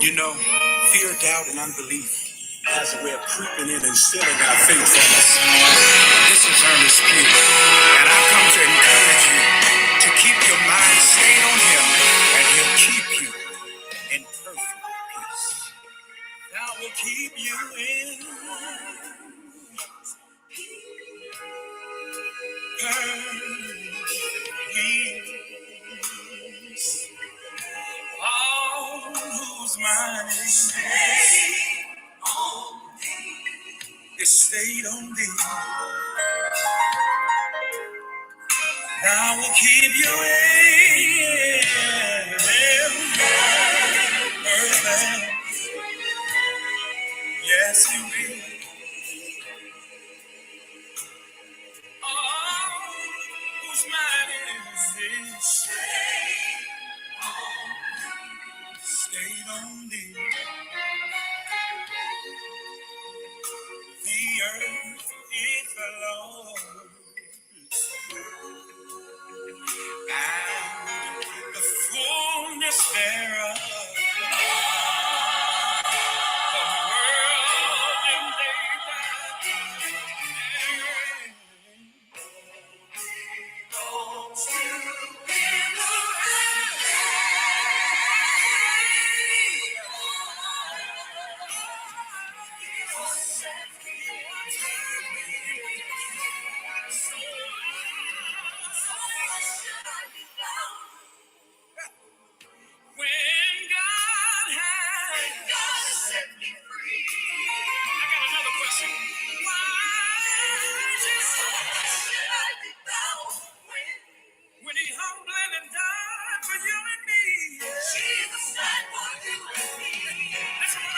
You know, fear, doubt, and unbelief has a way of creeping in and stealing our faith from us. This is Ernest Pugh, and I've come to encourage you to keep your mind stayed on Him, and He'll keep you in perfect peace. I will keep you in perfect peace. All whose mind is stayed on Thee. I will keep you in perfect. Yes, you will. All whose mind is stayed on Thee. The earth is the Lord's and the fullness thereof. The world and they that belongs to Him. When God has set me free. I got another question. Why should I be bound when He humbled and died for you and me? Jesus died for you and me. That's what I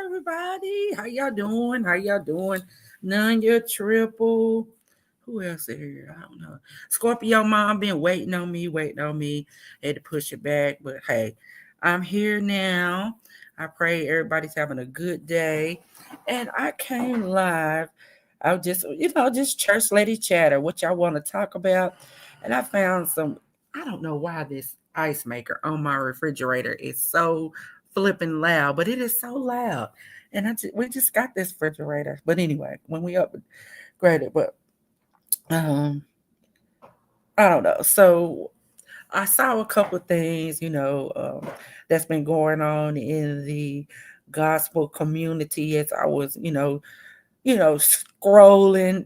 Everybody, how y'all doing? How y'all doing? None, your triple. Who else is here? I don't know. Scorpio mom been waiting on me. Had to push it back, but hey, I'm here now. I pray everybody's having a good day. And I came live. I was just church lady chatter, what y'all want to talk about. And I found some, I don't know why this ice maker on my refrigerator is so flipping loud, but it is so loud. And we just got this refrigerator. But anyway, when we upgraded, but um, I don't know. So I saw a couple of things, that's been going on in the gospel community as I was, scrolling,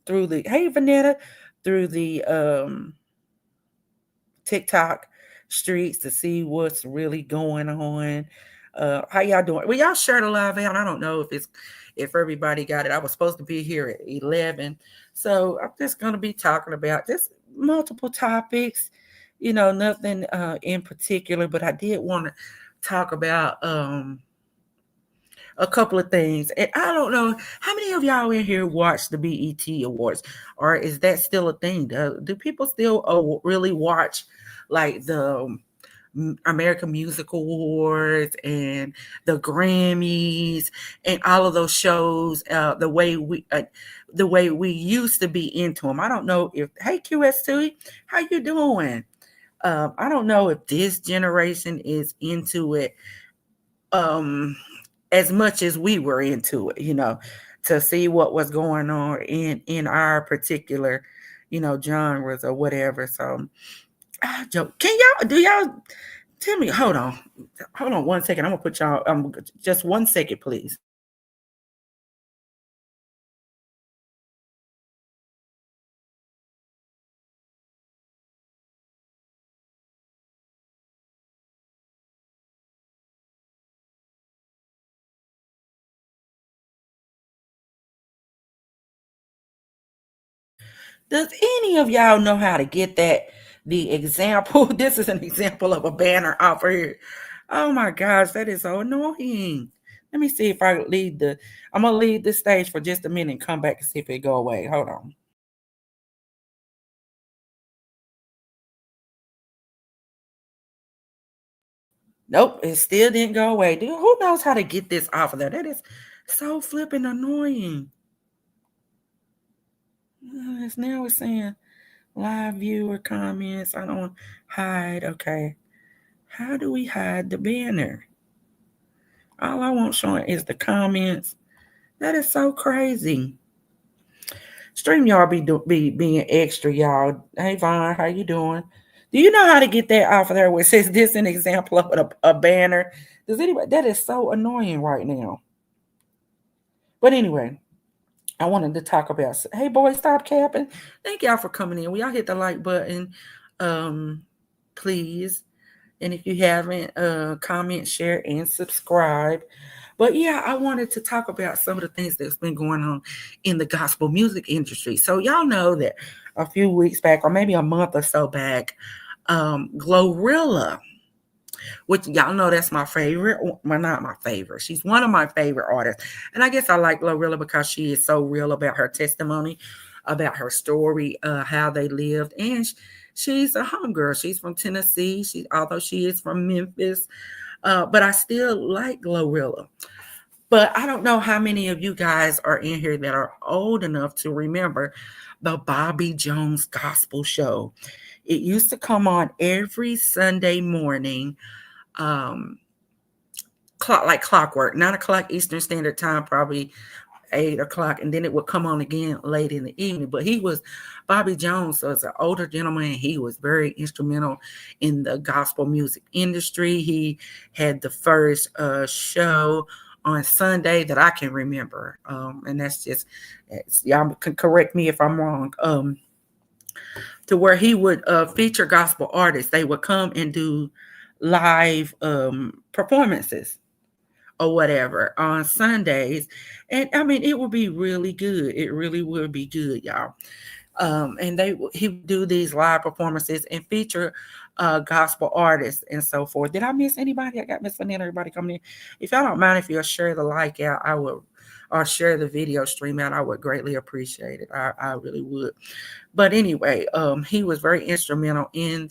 through the hey Vanetta, through the TikTok streets to see what's really going on. How y'all doing? Well, y'all share the live out. I don't know if everybody got it. I was supposed to be here at 11. So I'm just gonna be talking about just multiple topics, nothing in particular, but I did want to talk about a couple of things. And I don't know how many of y'all in here watch the BET Awards, or is that still a thing? Do people still really watch like the American Music Awards and the Grammys and all of those shows the way we used to be into them? I don't know if hey QS2, how you doing? I don't know if this generation is into it as much as we were into it, to see what was going on in our particular, genres or whatever. So can y'all tell me, hold on 1 second. I'm gonna put y'all just 1 second, please. Does any of y'all know how to get the example? This is an example of a banner off here. Oh my gosh, that is so annoying. Let me see if I'm gonna leave the stage for just a minute and come back and see if it go away. Hold on. Nope, it still didn't go away. Dude, who knows how to get this off of there? That is so flipping annoying. It's saying live viewer comments. I don't hide. Okay. How do we hide the banner? All I want showing is the comments. That is so crazy. StreamYard be being extra, y'all. Hey Vaughn, how you doing? Do you know how to get that off of there where it says this an example of a banner? Does anybody that is so annoying right now? But anyway, I wanted to talk about hey boys, stop capping. Thank y'all for coming in. We all hit the like button. Please. And if you haven't, comment, share, and subscribe. But yeah, I wanted to talk about some of the things that's been going on in the gospel music industry. So y'all know that a few weeks back, or maybe a month or so back, Glorilla, which y'all know that's my favorite. Well, not my favorite. She's one of my favorite artists. And I guess I like Glorilla because she is so real about her testimony, about her story, how they lived. And she's a homegirl. She's from Tennessee. Although she is from Memphis. But I still like Glorilla. But I don't know how many of you guys are in here that are old enough to remember the Bobby Jones Gospel Show. It used to come on every Sunday morning, like clockwork, 9 o'clock Eastern Standard Time, probably 8 o'clock, and then it would come on again late in the evening. But he was Bobby Jones, so as an older gentleman, he was very instrumental in the gospel music industry. He had the first show on Sunday that I can remember, and that's just y'all can correct me if I'm wrong. To where he would feature gospel artists. They would come and do live performances or whatever on Sundays. And I mean, it would be really good. It really would be good, y'all. And he would do these live performances and feature gospel artists and so forth. Did I miss anybody? I got Miss Vanessa, everybody coming in. If y'all don't mind, if you'll share the like out, I would, or share the video stream out, I would greatly appreciate it. I really would. But anyway, he was very instrumental in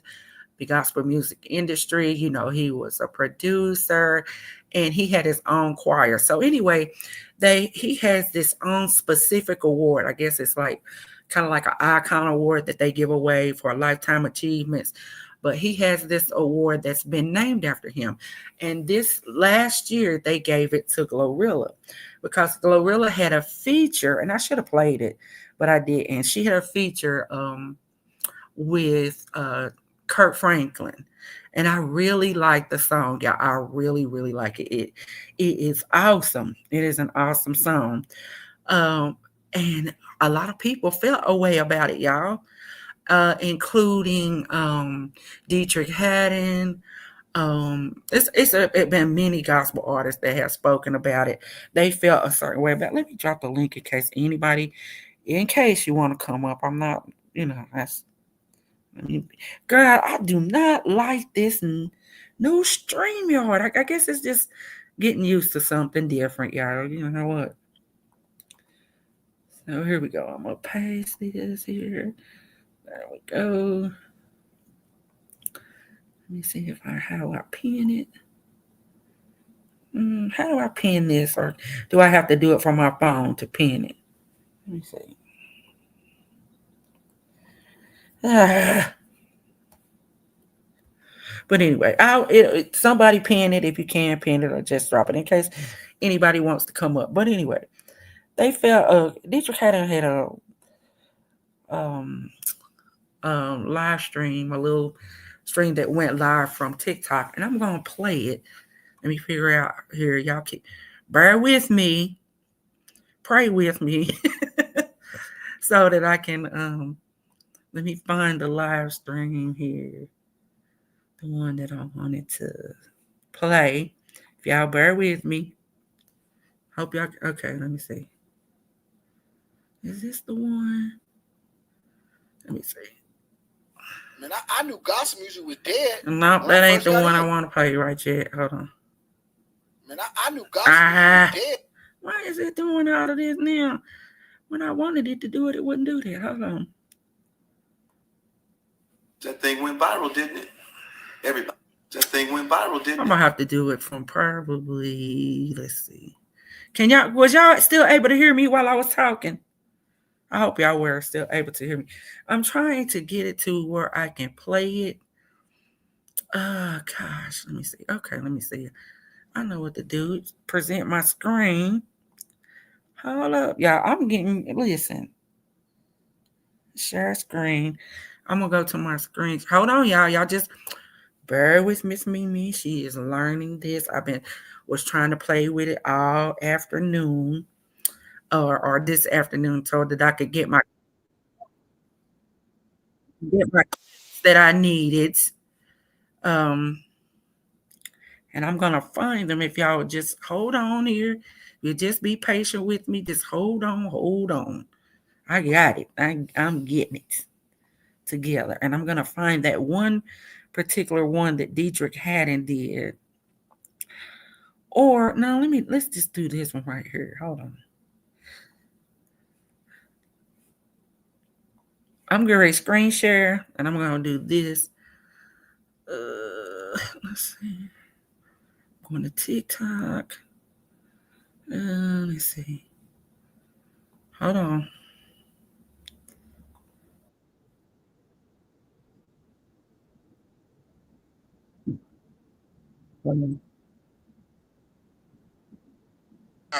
the gospel music industry. He was a producer and he had his own choir. So anyway, he has this own specific award. I guess it's like kind of like an icon award that they give away for lifetime achievements but he has this award that's been named after him. And this last year, they gave it to Glorilla because Glorilla had a feature, and I should have played it, but I didn't. She had a feature with Kurt Franklin. And I really like the song. Yeah, I really, really like it. It is awesome. It is an awesome song. And a lot of people felt a way about it, y'all, including Dietrich Haddon. It's been many gospel artists that have spoken about it. They felt a certain way about it. Let me drop the link in case you want to come up. I'm not, that's, I mean, girl, I do not like this new StreamYard. I guess it's just getting used to something different, y'all. You know what? So here we go. I'm gonna paste this here. There we go. Let me see if how I pin it. How do I pin this, or do I have to do it from my phone to pin it? Let me see. But anyway, somebody pin it if you can pin it, or just drop it in case anybody wants to come up. But anyway, they felt Dietrich had a um live stream, a little stream that went live from TikTok, and I'm gonna play it. Let me figure out here. Y'all keep bear with me, pray with me, so that I can let me find the live stream here. The one that I wanted to play. If y'all bear with me. Hope y'all okay, let me see. Is this the one? Let me see. Man, I knew gospel music was dead. No, that ain't the one I want to play right yet. Hold on. Man, I knew gospel music was dead. Why is it doing all of this now? When I wanted it to do it, it wouldn't do that. Hold on. That thing went viral, didn't it? Everybody. That thing went viral, didn't it? I'm gonna have to do it from probably. Let's see. Was y'all still able to hear me while I was talking? I hope y'all were still able to hear me. I'm trying to get it to where I can play it. Gosh, let me see. Okay, let me see. I know what to do. Present my screen. Hold up, y'all. Listen. Share screen. I'm gonna go to my screen. Hold on, y'all. Y'all just bear with Miss Mimi. She is learning this. Was trying to play with it all afternoon, or this afternoon, so that I could get my that I needed. Um, and I'm gonna find them if y'all would just hold on here. You just be patient with me. Just hold on. I got it. I'm getting it together, and I'm gonna find that one particular one that Dietrich Haddon did. Or no, let's just do this one right here. Hold on. I'm gonna screen share, and I'm gonna do this. Let's see. Going to TikTok. Let's see. Hold on.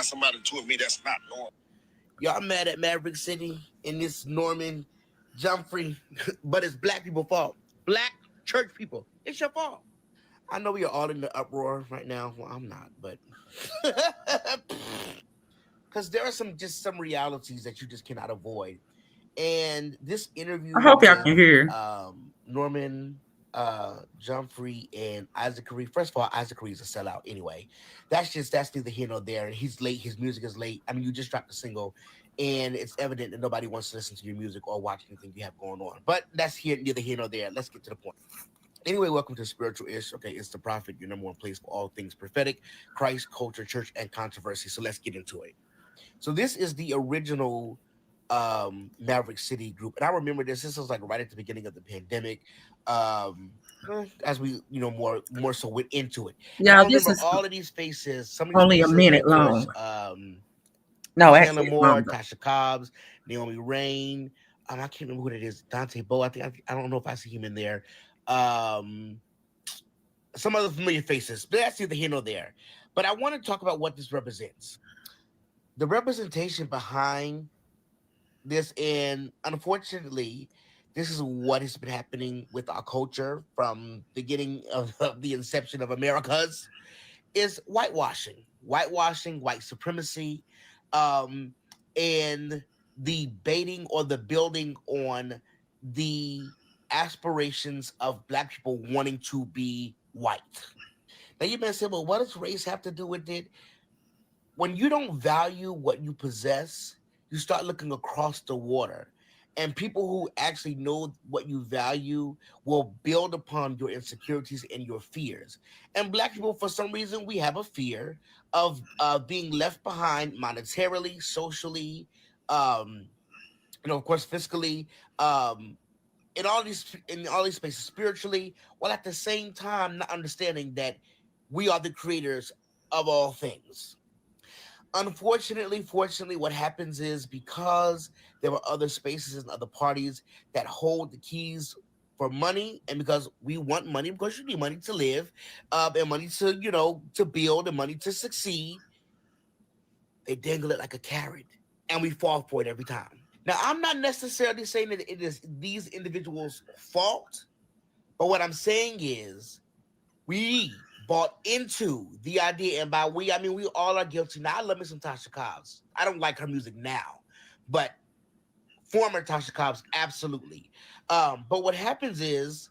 Somebody told me that's not normal. Y'all mad at Maverick City in this Norman Jumfrey, but it's black people's fault. Black church people. It's your fault. I know we are all in the uproar right now. Well, I'm not, but because there are some realities that you just cannot avoid. And this interview I hope y'all with, can hear. Norman Jumfrey and Isaac Curry. First of all, Isaac Curry is a sellout anyway. That's neither here nor there. He's late. His music is late. I mean, you just dropped a single, and it's evident that nobody wants to listen to your music or watch anything you have going on. But that's neither here nor there. Let's get to the point. Anyway, welcome to Spiritual Ish. Okay, it's the Prophet, your number one place for all things prophetic, Christ, culture, church, and controversy. So let's get into it. So this is the original Maverick City group, and I remember this was like right at the beginning of the pandemic, as we more so went into it. And Yeah, I this remember is all of these faces, some of these only a faces, minute of course, long. No, Chandler actually, it's Moore, longer. Tasha Cobbs, Naomi Rain. I can't remember who it is. Dante Bo. I don't know if I see him in there. um, some other familiar faces, but that's neither here nor there. But I want to talk about what this represents. The representation behind this, and unfortunately, this is what has been happening with our culture from beginning of the inception of America's, is whitewashing, white supremacy, um, and the baiting or the building on the aspirations of Black people wanting to be white. Now you may say, well, what does race have to do with it? When you don't value what you possess, you start looking across the water. And people who actually know what you value will build upon your insecurities and your fears. And Black people, for some reason, we have a fear of being left behind monetarily, socially, um, of course, fiscally, um, in all these spaces, spiritually, while at the same time not understanding that we are the creators of all things. Unfortunately, fortunately, what happens is because there were other spaces and other parties that hold the keys for money, and because we want money, because you need money to live, and money to to build, and money to succeed, they dangle it like a carrot, and we fall for it every time. Now, I'm not necessarily saying that it is these individuals' fault, but what I'm saying is we bought into the idea, and by we, I mean we all are guilty. Now, I love me some Tasha Cobbs. I don't like her music now, but former Tasha Cobbs, absolutely. But what happens is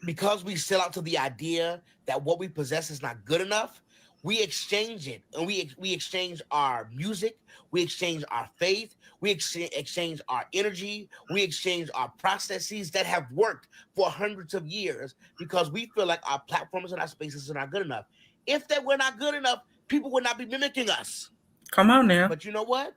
because we sell out to the idea that what we possess is not good enough, we exchange it, and we exchange our music, we exchange our faith, we exchange our energy, we exchange our processes that have worked for hundreds of years because we feel like our platforms and our spaces are not good enough. If they were not good enough, people would not be mimicking us. Come on now. But you know what?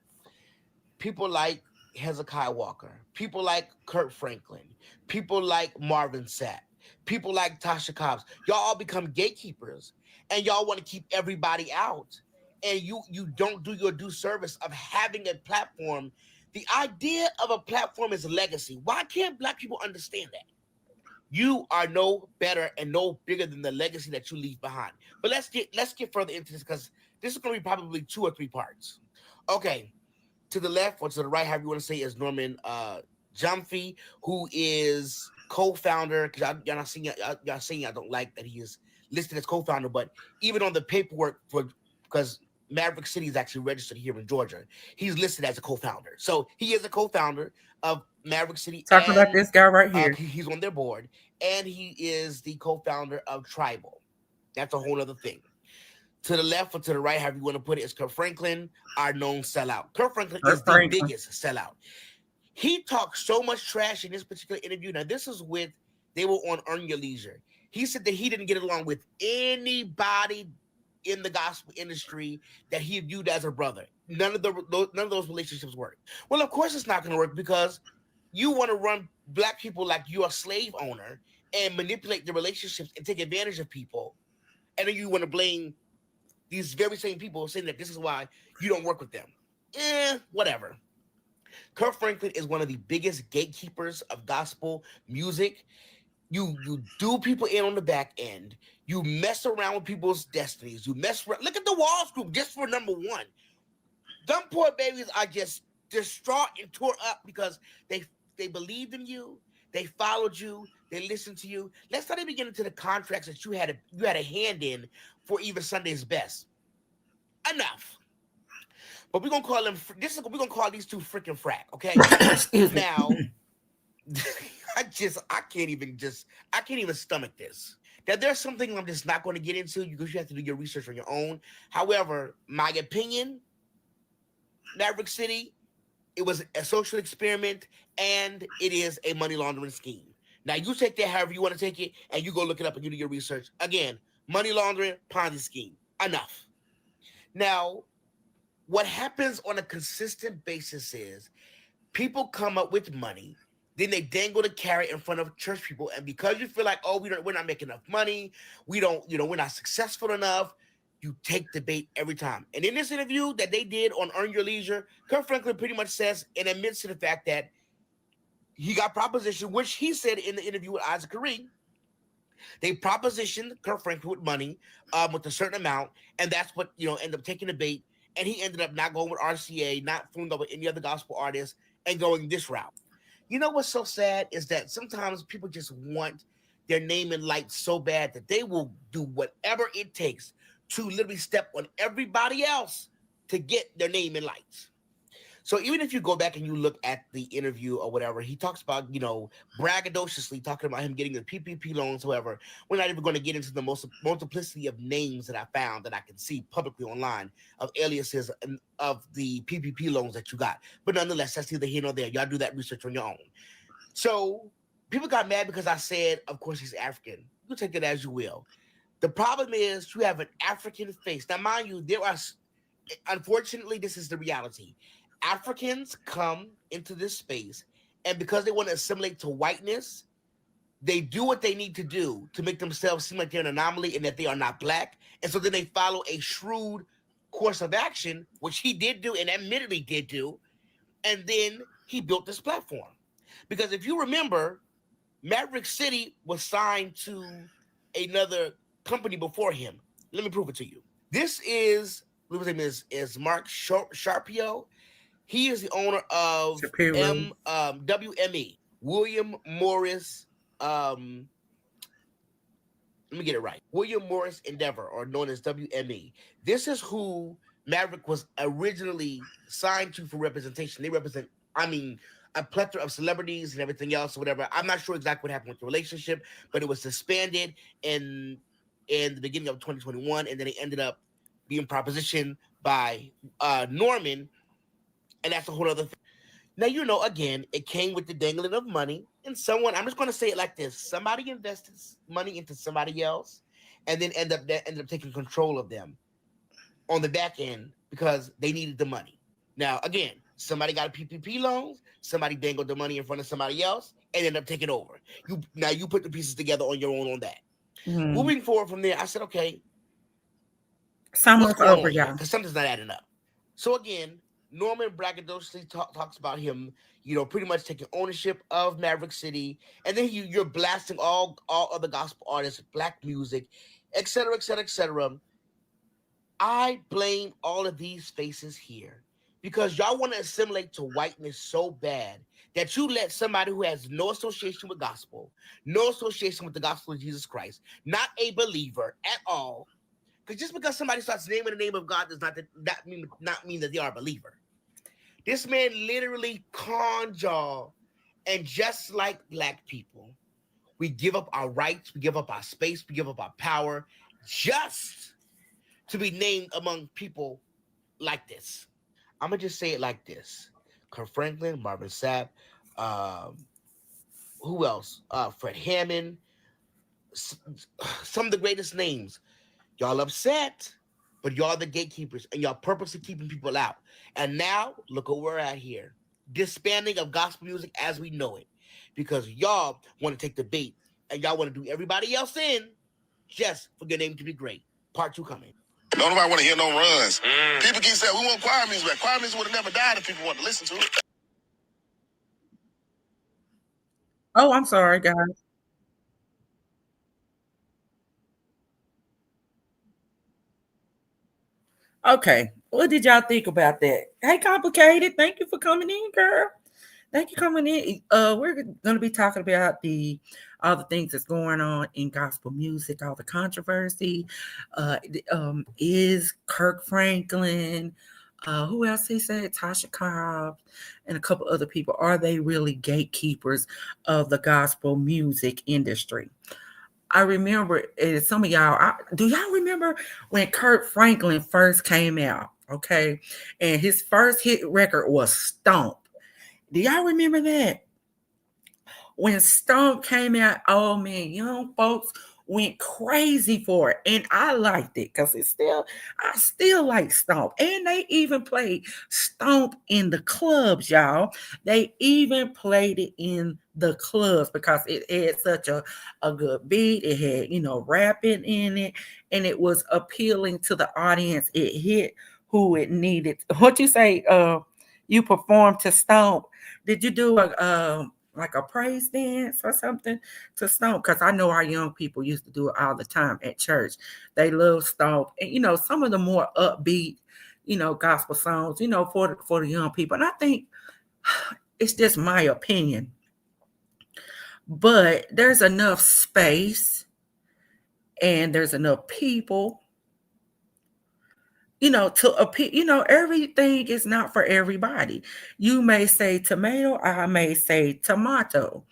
People like Hezekiah Walker, people like Kurt Franklin, people like Marvin Sapp, people like Tasha Cobbs. Y'all all become gatekeepers, and y'all want to keep everybody out. And you don't do your due service of having a platform. The idea of a platform is legacy. Why can't Black people understand that? You are no better and no bigger than the legacy that you leave behind. But let's get further into this because this is going to be probably 2 or 3 parts. Okay, to the left or to the right, however you want to say, is Norman Jomfy, who is co-founder. Because y'all not seeing y'all saying I don't like that he is listed as co-founder, but even on the paperwork for because Maverick City is actually registered here in Georgia, he's listed as a co-founder. So he is a co-founder of Maverick City, Talking about and this guy right here. he's on their board, and he is the co-founder of Tribal. That's a whole other thing. To the left or to the right, however you want to put it, is Kurt Franklin, our known sellout. Kurt Franklin is Kurt the Franklin. biggest sellout. He talked so much trash in this particular interview. Now, this is with, they were on Earn Your Leisure. He said that he didn't get along with anybody in the gospel industry that he viewed as a brother. None of those relationships work. Well, of course it's not going to work because you want to run Black people like you're a slave owner and manipulate the relationships and take advantage of people. And then you want to blame these very same people saying that this is why you don't work with them. Whatever. Kurt Franklin is one of the biggest gatekeepers of gospel music. You do people in on the back end. You mess around with people's destinies. You mess around. Look at the Walls Group just for number one. Them poor babies are just distraught and tore up because they believed in you. They followed you. They listened to you. Let's not even get into the contracts that you had a hand in for even Sunday's Best. Enough. But we're gonna call them. We're gonna call these two freaking frack. Okay. Excuse me. Now, I can't even stomach this. Now, there's something I'm just not going to get into because you have to do your research on your own. However, my opinion, Maverick City, it was a social experiment and it is a money laundering scheme. Now, you take that however you want to take it, and you go look it up and you do your research. Again, money laundering, Ponzi scheme. Enough. Now, what happens on a consistent basis is people come up with money, then they dangle the carrot in front of church people, and because you feel like, oh, we're not making enough money, we're not successful enough, you take the bait every time. And in this interview that they did on Earn Your Leisure, Kurt Franklin pretty much says and admits to the fact that he got propositioned, which he said in the interview with Isaac Kareem. They propositioned Kurt Franklin with money, with a certain amount, and that's what ended up taking the bait. And he ended up not going with RCA, not fooling up with any other gospel artists, and going this route. You know what's so sad is that sometimes people just want their name in lights so bad that they will do whatever it takes to literally step on everybody else to get their name in lights. So even if you go back and you look at the interview or whatever, he talks about, braggadociously talking about him getting the PPP loans, however. We're not even going to get into the multiplicity of names that I found that I can see publicly online of aliases and of the PPP loans that you got. But nonetheless, that's neither here nor there. Y'all do that research on your own. So people got mad because I said, of course, he's African. You take it as you will. The problem is you have an African face. Now, mind you, unfortunately, this is the reality. Africans come into this space, and because they want to assimilate to whiteness, they do what they need to do to make themselves seem like they're an anomaly and that they are not black. And so then they follow a shrewd course of action, which he did do and admittedly did do. And then he built this platform. Because if you remember, Maverick City was signed to another company before him. Let me prove it to you. This is, what his name is Mark Sharpio. He is the owner of WME, William Morris. Let me get it right. William Morris Endeavor, or known as WME. This is who Maverick was originally signed to for representation. They represent, a plethora of celebrities and everything else or whatever. I'm not sure exactly what happened with the relationship, but it was disbanded in the beginning of 2021, and then it ended up being propositioned by Norman. And that's a whole other thing. Now, again, it came with the dangling of money. And I'm just going to say it like this. Somebody invested money into somebody else and then ended up taking control of them on the back end because they needed the money. Now, again, somebody got a PPP loans. Somebody dangled the money in front of somebody else and ended up taking over. You put the pieces together on your own on that. Mm-hmm. Moving forward from there, I said, okay, what's going on here? Because something's not adding up. So again, Norman braggadociously talks about him, pretty much taking ownership of Maverick City, and then you're blasting all other gospel artists, black music, etc., etc., etc. I blame all of these faces here because y'all want to assimilate to whiteness so bad that you let somebody who has no association with gospel, no association with the gospel of Jesus Christ, not a believer at all. Because just because somebody starts naming the name of God does not mean that they are a believer. This man literally conned y'all, and just like black people, we give up our rights, we give up our space, we give up our power just to be named among people like this. I'm going to just say it like this. Kurt Franklin, Marvin Sapp, who else? Fred Hammond, some of the greatest names. Y'all upset, but y'all the gatekeepers, and y'all purposely keeping people out. And now, look where we're at here. Disbanding of gospel music as we know it. Because y'all want to take the bait, and y'all want to do everybody else in just for your name to be great. Part 2 coming. Don't nobody want to hear no runs. People keep saying, we want choir music back. Choir music would have never died if people wanted to listen to it. Oh, I'm sorry, guys. Okay. What did y'all think about that? Hey, Complicated. Thank you for coming in, girl. Thank you for coming in. We're going to be talking about all the things that's going on in gospel music, all the controversy. Is Kirk Franklin, who else he said? Tasha Cobbs, and a couple other people. Are they really gatekeepers of the gospel music industry? I remember some of y'all. Do y'all remember when Kirk Franklin first came out? Okay, and his first hit record was "Stomp." Do y'all remember that? When Stomp came out, oh man, young folks went crazy for it. And I liked it because I still like Stomp. And they even played Stomp in the clubs, y'all. They even played it in the clubs because it had such a good beat. It had, rapping in it, and it was appealing to the audience. It hit who it needed. What you say? You performed to Stomp. Did you do like a praise dance or something to stomp, because I know our young people used to do it all the time at church. They love stomp, and some of the more upbeat, gospel songs, for the young people. And I think it's just my opinion, but there's enough space and there's enough people, to appeal. Everything is not for everybody. You may say tomato, I may say tomato,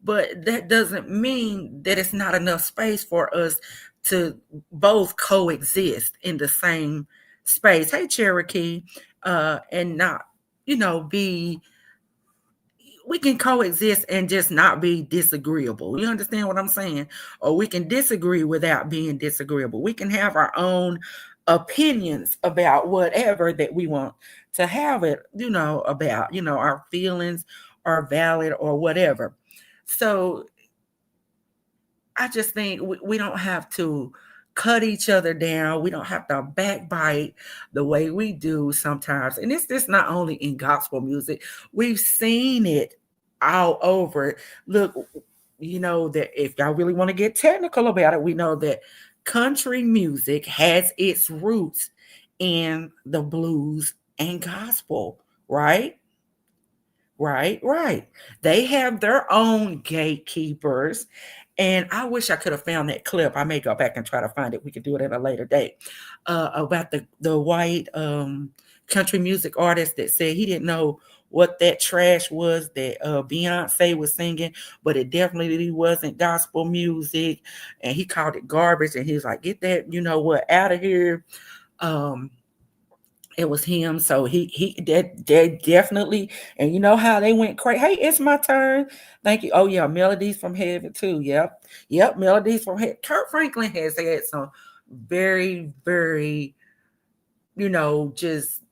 but that doesn't mean that it's not enough space for us to both coexist in the same space. Hey, Cherokee, and not, be we can coexist and just not be disagreeable. You understand what I'm saying? Or we can disagree without being disagreeable. We can have our own opinions about whatever that we want to have it, about, our feelings are valid or whatever. So I just think we don't have to cut each other down. We don't have to backbite the way we do sometimes. And it's just not only in gospel music. We've seen it all over. Look, that if y'all really want to get technical about it, we know that country music has its roots in the blues and gospel, right? Right. They have their own gatekeepers. And I wish I could have found that clip. I may go back and try to find it. We could do it at a later date. About the white country music artist that said he didn't know what that trash was that Beyonce was singing, but it definitely wasn't gospel music. And he called it garbage. And he was like, get that, out of here. It was him. So he definitely, and you know how they went crazy. Hey, it's my turn. Thank you. Oh yeah, Melodies from Heaven too. Yep, Melodies from Heaven. Kurt Franklin has had some very, very, just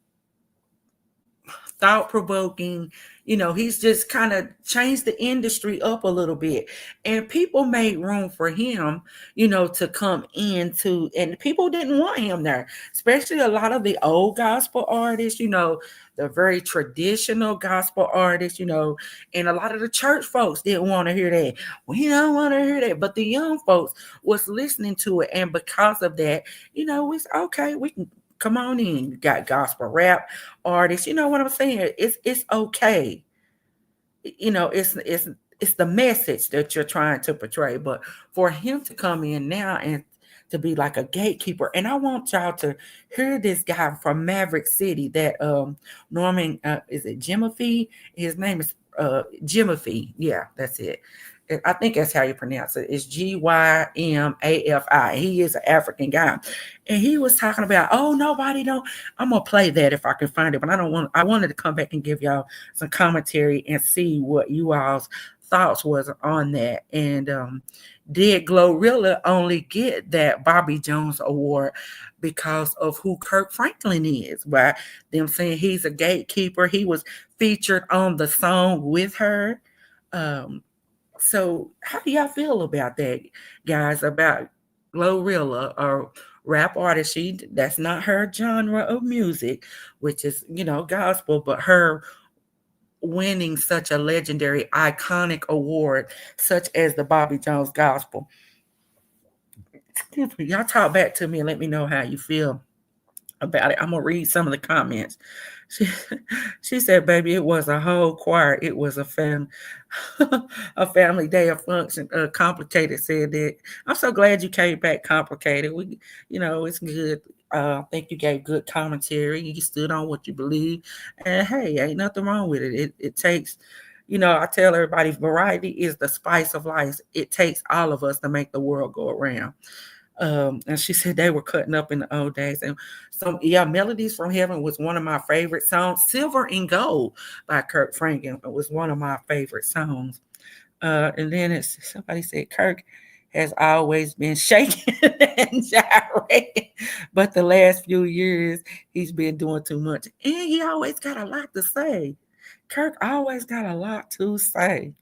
thought-provoking. He's just kind of changed the industry up a little bit, and people made room for him, to come into, and people didn't want him there, especially a lot of the old gospel artists, the very traditional gospel artists, and a lot of the church folks didn't want to hear that. We don't want to hear that, but the young folks was listening to it, and because of that, it's okay. We can come on in. You got gospel rap artists. You know what I'm saying? It's okay. It's the message that you're trying to portray. But for him to come in now and to be like a gatekeeper, and I want y'all to hear this guy from Maverick City, that Norman, is it Jimothy? His name is Jimothy. Yeah, that's it. I think that's how you pronounce it. It's Gymafi. He is an African guy. And he was talking about, nobody don't. I'm gonna play that if I can find it, but I wanted to come back and give y'all some commentary and see what you all's thoughts was on that. And did Glorilla only get that Bobby Jones award because of who Kirk Franklin is? By them saying he's a gatekeeper. He was featured on the song with her. So how do y'all feel about that, guys? About Glorilla, or rap artist? That's not her genre of music, which is, gospel, but her winning such a legendary, iconic award, such as the Bobby Jones Gospel. Excuse me, y'all talk back to me and let me know how you feel about it. I'm gonna read some of the comments. She said, baby, it was a whole choir. It was a a family day of function. Complicated said that. I'm so glad you came back, Complicated. It's good. I think you gave good commentary. You stood on what you believe. And hey, ain't nothing wrong with it. It takes, I tell everybody, variety is the spice of life. It takes all of us to make the world go around. And she said they were cutting up in the old days. And so, yeah, Melodies from Heaven was one of my favorite songs. Silver and Gold by Kirk Franklin was one of my favorite songs. And then somebody said Kirk has always been shaking and gyrating, but the last few years he's been doing too much, and he always got a lot to say. Kirk always got a lot to say.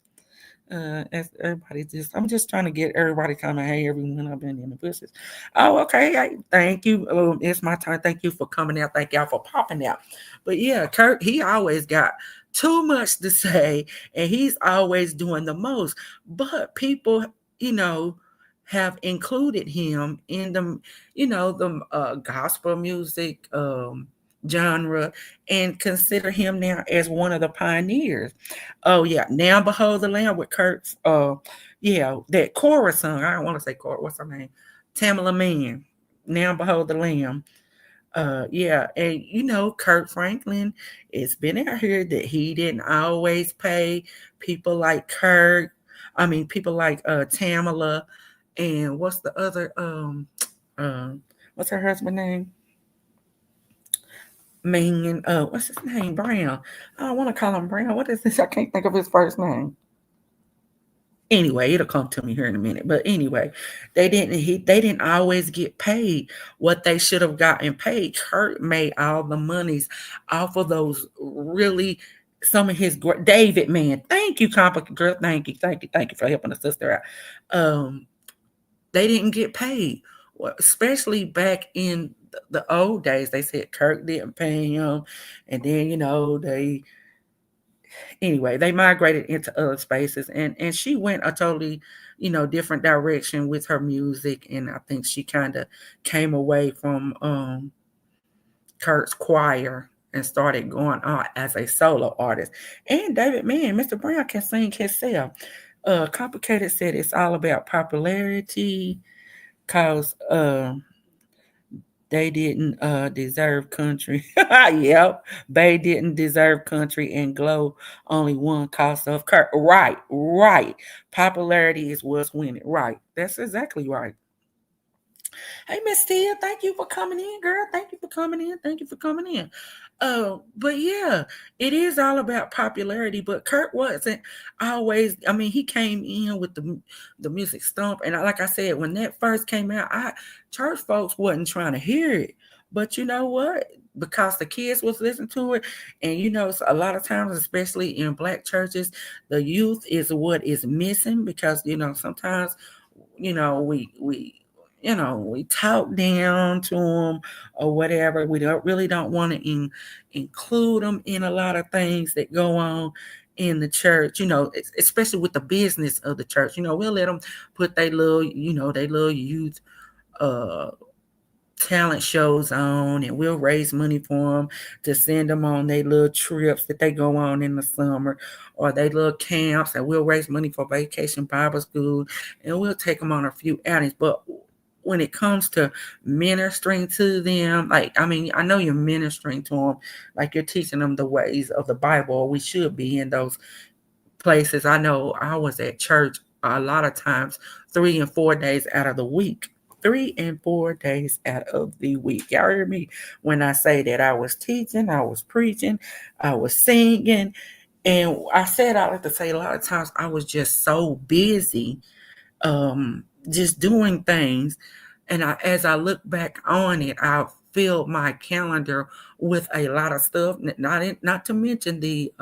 As everybody I'm just trying to get everybody coming. Hey, everyone, I've been in the bushes. Oh, okay. Thank you. It's my turn. Thank you for coming out. Thank y'all for popping out. But yeah, Kurt, he always got too much to say, and he's always doing the most. But people, you know, have included him in the, the gospel music genre, and consider him now as one of the pioneers. Oh yeah, Now Behold the Lamb with Kurt's yeah, that chorus song. I don't want to say chorus, what's her name? Tamala Mann. Now Behold the Lamb. Yeah, and Kurt Franklin, it's been out here that he didn't always pay people like Kurt. I mean, people like Tamala, and what's the other uh, what's her husband name? Man, what's his name? Brown. I don't want to call him Brown. What is this? I can't think of his first name. Anyway, it'll come to me here in a minute. But anyway, they didn't always get paid what they should have gotten paid. Kurt made all the monies off of those really some of his David, man. Thank you, complicated girl. Thank you for helping a sister out. They didn't get paid, especially back in the old days. They said Kurt didn't pay him, and then they migrated into other spaces, and she went a totally different direction with her music, and I think she kind of came away from Kurt's choir and started going on as a solo artist. And David, man, Mr. Brown can sing himself. Complicated said it's all about popularity, cause they didn't deserve country. Yep, they didn't deserve country, and Glow only one cost of Kurt. Right, right. Popularity is what's winning. Right, that's exactly right. Hey, Miss Tia, thank you for coming in, girl. Thank you for coming in. Thank you for coming in. But yeah, it is all about popularity. But Kurt wasn't always. I mean, he came in with the music stump, and like I said, when that first came out, church folks wasn't trying to hear it. But you know what? Because the kids was listening to it, and a lot of times, especially in black churches, the youth is what is missing, because sometimes we talk down to them or whatever. We don't want to include them in a lot of things that go on in the church, especially with the business of the church. We'll let them put their little youth uh talent shows on, and we'll raise money for them to send them on their little trips that they go on in the summer, or they little camps, and we'll raise money for vacation Bible school, and we'll take them on a few outings. But when it comes to ministering to them, like, I mean, I know you're ministering to them, like you're teaching them the ways of the Bible. We should be in those places. I know I was at church a lot of times 3 and 4 days out of the week. 3 and 4 days out of the week. Y'all hear me when I say that I was teaching, I was preaching, I was singing. And I said I like to say a lot of times I was just so busy just doing things. And as I look back on it, I filled my calendar with a lot of stuff. Not to mention the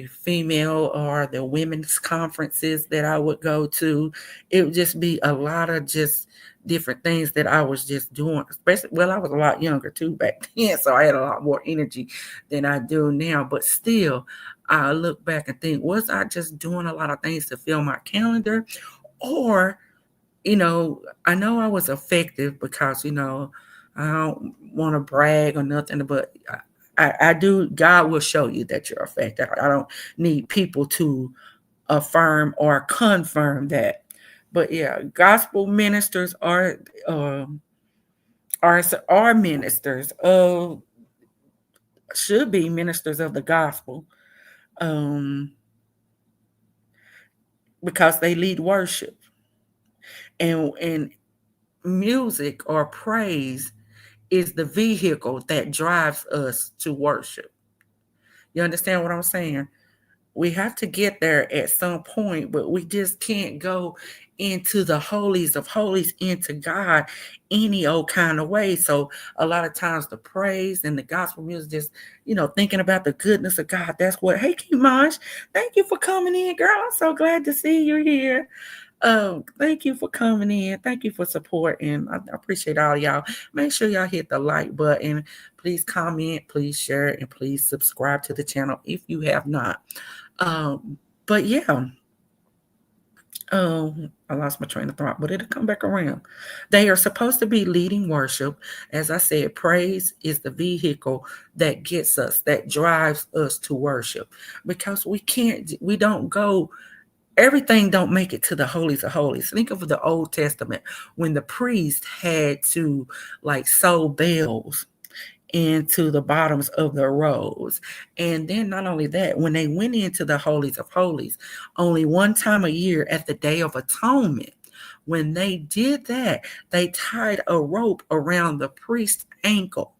female or the women's conferences that I would go to. It would just be a lot of just different things that I was just doing. Especially, well, I was a lot younger too back then, so I had a lot more energy than I do now. But still, I look back and think, was I just doing a lot of things to fill my calendar? Or, I know I was effective because, I don't want to brag or nothing, but I do. God will show you that you're effective. I don't need people to affirm or confirm that. But yeah, gospel ministers are ministers of should be ministers of the gospel, um, because they lead worship, and music or praise is the vehicle that drives us to worship. You understand what I'm saying? We have to get there at some point, but we just can't go into the holies of holies, into God, any old kind of way. So a lot of times the praise and the gospel music, just thinking about the goodness of God. That's what. Hey, Kimaj, thank you for coming in, girl. I'm so glad to see you here. Thank you for coming in. Thank you for supporting. I appreciate all y'all. Make sure y'all hit the like button. Please comment, please share, and please subscribe to the channel if you have not. But yeah, I lost my train of thought, but it'll come back around. They are supposed to be leading worship. As I said, praise is the vehicle that gets us, that drives us to worship. Because we don't go, everything don't make it to the holies of holies. Think of the Old Testament when the priest had to like sew bells into the bottoms of their robes. And then not only that, when they went into the holies of holies, only one time a year at the Day of Atonement, when they did that, they tied a rope around the priest's ankle.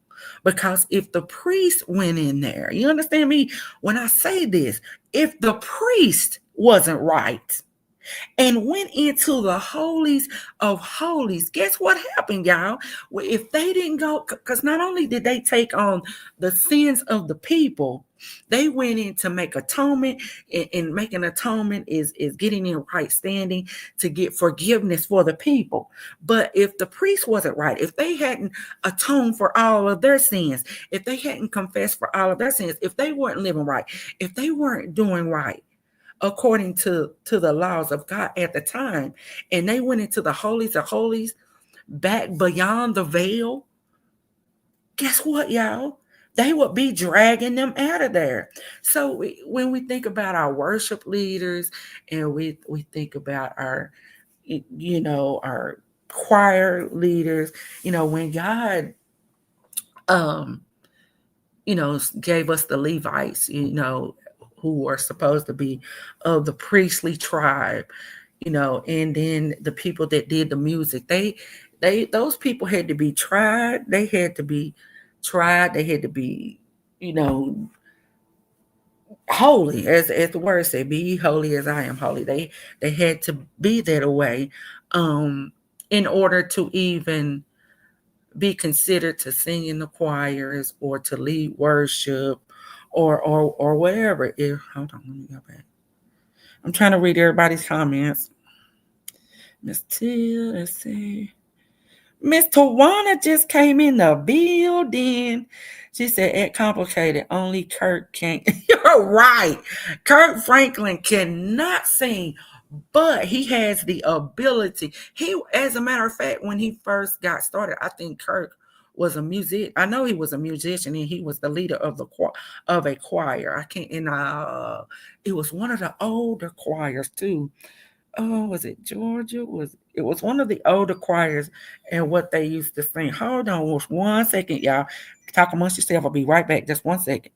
Because if the priest went in there, you understand me when I say this, if the priest wasn't right, and went into the holies of holies. Guess what happened, y'all? Well, if they didn't go, because not only did they take on the sins of the people, they went in to make atonement, and making atonement is getting in right standing to get forgiveness for the people. But if the priest wasn't right, if they hadn't atoned for all of their sins, if they hadn't confessed for all of their sins, if they weren't living right, if they weren't doing right, according to the laws of God at the time, and they went into the holies of holies back beyond the veil, guess what, y'all? They would be dragging them out of there. So when we think about our worship leaders, and we think about our, our choir leaders, when God um gave us the Levites, who are supposed to be of the priestly tribe, and then the people that did the music, those people had to be tried. They had to be tried. They had to be, holy, as the word said, be holy as I am holy. They had to be that way, in order to even be considered to sing in the choirs or to lead worship or whatever. Hold on, let me go back. I'm trying to read everybody's comments. Miss T, let's see. Miss Tawana just came in the building. She said, "It complicated. Only Kirk can't." You're right. Kirk Franklin cannot sing, but he has the ability. As a matter of fact, when he first got started, I think Kirk was a musician. I know he was a musician, and he was the leader of a choir. I can't, and it was one of the older choirs too. Oh, was it Georgia? It was one of the older choirs, and what they used to sing. Hold on 1 second, y'all. Talk amongst yourself. I'll be right back. Just 1 second.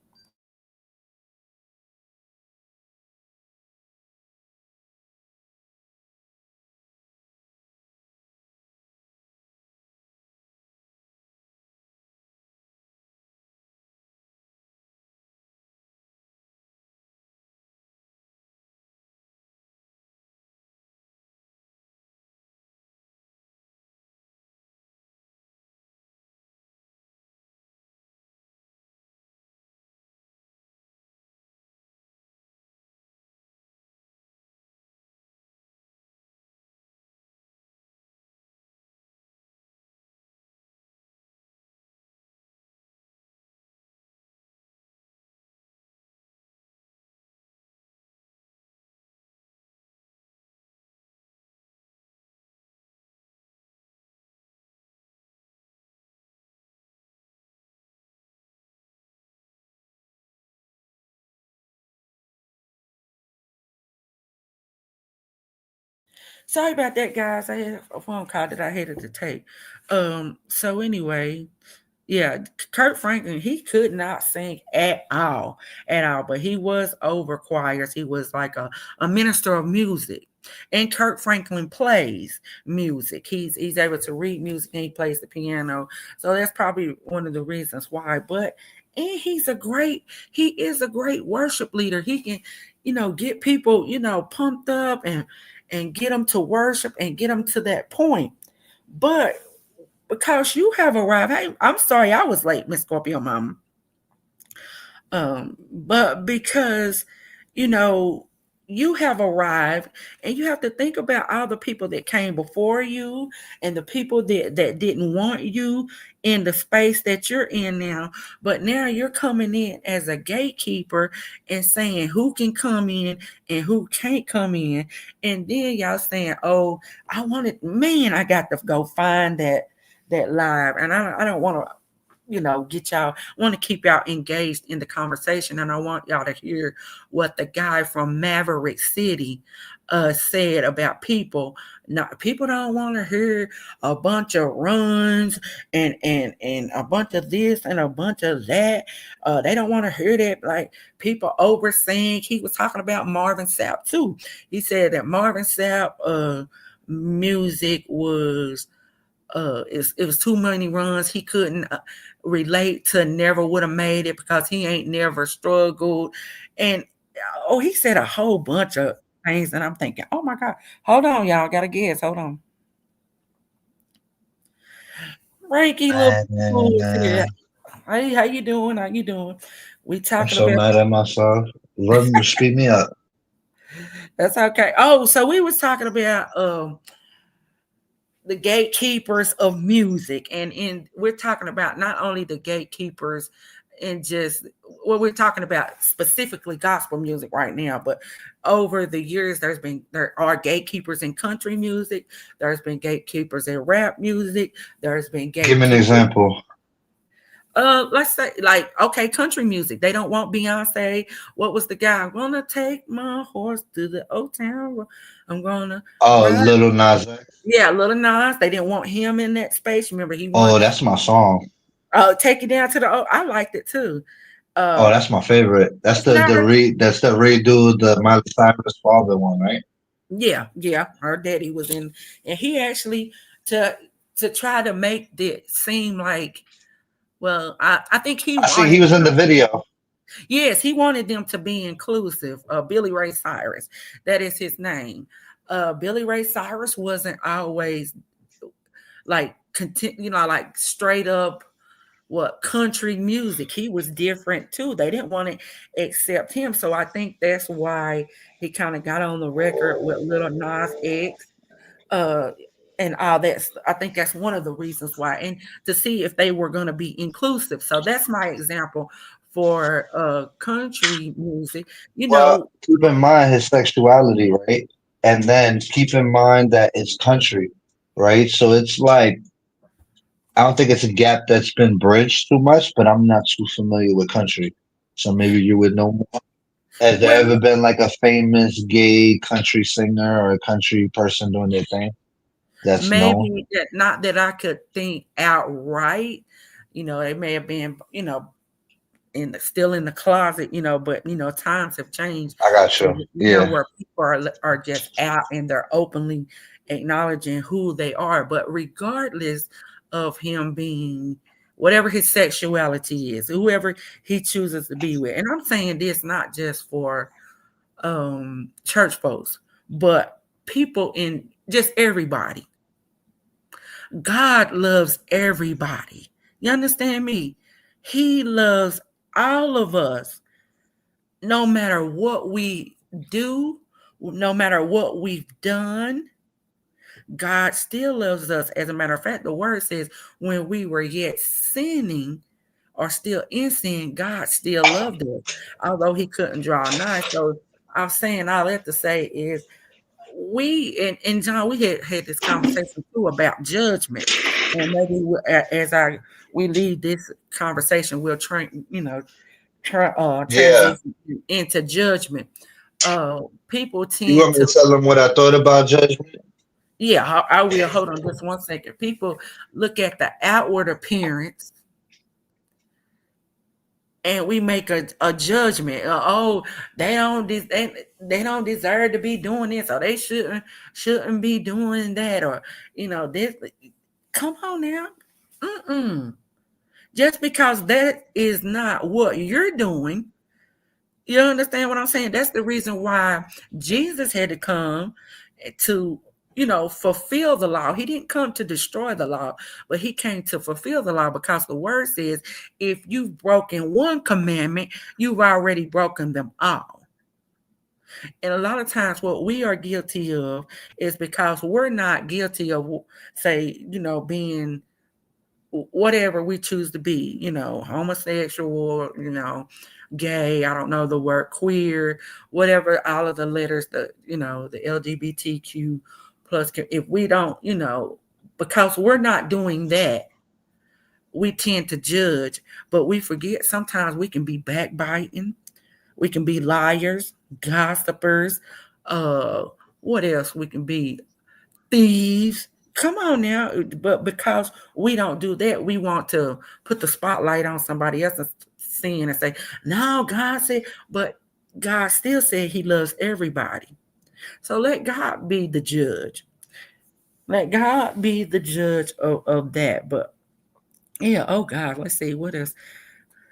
Sorry about that, guys. I had a phone call that I had to take. So anyway, yeah, Kurt Franklin, he could not sing at all, but he was over choirs. He was like a minister of music. And Kurt Franklin plays music. He's able to read music, and he plays the piano. So that's probably one of the reasons why. But and he is a great worship leader. He can, get people, pumped up and get them to worship and get them to that point. But because you have arrived, hey, I'm sorry I was late, Miss Scorpio Mama. But because, you know, you have arrived, and you have to think about all the people that came before you and the people that didn't want you in the space that you're in now. But now you're coming in as a gatekeeper and saying who can come in and who can't come in. And then y'all saying, oh, I wanted, man, I got to go find that live. And I don't want to, get y'all, want to keep y'all engaged in the conversation. And I want y'all to hear what the guy from Maverick City said about people. Not people don't want to hear a bunch of runs and a bunch of this and a bunch of that. They don't want to hear that, like people oversaying. He was talking about Marvin Sapp too. He said that Marvin Sapp music was it was too many runs. He couldn't relate to, never would have made it because he ain't never struggled. And he said a whole bunch of things, and I'm thinking, oh my God, hold on, y'all, gotta guess. Hold on. Frankie little Man, fool is here. Hey, how you doing? How you doing? We I'm talking so about, mad at myself. Run, speed me up. that's okay. Oh, so we was talking about the gatekeepers of music, and we're talking about not only the gatekeepers and just what we're talking about specifically gospel music right now, but over the years there are gatekeepers in country music, there's been gatekeepers in rap music, there's been Give me an gatekeepers. example. Let's say, like, okay, country music. They don't want Beyonce. What was the guy? I'm gonna take my horse to the old town. I'm gonna Oh, ride. Little Nas X. Yeah, Little Nas. They didn't want him in that space. Remember, he won. Oh, that's my song. Take it down to the. Oh, I liked it too. Oh, Uh, that's my favorite. That's it's not really. that's the redo the Miley Cyrus father one, right? Yeah, yeah. Her daddy was in, and he actually to to try to make it seem like. Well, I think he I see wanted. he was in the video. Yes, he wanted them to be inclusive. Billy Ray Cyrus, that is his name. Billy Ray Cyrus wasn't always like like straight up what country music. He was different too. They didn't want to accept him, so I think that's why he kind of got on the record with Little Nas X. Uh, and all that. I think that's one of the reasons why, and to see if they were going to be inclusive. So that's my example for country music. You Well, know, keep in mind his sexuality, right? And then keep in mind that it's country, right? So it's like I don't think it's a gap that's been bridged too much, but I'm not too familiar with country. So maybe you would know more. Has there well, ever been like a famous gay country singer or a country person doing their thing that's known? maybe that, not that I could think outright. They may have been, still in the closet, but times have changed I got to you. Yeah, where people are just out and they're openly acknowledging who they are. But regardless of him being whatever his sexuality is, whoever he chooses to be with, and I'm saying this not just for church folks, but people in just everybody. God loves everybody. You understand me? He loves all of us, no matter what we do, no matter what we've done. God still loves us. As a matter of fact, the word says when we were yet sinning or still in sin, God still loved us, although he couldn't draw nigh. So I'm saying all that to say is we and John, we had this conversation too about judgment, and maybe as we leave this conversation, we'll yeah. transition into judgment. People You tend want me to, to tell them what I thought about judgment? yeah, I will. Hold on just one second. People look at the outward appearance and we make a judgment. Oh, they don't deserve to be doing this, or they shouldn't be doing that, or this. Come on now. Mm-mm. Just because that is not what you're doing, you understand what I'm saying? That's the reason why Jesus had to come to, fulfill the law. He didn't come to destroy the law, but he came to fulfill the law, because the word says if you've broken one commandment, you've already broken them all. And a lot of times, what we are guilty of is because we're not guilty of, say, being whatever we choose to be, homosexual, gay, I don't know the word, queer, whatever, all of the letters, the LGBTQ plus. If we don't, because we're not doing that, we tend to judge, but we forget sometimes we can be backbiting, we can be liars, gossipers, uh, what else we can be? Thieves. Come on now. But because we don't do that, we want to put the spotlight on somebody else's sin and say, no, God said, but God still said he loves everybody. So let God be the judge. Let God be the judge of that. But yeah, oh God, let's see what else.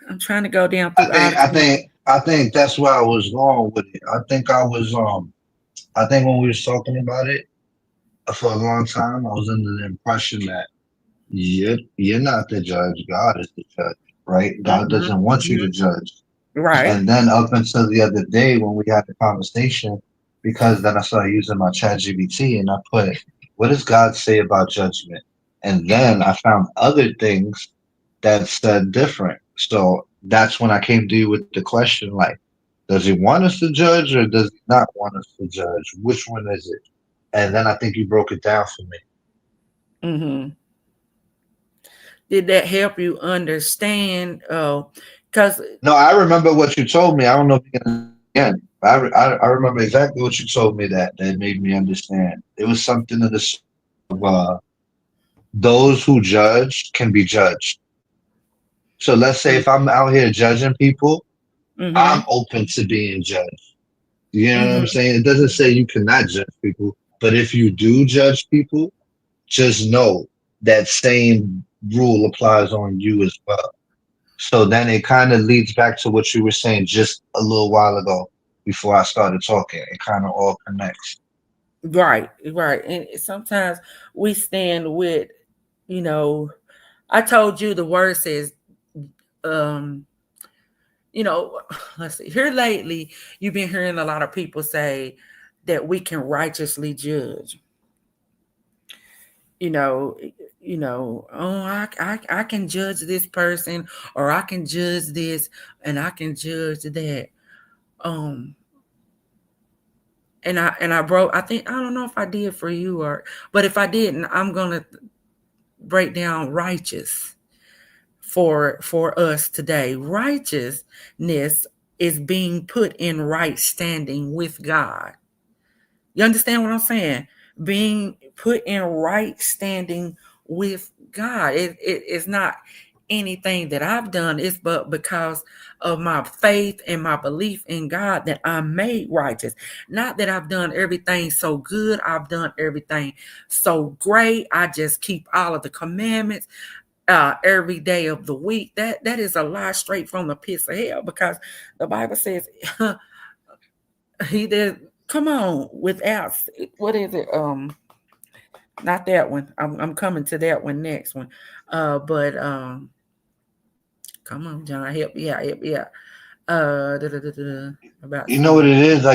I'm trying to go down I through all think, the I comments. think, I think that's where I was going with it. I think when we was talking about it for a long time, I was under the impression that you're not the judge, God is the judge, right? God Mm-hmm, doesn't want you mm-hmm. to judge. Right. And then up until the other day when we had the conversation, because then I started using my chat GBT and I put, what does God say about judgment? And then I found other things that said different. So that's when I came to you with the question like, does he want us to judge or does he not want us to judge? Which one is it? And then I think you broke it down for me. Mm-hmm. Did that help you understand? Because No, I remember what you told me. I don't know if you can again. I remember exactly what you told me that made me understand. It was something of the of those who judge can be judged. So let's say if I'm out here judging people, I'm mm-hmm, open to being judged. You know what I'm mm-hmm. saying? It doesn't say you cannot judge people, but if you do judge people, just know that same rule applies on you as well. So then it kind of leads back to what you were saying just a little while ago before I started talking. It kind of all connects. Right, right. And sometimes we stand with, you know, I told you the word says, um, you know, let's see, here lately, you've been hearing a lot of people say that we can righteously judge. you know oh, I can judge this person, or I can judge this, and I can judge that. um and I broke, I think, I don't know if I did for you, or but if I didn't, I'm gonna break down righteous for us today. Righteousness is being put in right standing with God. You understand what I'm saying? Being put in right standing with God. It's not anything that I've done. It's but because of my faith and my belief in God that I'm made righteous. Not that I've done everything so good. I've done everything so great. I just keep all of the commandments every day of the week. That is a lie straight from the pits of hell, because the Bible says he did. Come on, without, what is it? Not that one. I'm coming to that one next one. But come on, John, help me out, help me out. About You know what sin. it is?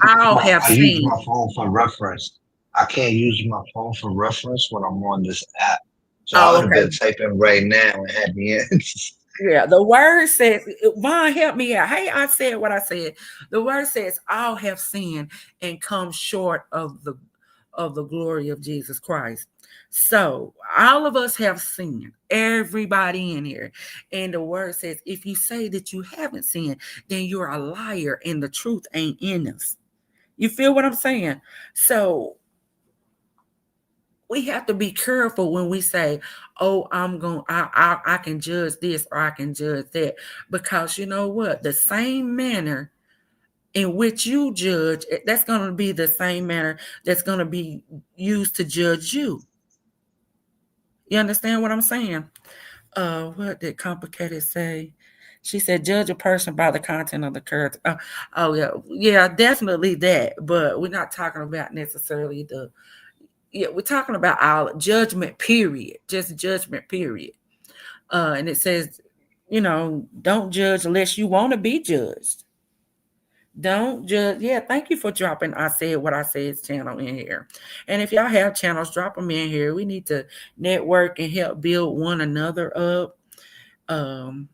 All have I use seen. my phone for reference. I can't use my phone for reference when I'm on this app. So I Oh, would have been okay. typing right now and had the answers. Yeah, the word says, Vaughn, help me out. Hey, I said what I said. The word says all have sinned and come short of the glory of Jesus Christ. So all of us have sinned, everybody in here. And the word says, if you say that you haven't sinned, then you're a liar and the truth ain't in us. You feel what I'm saying? So we have to be careful when we say, oh, I can judge this or I can judge that. Because you know what? The same manner in which you judge, that's going to be the same manner that's going to be used to judge you. You understand what I'm saying? What did Complicated say? She said, judge a person by the content of the character. Oh yeah, yeah, definitely that. But we're not talking about necessarily the. Yeah, we're talking about our judgment. Period. Just judgment. Period. And it says, don't judge unless you want to be judged. Don't judge. Yeah, thank you for dropping I Said What I Said channel in here. And if y'all have channels, drop them in here. We need to network and help build one another up. Um,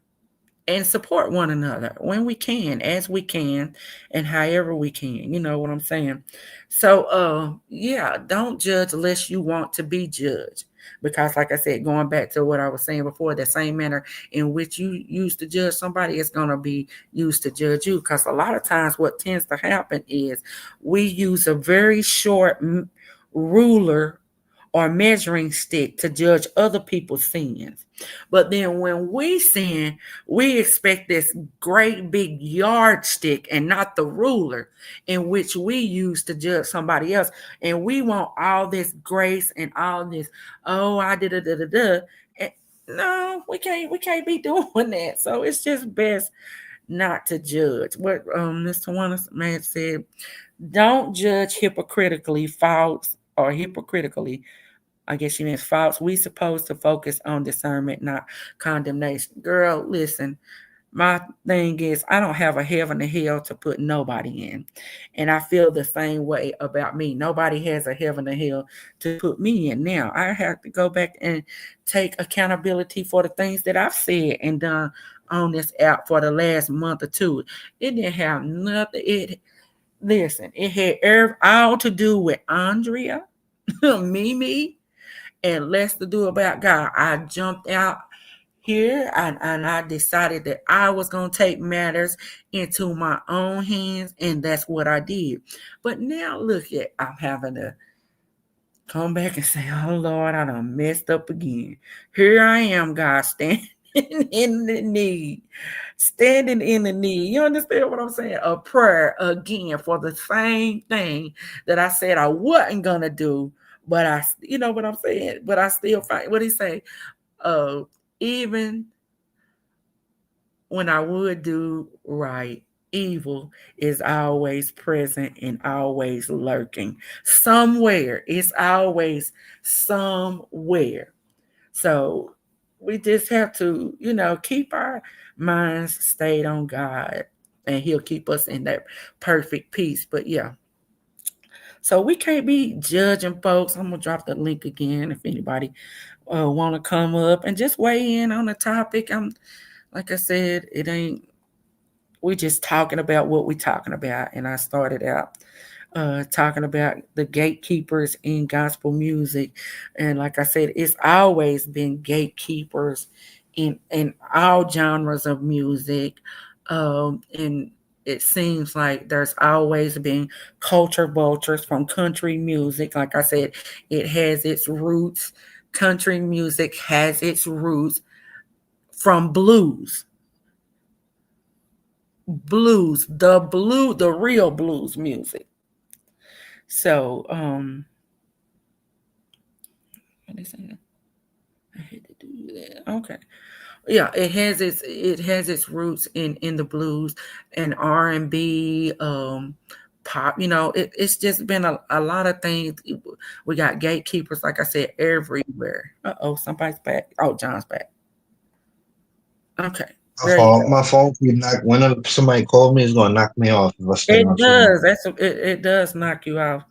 and support one another when we can, as we can, and however we can. You know what I'm saying? So yeah, don't judge unless you want to be judged. Because like I said, going back to what I was saying before, the same manner in which you used to judge somebody is gonna be used to judge you. Because a lot of times what tends to happen is we use a very short ruler or measuring stick to judge other people's sins. But then when we sin, we expect this great big yardstick and not the ruler in which we use to judge somebody else. And we want all this grace and all this, oh, I did it, da, da, da. And no, we can't be doing that. So it's just best not to judge. What Mr. One man said, don't judge hypocritically, false or hypocritically. I guess she means false. We supposed to focus on discernment, not condemnation. Girl, listen, my thing is I don't have a heaven and hell to put nobody in. And I feel the same way about me. Nobody has a heaven and hell to put me in. Now I have to go back and take accountability for the things that I've said and done on this app for the last month or two. It didn't have nothing. It had all to do with Andrea, Mimi, and less to do about God. I jumped out here and I decided that I was going to take matters into my own hands, and that's what I did. But now look at, I'm having to come back and say, oh Lord, I done messed up again. Here I am, God, standing in the need. Standing in the need. You understand what I'm saying? A prayer again for the same thing that I said I wasn't gonna do, but you know what I'm saying? But I still fight. What he say? Uh, Even when I would do right, evil is always present and always lurking. Somewhere. It's always somewhere. So we just have to, keep our minds stayed on God, and He'll keep us in that perfect peace. But yeah, so we can't be judging folks. I'm gonna drop the link again if anybody want to come up and just weigh in on the topic. I'm like I said, it ain't. We just talking about what we talking about, and I started out talking about the gatekeepers in gospel music. And like I said, it's always been gatekeepers in all genres of music. And it seems like there's always been culture vultures from country music. Like I said, it has its roots. Country music has its roots from the real blues music. So, what is that? I had to do that. Okay. Yeah, it has its roots in the blues and R&B, pop. It's just been a lot of things. We got gatekeepers, like I said, everywhere. Somebody's back. Oh, John's back. Okay, My there you fault. go. My phone keep knock. Whenever somebody calls me, it's gonna knock me off if I stay on It too long. does. It does knock you out.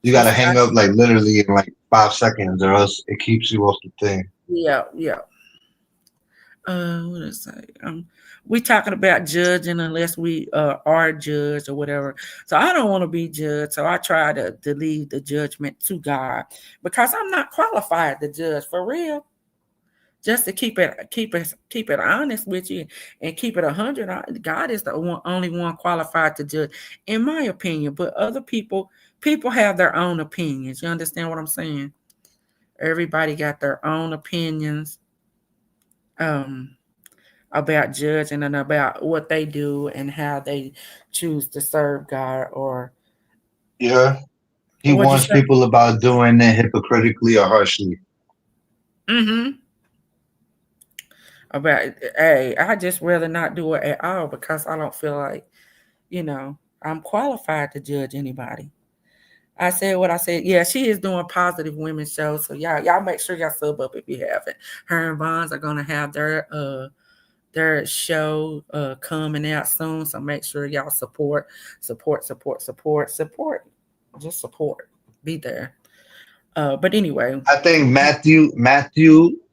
You gotta It's hang up like literally in like 5 seconds, or else it keeps you off the thing. yeah, yeah. What is that? We talking about judging unless we are judged or whatever. So I don't want to be judged. So I try to leave the judgment to God, because I'm not qualified to judge for real. Just to keep it honest with you and keep it 100. God is the only one qualified to judge, in my opinion. But other people have their own opinions. You understand what I'm saying? Everybody got their own opinions. Um, about judging and about what they do and how they choose to serve God, or Yeah, he what'd you warns say? people about doing it hypocritically or harshly. Mm-hmm. About hey, I just rather not do it at all, because I don't feel like, I'm qualified to judge anybody. I said what I said. Yeah, she is doing positive women shows. So y'all make sure y'all sub up if you haven't. Her and Bonds are gonna have their show coming out soon. So make sure y'all support. Just support. Be there. But anyway, I think Matthew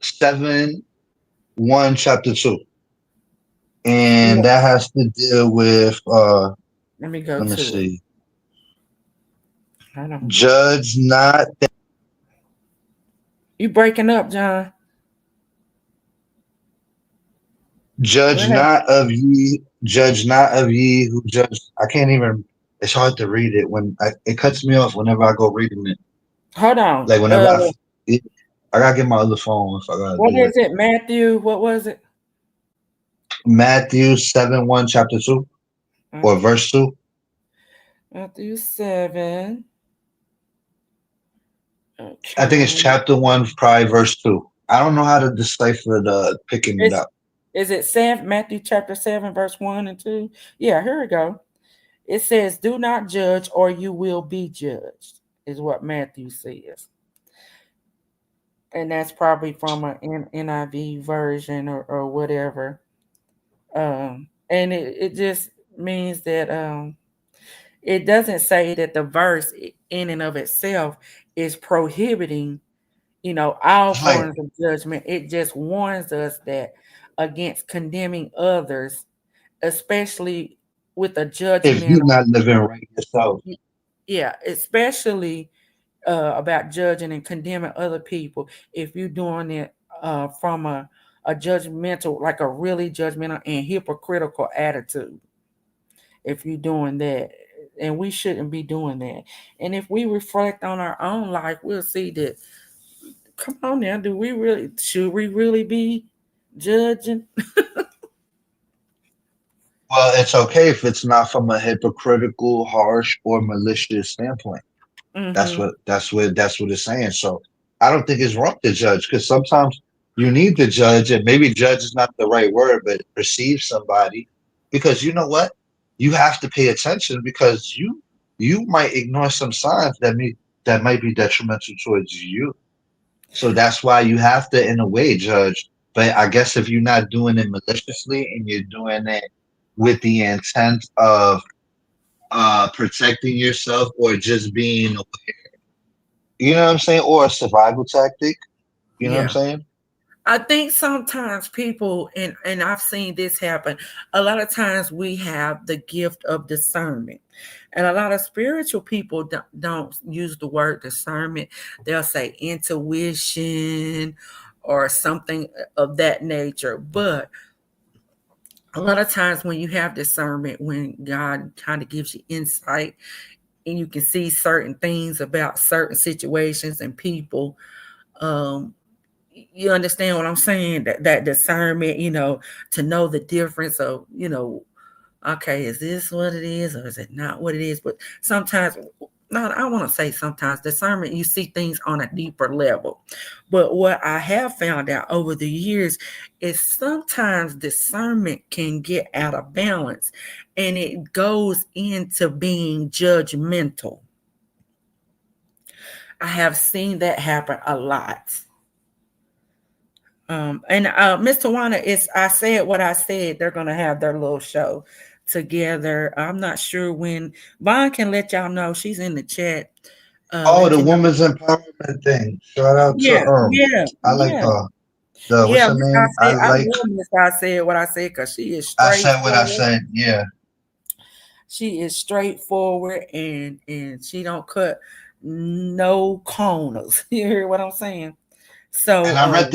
7:1 chapter 2. And that has to deal with let me go let me to it. see. Hold on. Judge not You breaking up, John? judge What? not of ye, judge not of ye who judge. I can't even, it's hard to read it it cuts me off whenever I go reading it. Hold on. Like I gotta get my other phone if I gotta What do is it. it, Matthew? What was it? Matthew 7:1 chapter 2 or Matthew, verse 2. Matthew 7. I think it's Okay. chapter 1, probably verse 2. I don't know how to decipher the picking it It's, up. is it Matthew chapter 7, verse 1 and 2? Yeah, here we go. It says, do not judge or you will be judged, is what Matthew says. And that's probably from an NIV version or whatever. And it just means that it doesn't say that the verse in and of itself is prohibiting, all It's like forms of judgment. It just warns us that against condemning others, especially with a if you're judgmental, not living right yourself. yeah, especially about judging and condemning other people. If you're doing it from a judgmental, like a really judgmental and hypocritical attitude, if you're doing that, and we shouldn't be doing that. And if we reflect on our own life, we'll see that. Come on now, should we really be judging? Well, it's okay if it's not from a hypocritical, harsh, or malicious standpoint. That's Mm-hmm. what it's saying. So I don't think it's wrong to judge because sometimes you need to judge, and maybe judge is not the right word, but perceive somebody because you know what? You have to pay attention because you might ignore some signs that might be detrimental towards you. So that's why you have to, in a way, judge. But I guess if you're not doing it maliciously and you're doing it with the intent of protecting yourself or just being, you know what I'm saying, or a survival tactic, you know what I'm Yeah. saying? I think sometimes people, and I've seen this happen, a lot of times we have the gift of discernment. And a lot of spiritual people don't use the word discernment. They'll say intuition or something of that nature. But a lot of times when you have discernment, when God kind of gives you insight and you can see certain things about certain situations and people, um, you understand what I'm saying? That discernment, to know the difference of, okay, is this what it is or is it not what it is? But sometimes, not I want to say sometimes discernment, you see things on a deeper level. But what I have found out over the years is sometimes discernment can get out of balance and it goes into being judgmental. I have seen that happen a lot. And Mr. Tawana, is I said what I said. They're gonna have their little show together. I'm not sure when. Vaughn can let y'all know. She's in the chat. Oh, Let the you know. women's empowerment thing. Shout out to Yeah, yeah, I like yeah, the what's yeah. her Miss I name? said I love Miss I said what I said because she is I said what I straightforward. said. Yeah. She is straightforward and she don't cut no corners. You hear what I'm saying? And So I read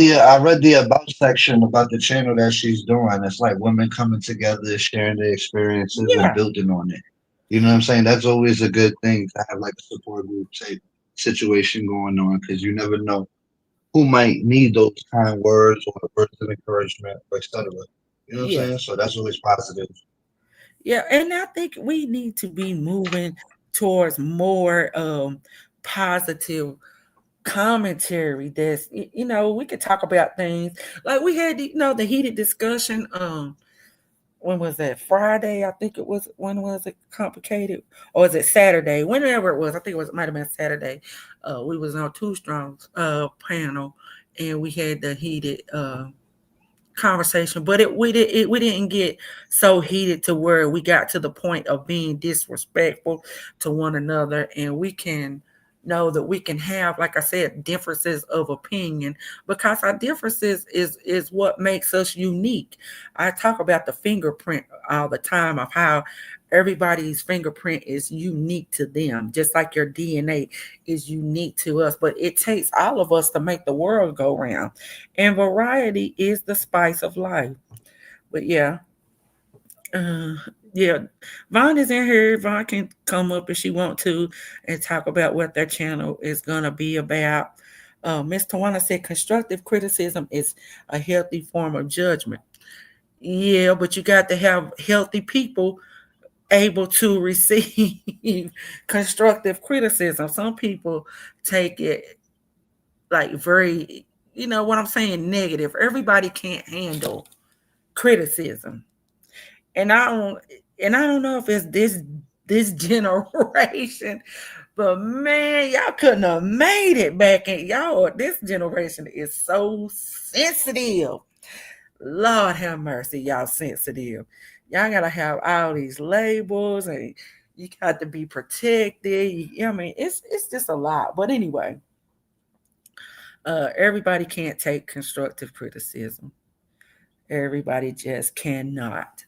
the about section about the channel that she's doing. It's like women coming together, sharing their experiences and yeah, building on it. You know what I'm saying? That's always a good thing to have like a support group type situation going on because you never know who might need those kind words or words of encouragement, etc. You know what I'm yeah. saying? So that's always positive. Yeah, and I think we need to be moving towards more positive commentary. That's we could talk about things like we had the heated discussion. When was that? Friday, I think it was. When was it? Complicated, or was it Saturday? Whenever it was, I think it might have been Saturday. We was on Two Strong's panel, and we had the heated conversation, but we didn't get so heated to where we got to the point of being disrespectful to one another, and we can know that we can have, like I said, differences of opinion, because our differences is what makes us unique. I talk about the fingerprint all the time of how everybody's fingerprint is unique to them, just like your DNA is unique to us, but it takes all of us to make the world go round, and variety is the spice of life. But yeah, uh, yeah, Vaughn is in here. Vaughn can come up if she want to and talk about what their channel is gonna be about. Miss Tawana said constructive criticism is a healthy form of judgment. Yeah, but you got to have healthy people able to receive constructive criticism. Some people take it like very, you know what I'm saying, negative. Everybody can't handle criticism. And I don't know if it's this generation, but man, y'all couldn't have made it back in y'all. This generation is so sensitive. Lord have mercy, y'all sensitive. Y'all gotta have all these labels, and you got to be protected. I mean, it's just a lot. But anyway, everybody can't take constructive criticism. Everybody just cannot.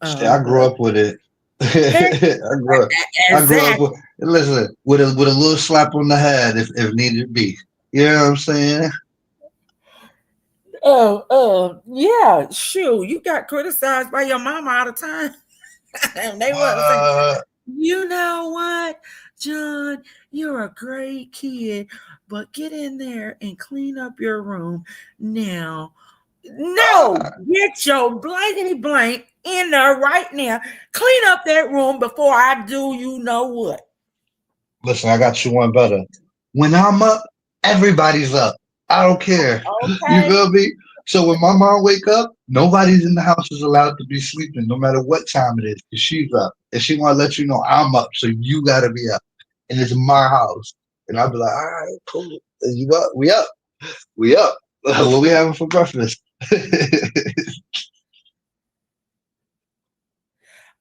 Shit, I grew But up with it. heck, I grew up exactly. with listen with a little slap on the head if needed be. You know what I'm saying? Yeah, shoot, you got criticized by your mama all the time. And they wasn't saying, What? you know what, John, you're a great kid, but get in there and clean up your room now. No, Ah, get your blankety blank in there right now. Clean up that room before I do you know what. listen, I got you one better. When I'm up, everybody's up. I don't care. You Okay. feel me? So when my mom wake up, nobody's in the house is allowed to be sleeping, no matter what time it is, because she's up. And she want to let you know I'm up, so you gotta be up. And it's my house. And I'll be like, all right, cool. And you up? We up. We up. What we having for breakfast?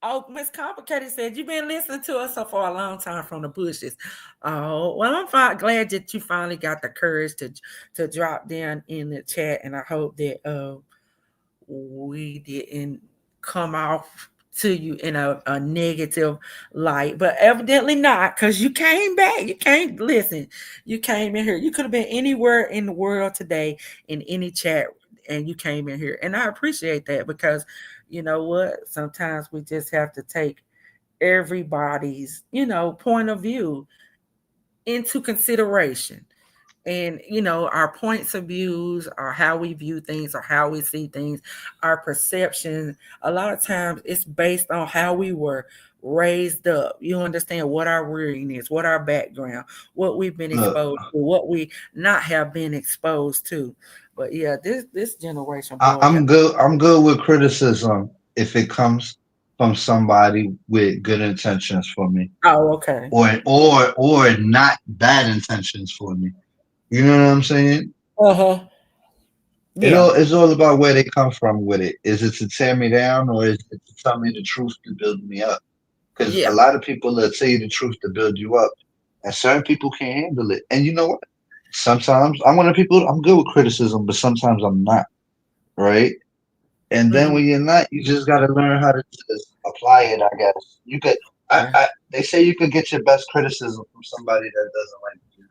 Oh, Miss Complicated said you've been listening to us for a long time from the bushes. Oh, well, glad that you finally got the courage to drop down in the chat, and I hope that we didn't come off to you in a negative light, but evidently not, because you came back. You can't listen. You came in here. You could have been anywhere in the world today in any chat, and you came in here, and I appreciate that, because you know what? Sometimes we just have to take everybody's point of view into consideration, and our points of views, or how we view things, or how we see things, our perception, a lot of times it's based on how we were raised up. You understand what our rearing is, what our background, what we've been Look, exposed to, what we not have been exposed to. But yeah, this generation, I, boy, I'm good. I'm good with criticism if it comes from somebody with good intentions for me, oh, okay. or not bad intentions for me. You know what I'm saying? Uh-huh. Yeah. It's all about where they come from with it. Is it to tear me down, or is it to tell me the truth to build me up? Because a Yeah. lot of people that tell you the truth to build you up, and certain people can't handle it. And you know what? Sometimes I'm one of the people. I'm good with criticism, but sometimes I'm not. Right? And then Mhm. when you're not, you just got to learn how to just apply it. I guess you could. Yeah. They say you can get your best criticism from somebody that doesn't like you.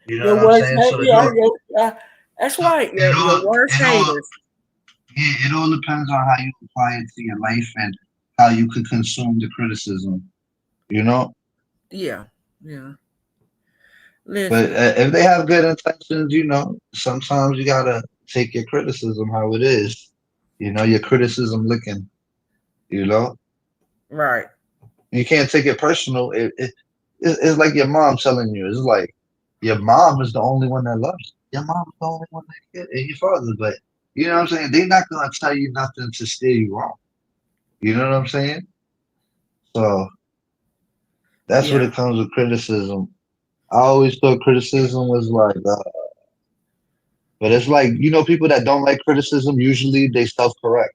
You know Your what I'm worst saying? hate, yeah, that's So right. Your worst it all, haters. yeah, it all depends on how you apply it to your life and how you could consume the criticism. You know, Yeah. Yeah. but Listen. if they have good intentions, sometimes you gotta take your criticism how it is. Your criticism licking. You know. Right. You can't take it personal. It's like your mom telling you. It's like your mom is the only one that loves you. Your mom's the only one that cares, and your father. But you know what I'm saying? They're not gonna tell you nothing to steer you wrong. You know what I'm saying? So that's what Yeah. it comes with criticism. I always thought criticism was like But it's like, people that don't like criticism, usually they self-correct.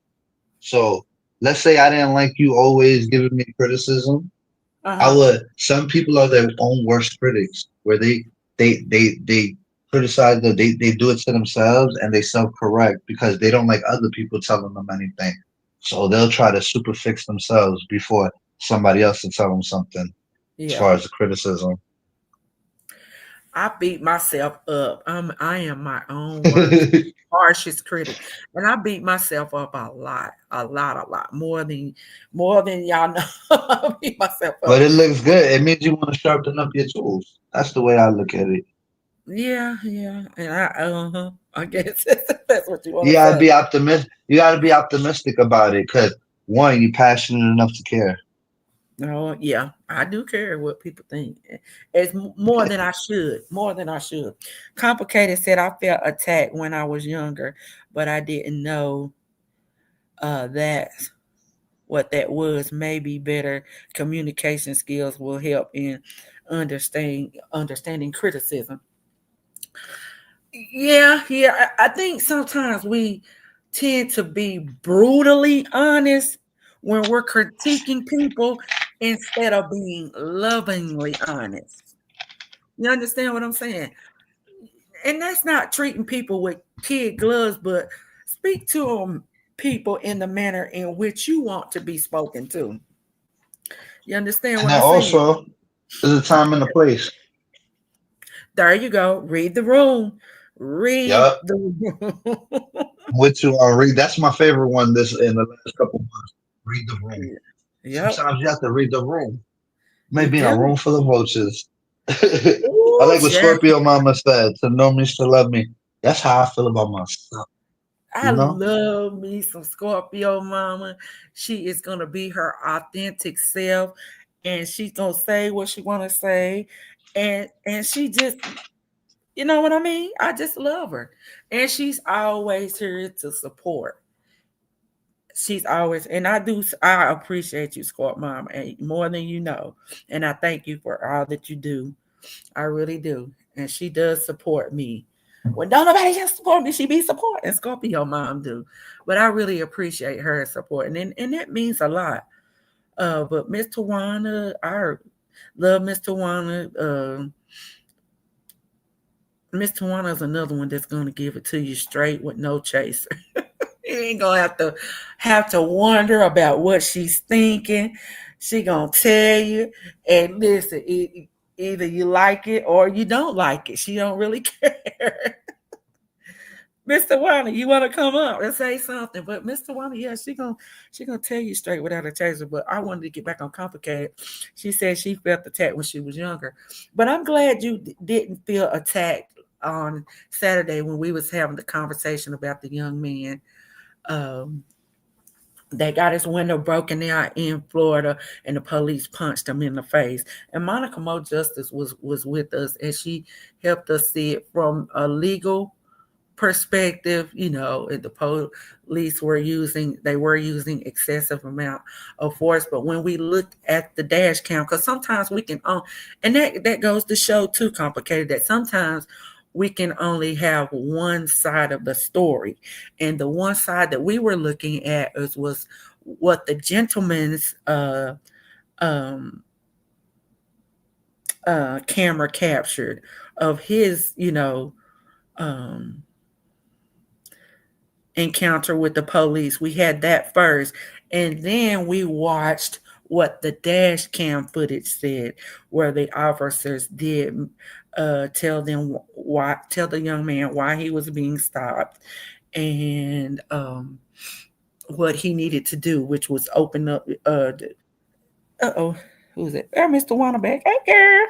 So let's say I didn't like you always giving me criticism. I Uh-huh. would. Some people are their own worst critics, where they criticize they do it to themselves and they self-correct because they don't like other people telling them anything. So they'll try to super fix themselves before somebody else to tell them something as Yeah. far as the criticism. I beat myself up. I am my own worst, harshest critic, and I beat myself up a lot, more than y'all know. I beat myself But up. it looks good. It means you want to sharpen up your tools. That's the way I look at it. Yeah, yeah, and I guess that's what you want You to gotta say. be optimistic. You gotta be optimistic about it, because one, you're passionate enough to care. No, yeah, I do care what people think. It's more than I should. More than I should. Complicated said I felt attacked when I was younger, but I didn't know that what that was. Maybe better communication skills will help in understanding criticism. Yeah, yeah. I think sometimes we tend to be brutally honest when we're critiquing people instead of being lovingly honest. You understand what I'm saying? And that's not treating people with kid gloves, but speak to them, people, in the manner in which you want to be spoken to. You understand And what then I'm saying? also, there's a time and a place. There you go. Read the room. Read Yup. the room. With you on read. That's my favorite one this in the last couple months. Read the room. Yep, Sometimes you have to read the room. you Maybe in a do. room full of roaches. I Ooh, like what Jack. Scorpio Mama said, to know me is to love me. That's how I feel about myself, I you know? love me some Scorpio mama. She is gonna be her authentic self, and she's gonna say what she wanna say, and she just, you know what I mean. I just love her, and she's always here to support. She's always, and I do. I appreciate you, Scorp Mama, and more than you know, and I thank you for all that you do. I really do. And she does support me. When don't nobody else support me, she be supporting Scorpio mom do. But I really appreciate her support. And that means a lot. But Miss Tawana, I love Miss Tawana. Miss Tawana is another one that's gonna give it to you straight with no chaser. You ain't gonna have to wonder about what she's thinking. She gonna tell you, and listen, either you like it or you don't like it. She don't really care. Mr. Warner, you want to come up and say something? But Mr. Warner, yeah, she gonna tell you straight without a chaser. But I wanted to get back on complicated. She said she felt attacked when she was younger, but I'm glad you didn't feel attacked on Saturday when we was having the conversation about the young man um, that got his window broken out in Florida, and the police punched him in the face. And Monica Mo Justice was with us, and she helped us see it from a legal perspective. The police were using excessive amount of force, but when we looked at the dash cam, because sometimes we can and that goes to show too complicated that sometimes we can only have one side of the story, and the one side that we were looking at was what the gentleman's um camera captured of his um encounter with the police. We had that first, and then we watched what the dash cam footage said, where the officers did tell the young man why he was being stopped, and what he needed to do, which was open up. Oh, who's it? Mr. Wannaback. Hey, girl.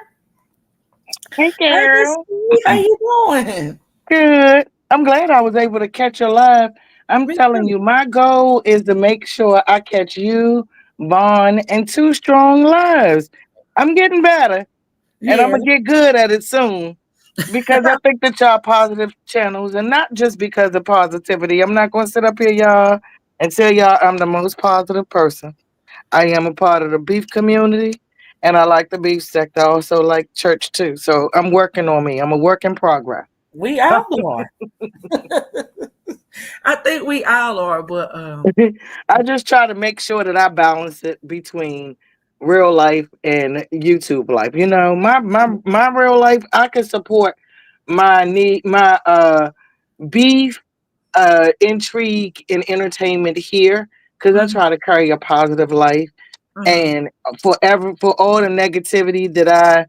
Hey, Hey, Miss girl. Steve. How you doing? Good. I'm glad I was able to catch you live. I'm Me telling too. you, my goal is to make sure I catch you, Vaughn, and Two Strong lives. I'm getting better, and I'm Yeah. gonna get good at it soon because I think that y'all positive channels, and not just because of positivity. I'm not gonna sit up here, y'all, and tell y'all I'm the most positive person. I am a part of the beef community, and I like the beef sector. I also like church too. So I'm working on me. I'm a work in progress. We all are. I think we all are, but I just try to make sure that I balance it between real life and YouTube life. You know, my real life, I can support my beef, intrigue, and entertainment here because I mhm, try to carry a positive life. mhm, And for all the negativity that I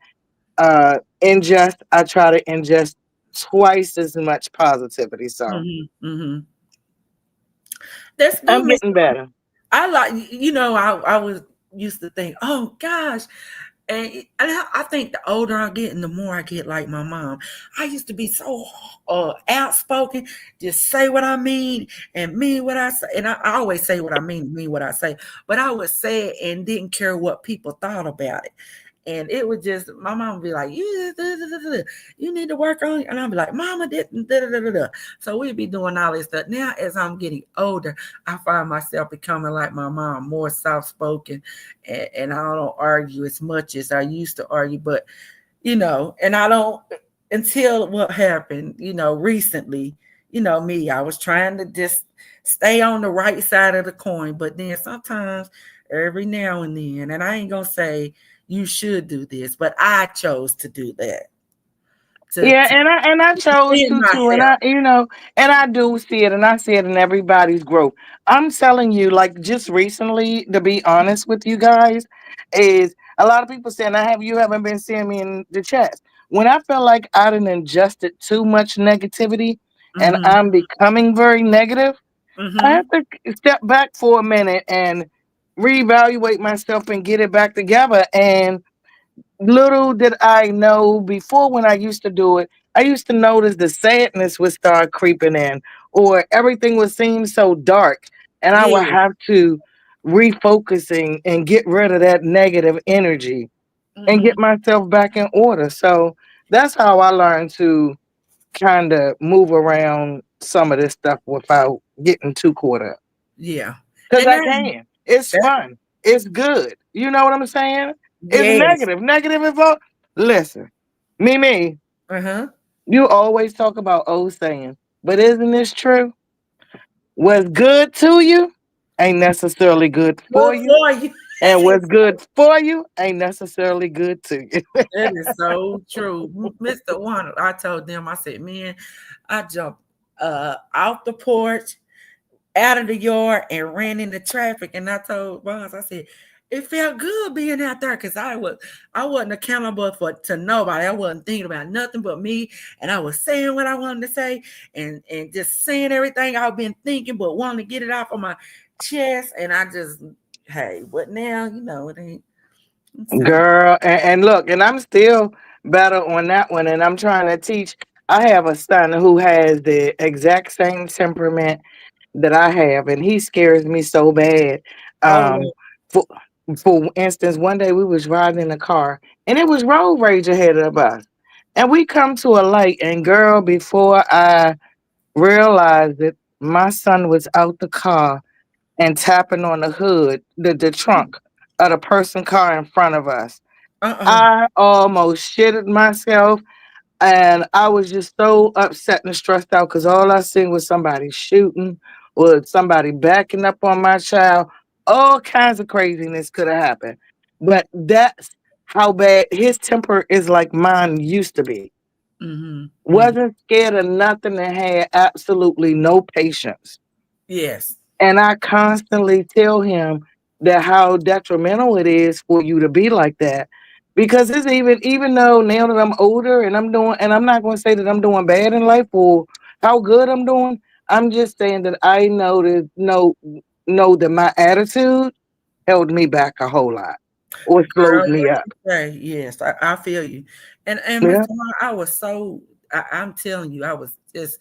ingest, I try to ingest twice as much positivity. So mhm. That's good, I'm Miss. getting better. I like, I was used to think, oh gosh, and I think the older I get and the more I get like my mom. I used to be so outspoken, just say what I mean and mean what I say, and I always say what I mean what I say. But I would say it and didn't care what people thought about it. And it was just my mom would be like, you need to work on it. And I'd be like, Mama didn't. So we'd be doing all this stuff. Now, as I'm getting older, I find myself becoming like my mom, more soft spoken, and I don't argue as much as I used to argue. But and I don't until what happened, recently. Me, I was trying to just stay on the right side of the coin, but then sometimes, every now and then, and I ain't gonna say you should do this, but I chose to do that Yeah, to and I chose defend to too, and myself. I do see it, and I see it in everybody's growth. I'm telling you, like just recently, to be honest with you guys, is a lot of people saying you haven't been seeing me in the chats. When I feel like I done ingested too much negativity, and Mm-hmm. I'm becoming very negative, I Mm-hmm. have to step back for a minute and reevaluate myself and get it back together. And little did I know before when I used to do it, I used to notice the sadness would start creeping in, or everything would seem so dark, and I would Yeah. have to refocusing and get rid of that negative energy and Mm-hmm. get myself back in order. So that's how I learned to kind of move around some of this stuff without getting too caught up. Yeah. Because And I can. It's that fun. It's good. You know what I'm saying? It's yes. negative. Negative involved. Listen, Mimi, Uh-huh. you always talk about old saying, but isn't this true? What's good to you ain't necessarily good for Good you. for you. And what's good for you ain't necessarily good to you. That is so true. Mr. One, I told them, I said, man, I jumped off the porch, out of the yard, and ran into traffic. And I told Bonds, I said, it felt good being out there because I wasn't accountable to nobody. I wasn't thinking about nothing but me. And I was saying what I wanted to say and just saying everything I've been thinking, but wanting to get it off of my chest. And I just, hey, but now, it ain't. So, Girl, and look, and I'm still better on that one. And I'm trying to teach. I have a son who has the exact same temperament that I have, and he scares me so bad. oh, Um, for for instance, one day we was riding in a car, and it was road rage ahead of us, and we come to a light, and girl, before I realized it, my son was out the car and tapping on the hood, the trunk of the person car in front of us. uh-uh. I almost shitted myself. And I was just so upset and stressed out because all I seen was somebody shooting or somebody backing up on my child. All kinds of craziness could have happened. But that's how bad his temper is, like mine used to be. Mm-hmm. Mm-hmm. Wasn't scared of nothing and had absolutely no patience. Yes. And I constantly tell him that how detrimental it is for you to be like that. Because it's even though now that I'm older and I'm not going to say that I'm doing bad in life or how good I'm doing. I'm just saying that I know that my attitude held me back a whole lot or Girl, slowed me what up. you say? Yes, I feel you. And Yeah. Mr. Juan, I was so I'm telling you, I was just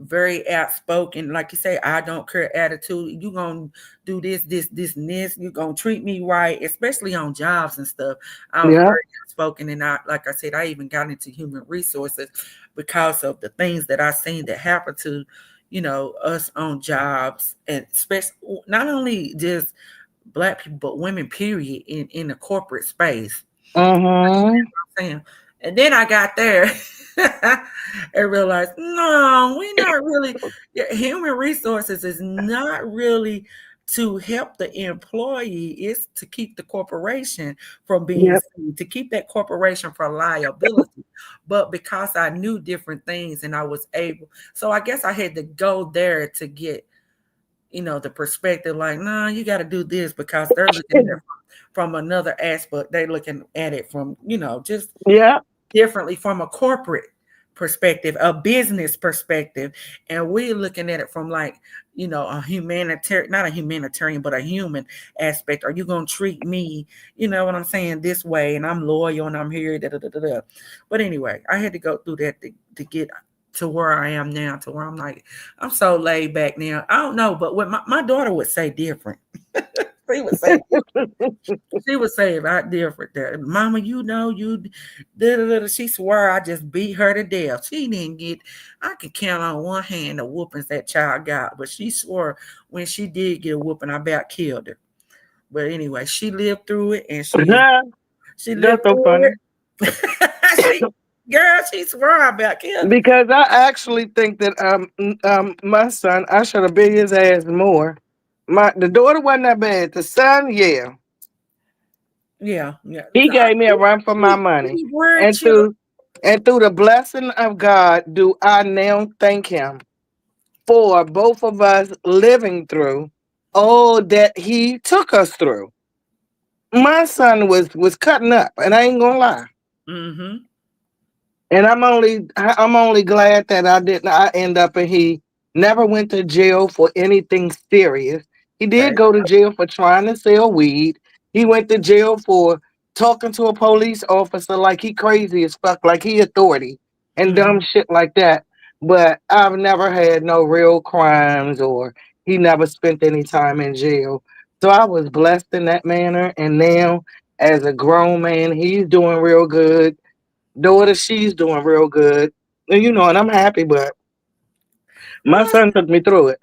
very outspoken. Like you say, I don't care attitude. You gonna do this, and this. You gonna treat me right, especially on jobs and stuff. I was Yeah. very outspoken, and like I said, I even got into human resources because of the things that I seen that happen to, us on jobs, and especially not only just black people, but women, period, in the corporate space. Mm-hmm. Saying. And then I got there. and realize, no, we're not really. Human resources is not really to help the employee. It's to keep the corporation from being Yep. sued, to keep that corporation from liability. But because I knew different things and I was able, so I guess I had to go there to get, the perspective. Like, no, you got to do this because they're looking at it from another aspect. They're looking at it from, just Yeah. differently from a corporate perspective, a business perspective, and we're looking at it from like, a humanitarian, not a humanitarian, but a human aspect. Are you going to treat me, what I'm saying, this way? And I'm loyal and I'm here. Da, da, da, da, da. But anyway, I had to go through that to get to where I am now, to where I'm like, I'm so laid back now. I don't know, but what my daughter would say different. She would say she would say about different. Mama, you she swear I just beat her to death. She didn't get, I can count on one hand the whoopings that child got, but she swore when she did get a whooping, I about killed her. But anyway, she lived through it and she lived That's so through funny. it. she, girl, she swore I about killed her. Because I actually think that my son, I should have beat his ass more. The daughter wasn't that bad. The son, yeah. Yeah, yeah. He gave me a run for my money. We were And children. through the blessing of God, do I now thank him for both of us living through all that he took us through. My son was cutting up, and I ain't gonna lie. Mm-hmm. And I'm only glad that I end up and he never went to jail for anything serious. He did Right. go to jail for trying to sell weed. He went to jail for talking to a police officer like he crazy as fuck, like he authority and dumb Mm-hmm. shit like that. But I've never had no real crimes or he never spent any time in jail. So I was blessed in that manner. And now as a grown man, he's doing real good. Daughter, she's doing real good. And I'm happy, but my Well, son took me through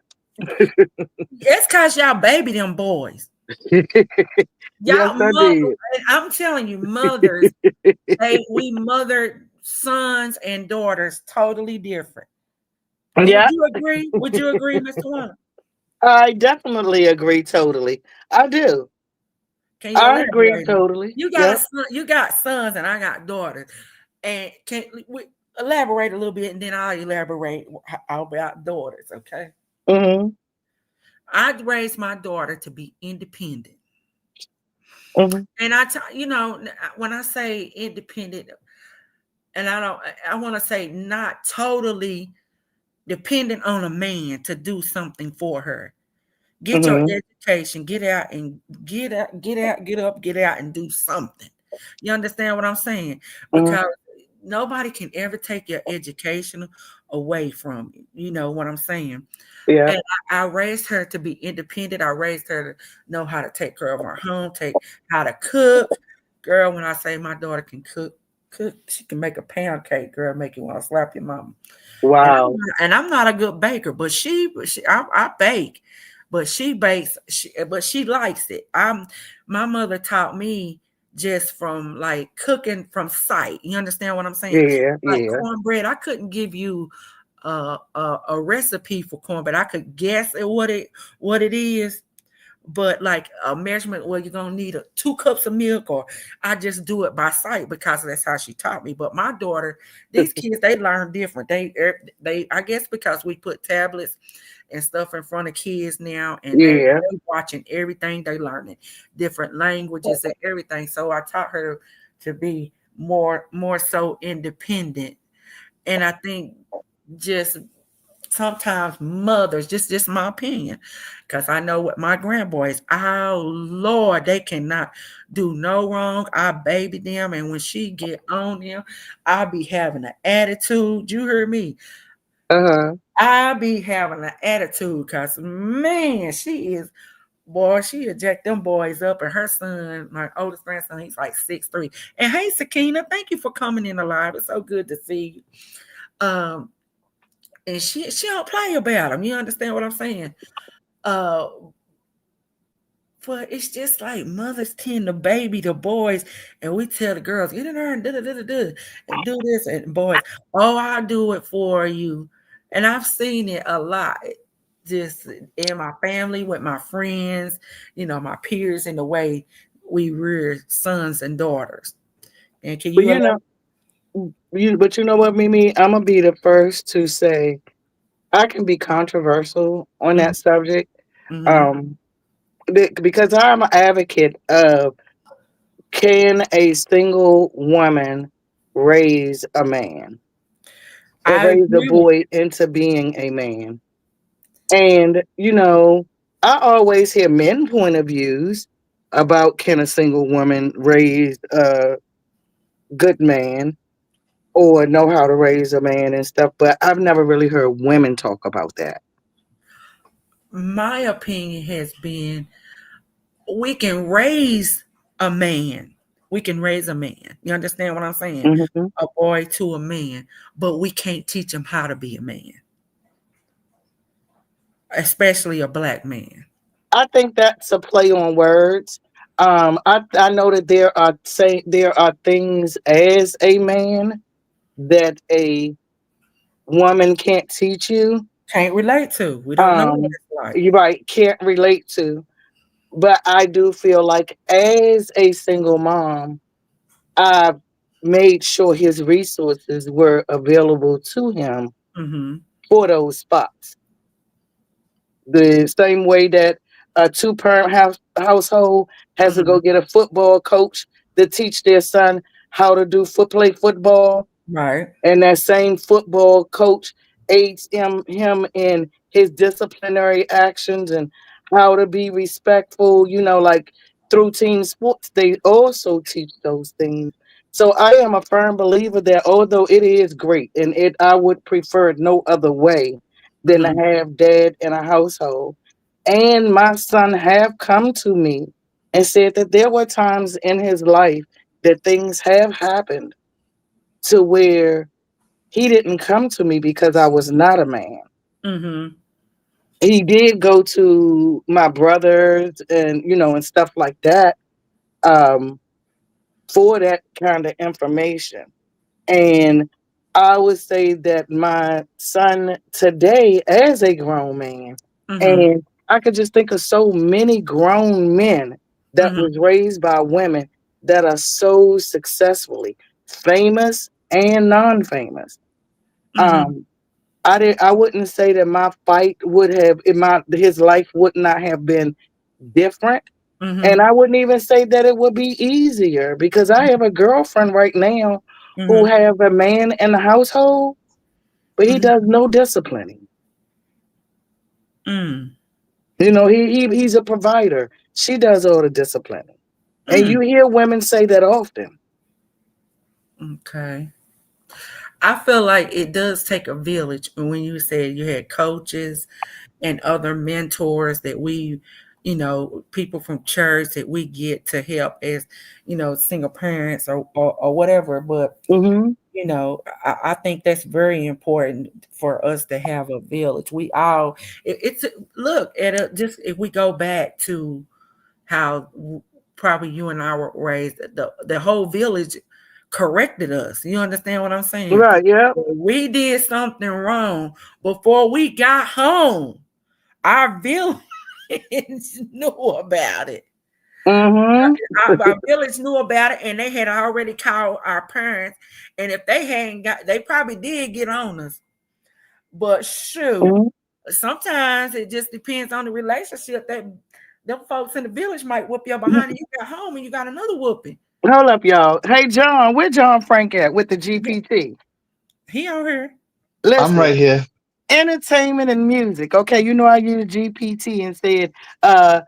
it's cause y'all baby them boys. it. Yes, Y'all I mother, did. I'm telling you, mothers, we mothered sons and daughters totally different. Would Yeah, you agree? Would you agree, Mr. One? I definitely agree totally. I do. Can you I agree elaborate? totally. You got a Yep. son, you got sons, and I got daughters. And can we elaborate a little bit, and then I'll elaborate about daughters. Okay, Hmm. I raised my daughter to be independent, Hmm. and when I say independent, and I want to say not totally dependent on a man to do something for her. Get your Hmm. education, get out and get up, get out and do something. You understand what I'm saying? Hmm. Because nobody can ever take your education away from you. You know what I'm saying? Yeah. And I raised her to be independent. I raised her to know how to take care of her home, take how to cook. Girl, when I say my daughter can cook, she can make a pound cake. Girl, make you want to slap your mama. Wow. And I'm not a good baker, but I bake, but she bakes, but she likes it. My mother taught me just from like cooking from sight. You understand what I'm saying? Yeah. Like Yeah. cornbread, I couldn't give you a recipe for cornbread. I could guess at what it is, but like a measurement where you're gonna need 2 cups of milk, or I just do it by sight because that's how she taught me. But my daughter, these kids, they learn different. They I guess because we put tablets and stuff in front of kids now, and Yeah. they watching everything, they learning different languages and everything. So I taught her to be more so independent. And I think just sometimes mothers, just my opinion, because I know what my grandboys, oh Lord, they cannot do no wrong. I baby them, and when she get on them, I'll be having an attitude. You heard me. Uh-huh. I'll be having an attitude because man, she eject them boys up, and her son, my oldest grandson, he's like 6'3". And hey, Sakina, thank you for coming in alive. It's so good to see you. And she don't play about him. You understand what I'm saying? Uh, But it's just like mothers tend to baby the boys, and we tell the girls, get in there and and do this, and boys, oh, I'll do it for you. And I've seen it a lot, just in my family, with my friends, my peers, in the way we rear sons and daughters. And can But you allow? but you know what, Mimi? I'm gonna be the first to say I can be controversial on that subject. Mm-hmm. Um, because I'm an advocate of, can a single woman raise a man or I raise a agree with. boy into being a man? And, I always hear men point of views about, can a single woman raise a good man or know how to raise a man and stuff, but I've never really heard women talk about that. My opinion has been, we can raise a man. We can raise a man. You understand what I'm saying? Hmm. A boy to a man, but we can't teach him how to be a man, especially a black man. I think that's a play on words. I know that there are things as a man that a woman can't teach you. Can't relate to. We don't know what Um, it's like. you right, can't relate to. But I do feel like as a single mom, I made sure his resources were available to him Mm-hmm. for those spots. The same way that a two-parent household has to Mm-hmm. go get a football coach to teach their son how to play football, Right. and that same football coach aids him in his disciplinary actions and how to be respectful, like through team sports they also teach those things. So I am a firm believer that although it is great, and I would prefer it no other way than to Mm-hmm. have dad in a household, and my son have come to me and said that there were times in his life that things have happened to where he didn't come to me because I was not a man. Mm-hmm. He did go to my brothers and and stuff like that, um, for that kind of information. And I would say that my son today, as a grown man, Mm-hmm. and I could just think of so many grown men that Mm-hmm. was raised by women that are so successfully famous and non-famous. Mm-hmm. Um, I wouldn't say that my fight would have in my his life would not have been different. And Mm-hmm. I wouldn't even say that it would be easier because I have a girlfriend right now who Mm-hmm. have a man in the household, but he Mm-hmm. does no disciplining. Mm. He's a provider. She does all the disciplining. And Mm. you hear women say that often. Okay. I feel like it does take a village. When you said you had coaches and other mentors that we, people from church that we get to help as, single parents or whatever. But, Hmm. I think that's very important for us to have a village. We all, it's, look at it, just if we go back to how probably you and I were raised, the whole village corrected us. You understand what I'm saying? Right, yeah. We did something wrong before we got home. Our village knew about it. Hmm. Our village knew about it, and they had already called our parents. And if they hadn't got, they probably did get on us. But shoot, sometimes it just depends on the relationship. That them folks in the village might whoop your behind, and you got home and you got another whooping. Hold up, y'all. Hey, John, where John Frank at with the GPT? He on here. I'm right Listen, here. entertainment and music. Okay, I used GPT and said, uh,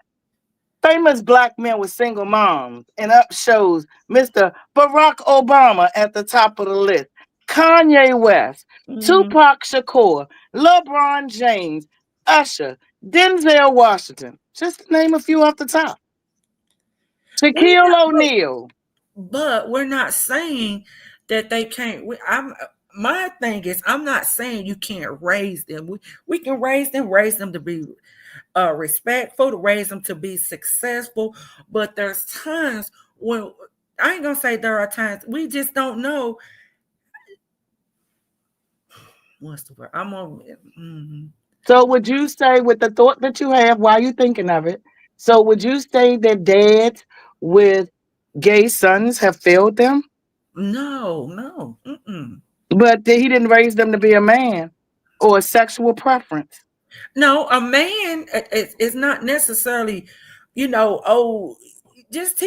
famous black men with single moms, and up shows Mr. Barack Obama at the top of the list, Kanye West, Mm-hmm. Tupac Shakur, LeBron James, Usher, Denzel Washington, just to name a few off the top. We Shaquille not, O'Neal. but we're not saying that they can't. My thing is, I'm not saying you can't raise them. We can raise them to be. respectful, to raise them to be successful. But there's times when I ain't gonna say there are times we just don't know what's the word. I'm on. So would you say, with the thought that you have while you thinking of it, so would you say that dads with gay sons have failed them? No, no, But he didn't raise them to be a man or a sexual preference. no. A man is not necessarily, oh, just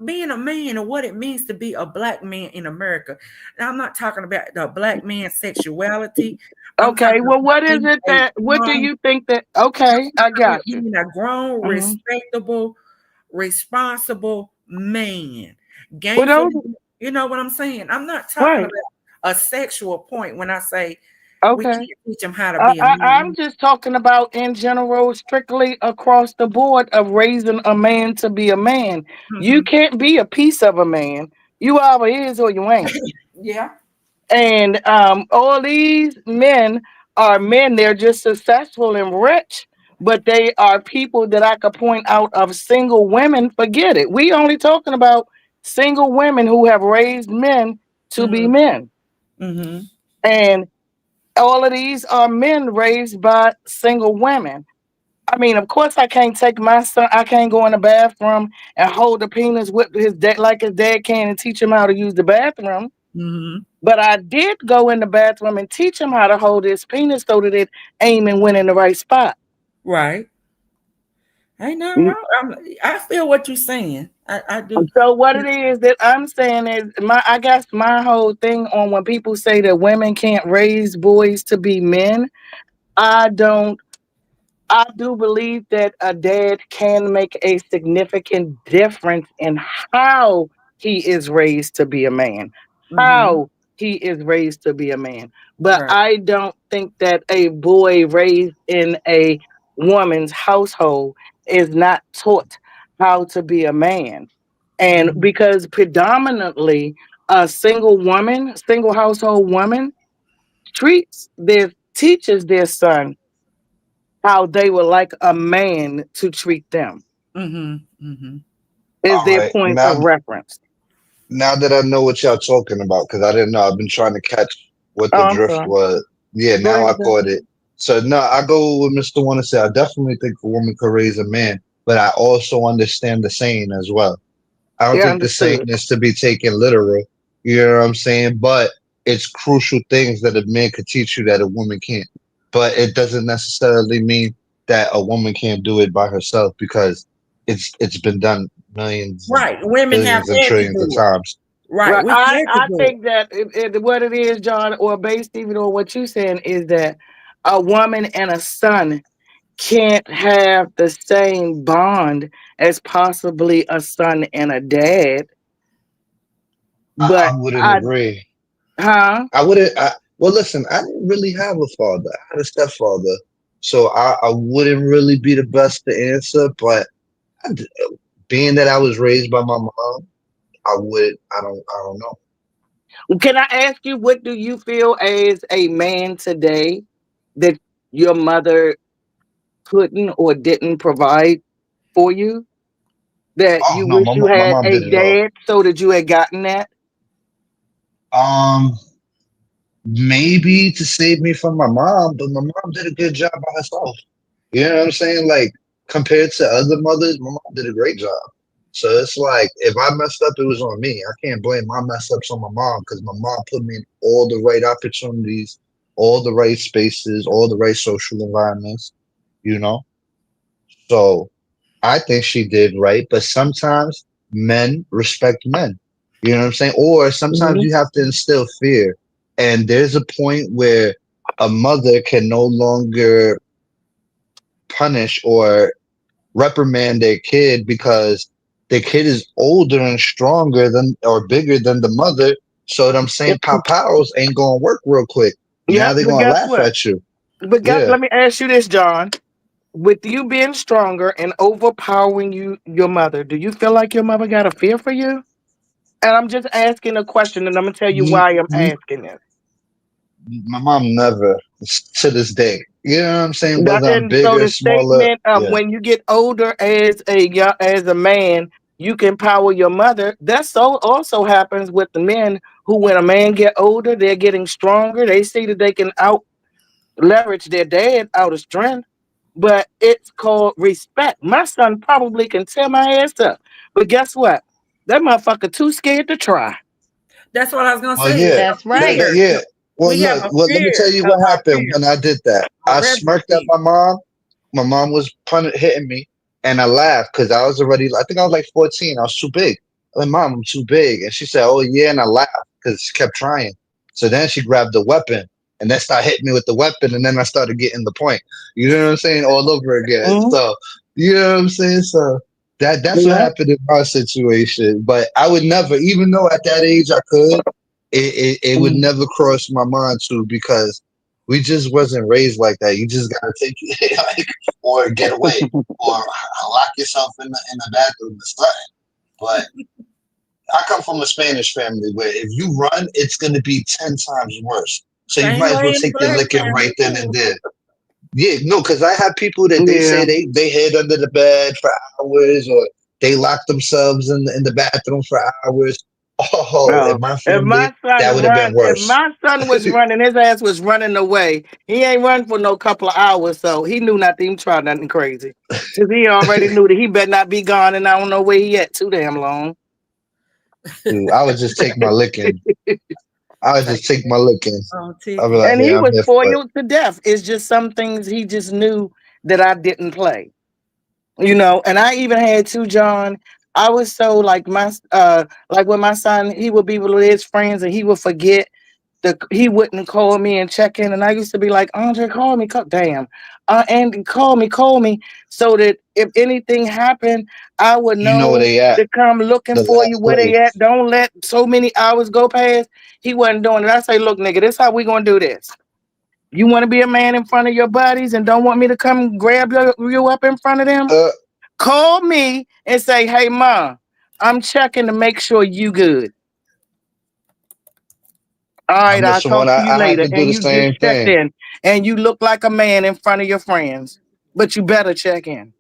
being a man and what it means to be a black man in America. Now, I'm not talking about the black man's sexuality. I'm Okay, talking well, about what is being it a that, what do grown, you think that, okay, I got you. being a grown, Hmm. respectable, responsible man, Well, gainfully. those, You know what I'm saying? I'm not talking right, about a sexual point when I say we okay. can't teach them how to be a I'm man. just talking about in general, strictly across the board of raising a man to be a man. You Hmm. can't be a piece of a man. You either is or you ain't. Yeah. And all these men are men. They're just successful and rich, but they are people that I could point out of single women. Forget it. We only talking about single women who have raised men to be Hmm. men. Hmm. And all of these are men raised by single women. I mean, of course, I can't take my son. I can't go in the bathroom and hold the penis with his dad like his dad can and teach him how to use the bathroom. Hmm. But I did go in the bathroom and teach him how to hold his penis so that it aim and went in the right spot. Right. Ain't nothing Mm. wrong. I feel what you're saying. I do. So what it is that I'm saying is I guess my whole thing on when people say that women can't raise boys to be men, I don't I do believe that a dad can make a significant difference in how he is raised to be a man, Hmm. how he is raised to be a man. But Right. I don't think that a boy raised in a woman's household is not taught how to be a man. And Hmm. because predominantly a single woman, single household woman teaches their son how they would like a man to treat them Hmm. Hmm. is All their right. point of reference. Now that I know what y'all talking about, because I didn't know, I've been trying to catch what Oh, the I'm drift sorry. was. Yeah, Go now I ahead, sir. caught it. So no, I go with Mr. One to say I definitely think a woman could raise a man, but I also understand the saying as well. I don't Yeah, think the saying understood. is to be taken literal. You know what I'm saying? But it's crucial things that a man could teach you that a woman can't. But it doesn't necessarily mean that a woman can't do it by herself because it's been done millions and Right. Women have billions and had to trillions of do it. times. Right. Right. We I, had to I do it. think that what it is, John, or based even on what you're saying, is that a woman and a son can't have the same bond as possibly a son and a dad. I But wouldn't agree. huh? I wouldn't. Well, listen, I didn't really have a father. I had a stepfather, so I wouldn't really be the best to answer. But I d being that I was raised by my mom, I would. I don't know. Can I ask you, what do you feel as a man today that your mother couldn't or didn't provide for you, that Oh you no, wish you my had mom a did it all. dad so that you had gotten that? Um, maybe to save me from my mom, but my mom did a good job by herself. You know what I'm saying? Like compared to other mothers, my mom did a great job. So it's like if I messed up, it was on me. I can't blame my mess ups on my mom because my mom put me in all the right opportunities, all the right spaces, all the right social environments, you know? So I think she did right, but sometimes men respect men. You know what I'm saying? Or sometimes Mhm. you have to instill fear. And there's a point where a mother can no longer punish or reprimand their kid because the kid is older and stronger than or bigger than the mother. So them same Yep. pop pals ain't gonna work real quick. Now Yep. they're But gonna guess laugh what? at you. But Yeah. let me ask you this, John. With you being stronger and overpowering your mother, do you feel like your mother got a fear for you? And I'm just asking a question, and I'm gonna tell you Mm, why I'm mm, asking this. My mom never. to this day. You know what I'm saying? That, Whether I'm and so bigger, the smaller, statement of yeah. when you get older as a man, you can power your mother. That so also happens with the men who, when a man get older, they're getting stronger. They see that they can out leverage their dad out of strength. But it's called respect. My son probably can tear my ass up, but guess what? That motherfucker too scared to try. That's what I was gonna Well, say. yeah, It's That's a right. fear. yeah. Well, We have look. a Well, let me tell fear you of what our happened fear, when I did that. a I reverent smirked at fear. my mom. My mom was hitting me, and I laughed because I was already. I think I was like 14. I was too big. I'm like, Mom, I'm too big, and she said, "Oh yeah," and I laughed because she kept trying. So then she grabbed the weapon and then started hitting me with the weapon, and then I started getting the point. You know what I'm saying? All over again. Mhm. So you know what I'm saying? So that's what Yeah. happened in my situation. But I would never, even though at that age I could, it would Mhm. never cross my mind to because we just wasn't raised like that. You just gotta take it, like, or get away, or lock yourself in the bathroom or something. But I come from a Spanish family where if you run, it's gonna be 10 times worse. So you Same might as well way in the take your black licking right family then and too. there. Yeah, no, because I have people that they Yeah. say they hid under the bed for hours, or they lock themselves in the bathroom for hours. Oh, in Oh, my family, that would have been if worse. my son was running, his ass was running away. He ain't run for no couple of hours, so he knew not to even try nothing crazy. Cause he already knew that he better not be gone, and I don't know where he at too damn long. Dude, I would just take my licking. I would Take just take my licking. on I'll be ticket. like, And he yeah, I'm was here for it. spoiled to death. It's just some things he just knew that I didn't play. And I even had two John. I was so like when my son, he would be with his friends and he would forget he wouldn't call me and check in, and I used to be like, Andre, damn, and call me, so that if anything happened, I would You know where know they at. to come looking The for you last where they place. at. Don't let so many hours go past. He wasn't doing it. I say, look, nigga, this how we gonna do this. You want to be a man in front of your buddies and don't want me to come grab you up in front of them? Uh, Call me and say, hey, mom, I'm checking to make sure you good. All right, I'll Mr. One, talk to you I had later. to do And the you just same checked thing. in and you look like a man in front of your friends, but you better check in.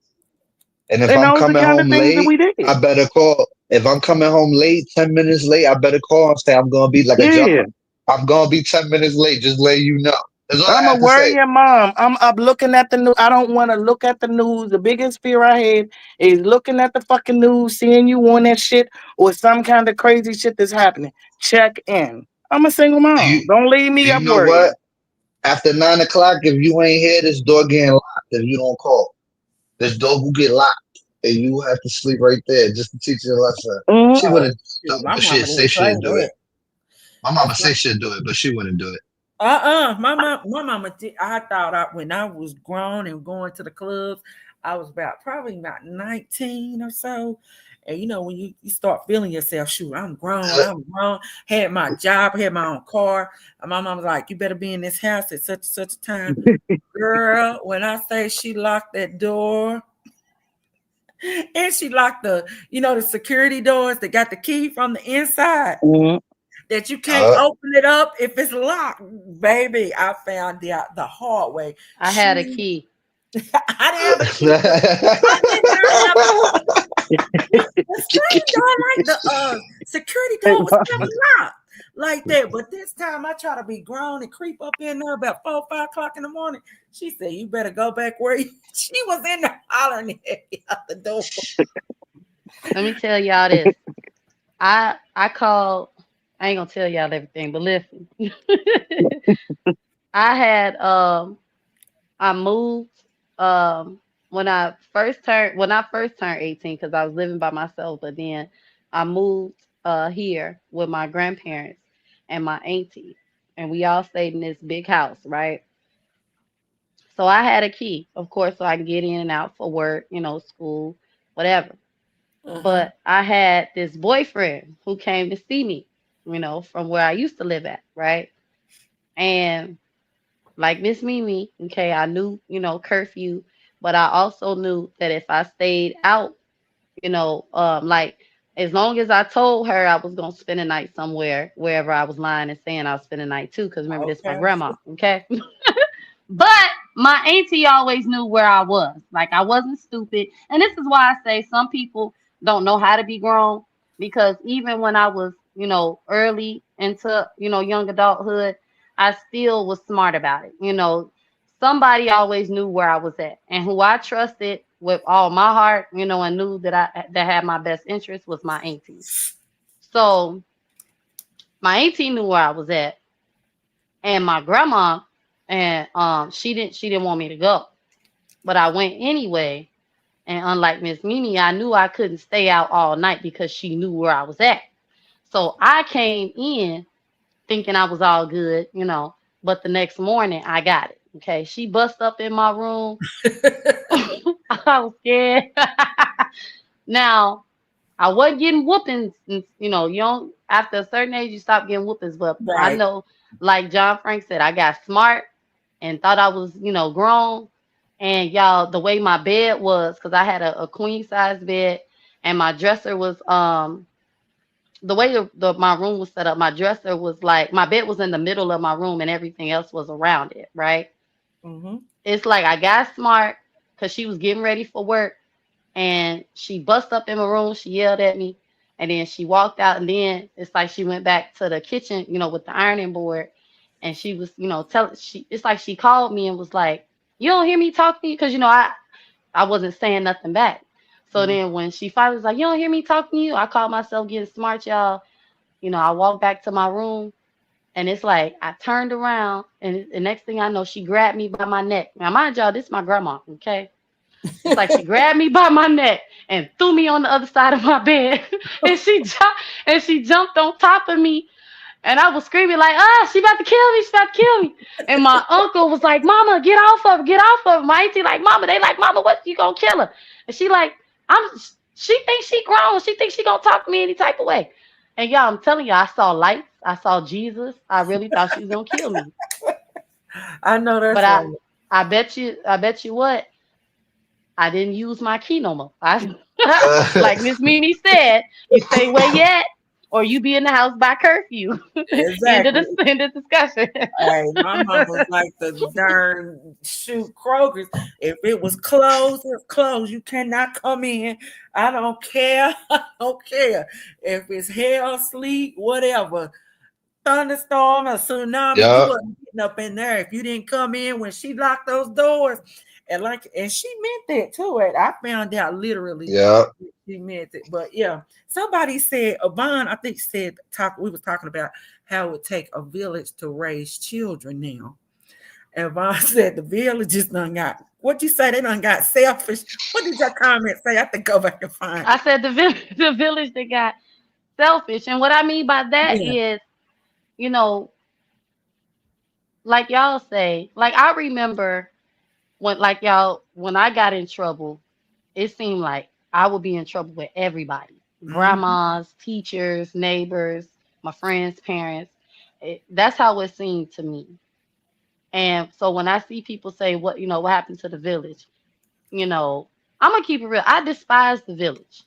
And if And I'm those are the coming kind of home things that late, we did. I better call. If I'm coming home late, 10 minutes late, I better call and say I'm gonna be like a job. Yeah. I'm gonna be 10 minutes late, just letting you know. That's all I I'm a have to worry say. your mom. I'm up looking at the news. I don't want to look at the news. The biggest fear I had is looking at the fucking news, seeing you on that shit or some kind of crazy shit that's happening. Check in. I'm a single You mom. Don't leave me up you know what? worrying. After 9 o'clock, if you ain't here, this door getting locked if you don't call. This door will get locked. And you have to sleep right there just to teach you a lesson. Mhm. She Oh, wouldn't do shoot, it, my but mama she'd say didn't play she'd do it. that. My mama That's say she'd do it, but she wouldn't do it. my mama did. I thought when I was grown and going to the clubs, I was probably about 19 or so. And when you start feeling yourself, shoot, Uh, I'm grown, had my job, had my own car. And my mom was like, you better be in this house at such and such a time. Girl, when I say she locked that door and she locked the security doors that got the key from the inside Mhm. that you can't uh, open it up if it's locked. Baby, I found out the hard way. I had a key. I didn't have a key. I did not have a key. The same door, like the security door was never locked like that. But this time I try to be grown and creep up in there about 4, 5 o'clock in the morning. She said, you better go back where you she was in there hollering at me out the door. Let me tell y'all this. I called. I ain't gonna tell y'all everything, but listen. I had I moved when I first turned 18 because I was living by myself, but then I moved here with my grandparents and my auntie, and we all stayed in this big house, right? So I had a key, of course, so I can get in and out for work, school, whatever. Uh-huh. But I had this boyfriend who came to see me, from where I used to live at, right? And like Miss Mimi, okay, I knew, curfew, but I also knew that if I stayed out, like as long as I told her I was gonna spend a night somewhere, wherever I was lying and saying I'll spend a night too, because remember this is my Okay. grandma, okay? But my auntie always knew where I was. Like I wasn't stupid. And this is why I say some people don't know how to be grown because even when I was, early into, young adulthood, I still was smart about it. Somebody always knew where I was at and who I trusted with all my heart, and knew that had my best interest was my auntie. So my auntie knew where I was at and my grandma and she didn't want me to go. But I went anyway. And unlike Miss Mimi, I knew I couldn't stay out all night because she knew where I was at. So I came in thinking I was all good, but the next morning I got it. Okay. She bust up in my room. I was scared. Now, I wasn't getting whoopings. You don't, after a certain age, you stop getting whoopings. But I Right. know, like John Frank said, I got smart and thought I was, grown. And y'all, the way my bed was, because I had a queen size bed, and my dresser was the way my room was set up. My dresser was like my bed was in the middle of my room, and everything else was around it. Right? Mm-hmm. It's like I got smart because she was getting ready for work, and she bust up in my room. She yelled at me, and then she walked out, and then it's like she went back to the kitchen, with the ironing board, and she was, it's like she called me and was like, "You don't hear me talking to you?" Because I wasn't saying nothing back. So Mm-hmm. then when she finally was like, "You don't hear me talking to you?" I called myself getting smart, y'all. I walked back to my room, and it's like I turned around, and the next thing I know, she grabbed me by my neck. Now, mind y'all, this is my grandma, okay? It's like she grabbed me by my neck and threw me on the other side of my bed, and she jumped on top of me, and I was screaming like, "Ah, she about to kill me! She about to kill me!" And my uncle was like, "Mama, get off of her! Get off of her!" My auntie like, "Mama," they like, "Mama, what you gonna kill her?" And she like, "I'm." She thinks she grown. She thinks she gonna talk to me any type of way. And y'all, I'm telling you, I saw lights. I saw Jesus. I really thought she was gonna kill me. I know But that's I, right. I bet you what? I didn't use my key no more. I Uh, like Miss Mimi said, you stay where you at, or you be in the house by curfew. End of Exactly. the end of discussion. Hey, my mom was like the darn shoot Kroger's. If it was closed, it's closed. You cannot come in. I don't care. I don't care. If it's hell, sleet, whatever, thunderstorm or tsunami, you yeah, wasn't getting up in there if you didn't come in when she locked those doors. And she meant that too. And I found out literally yeah. she meant it. But yeah, somebody said Yvonne, I think said we was talking about how it would take a village to raise children now. And Yvonne said the villages done got what you say they done got selfish. What did your comment say? I have to go back and find I it. said the village that got selfish, and what I mean by that Yeah. is, you know, like y'all say, like I remember when I got in trouble, it seemed like I would be in trouble with everybody, Mhm. grandmas, teachers, neighbors, my friends' parents. That's how it seemed to me. And so when I see people say what happened to the village, you know, I'm gonna keep it real. I despise the village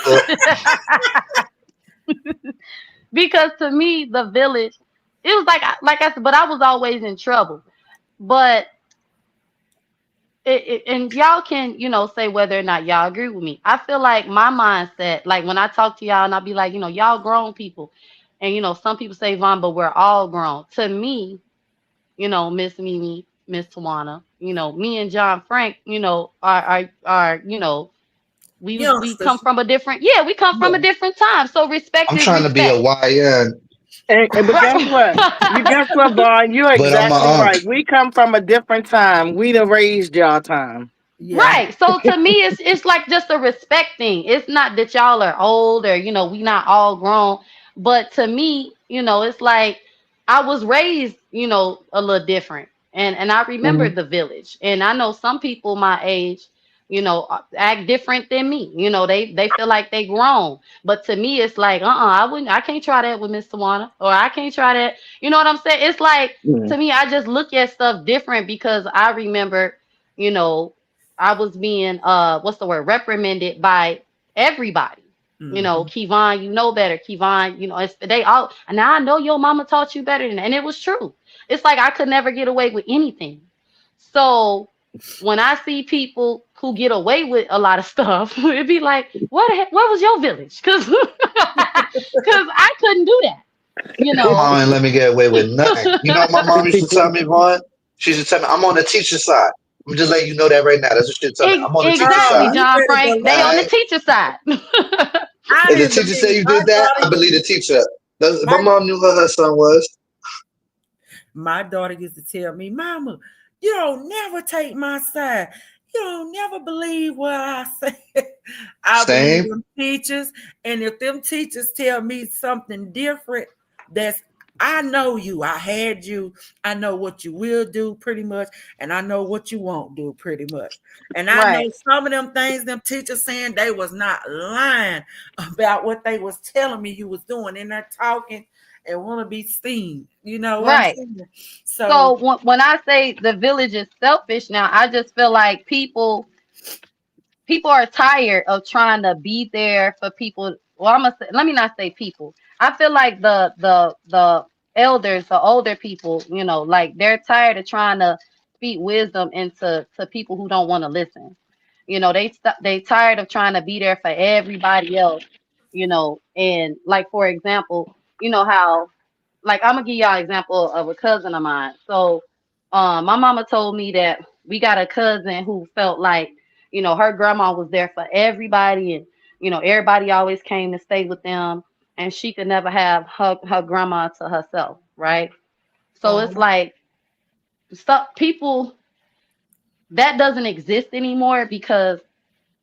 Uh, because to me the village, it was like I said, but I was always in trouble. But and y'all can say whether or not y'all agree with me. I feel like my mindset, like when I talk to y'all and I'll be like, y'all grown people, and some people say Vaughn, but we're all grown. To me, Miss Mimi, Miss Tawana, me and John Frank, are we come Youngsters. from a different, yeah, we come from a Yeah. different time. So respect I'm is trying to be a respect. YN, But guess what? You guess what, Vaughn? You're but I'm a exactly unk. right. We come from a different time. We done raised y'all time. Yeah. Right. So to me, it's like just a respect thing. It's not that y'all are old or we not all grown, but to me, it's like I was raised, a little different, and I remember Mhm. the village, and I know some people my age, act different than me. They feel like they grown, but to me, it's like I can't try that with Miss Tawana, or I can't try that. You know what I'm saying? It's like Yeah. to me, I just look at stuff different because I remember, you know I was being what's the word, reprimanded by everybody. Mhm. Kevon, you know better. Kevon, they all, and now I know your mama taught you better than, and it was true. It's like I could never get away with anything. So when I see people who get away with a lot of stuff, it'd be like, what the heck, where was your village? Because I couldn't do that, you My know. mom ain't let me get away with nothing. You know what my mom used to tell me, Vaughn? She used to tell me, I'm on the teacher side. I'm just letting you know that right now. That's what she tell me. I'm on the teacher Exactly, side. You John better Frank. They believe. on the Alright? teacher side. I If the didn't teacher say believe you my did that, I daughter. believe the teacher. My My mom knew who her son was. my daughter used to tell me, "Mama, you don't never take my side. You don't never believe what I say." I believe Same. them teachers, and if them teachers tell me something different, that's I know you. I had you. I know what you will do pretty much, and I know what you won't do pretty much. And I know Right, some of them things them teachers saying they was not lying about what they was telling me you was doing, and they're talking and want to be seen. You know what I'm right. saying? So, So when I say the village is selfish now, I just feel like people are tired of trying to be there for people. Well, I'm gonna say, let me not say people. I feel like the elders, the older people, like they're tired of trying to speak wisdom into people who don't want to listen. They tired of trying to be there for everybody else. And like for example, how like I'm gonna give y'all an example of a cousin of mine. So, my mama told me that we got a cousin who felt like, her grandma was there for everybody, and everybody always came to stay with them, and she could never have her grandma to herself, right? So it's uh-huh. like some people that doesn't exist anymore because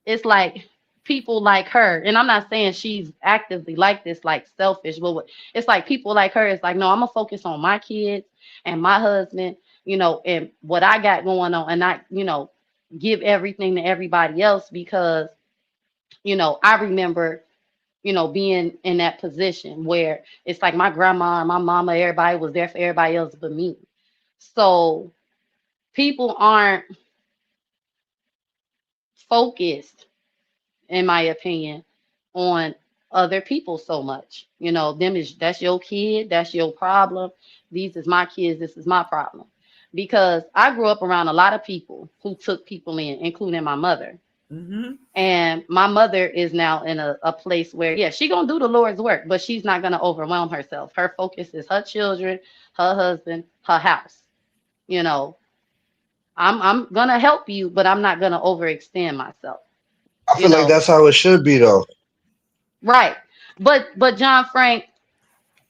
it's like people like her, and I'm not saying she's actively like this, like selfish, but it's like people like her is like, no, I'm gonna focus on my kids and my husband, and what I got going on, and not, give everything to everybody else because, I remember, being in that position where it's like my grandma and my mama, everybody was there for everybody else but me. So people aren't focused, in my opinion, on other people so much. That's your kid, that's your problem. These is my kids, this is my problem. Because I grew up around a lot of people who took people in, including my mother. Mm-hmm. And my mother is now in a place where, yeah, she gonna do the Lord's work, but she's not gonna overwhelm herself. Her focus is her children, her husband, her house. You know, I'm gonna help you, but I'm not gonna overextend myself. I You feel like know, that's how it should be though. right? But John Frank,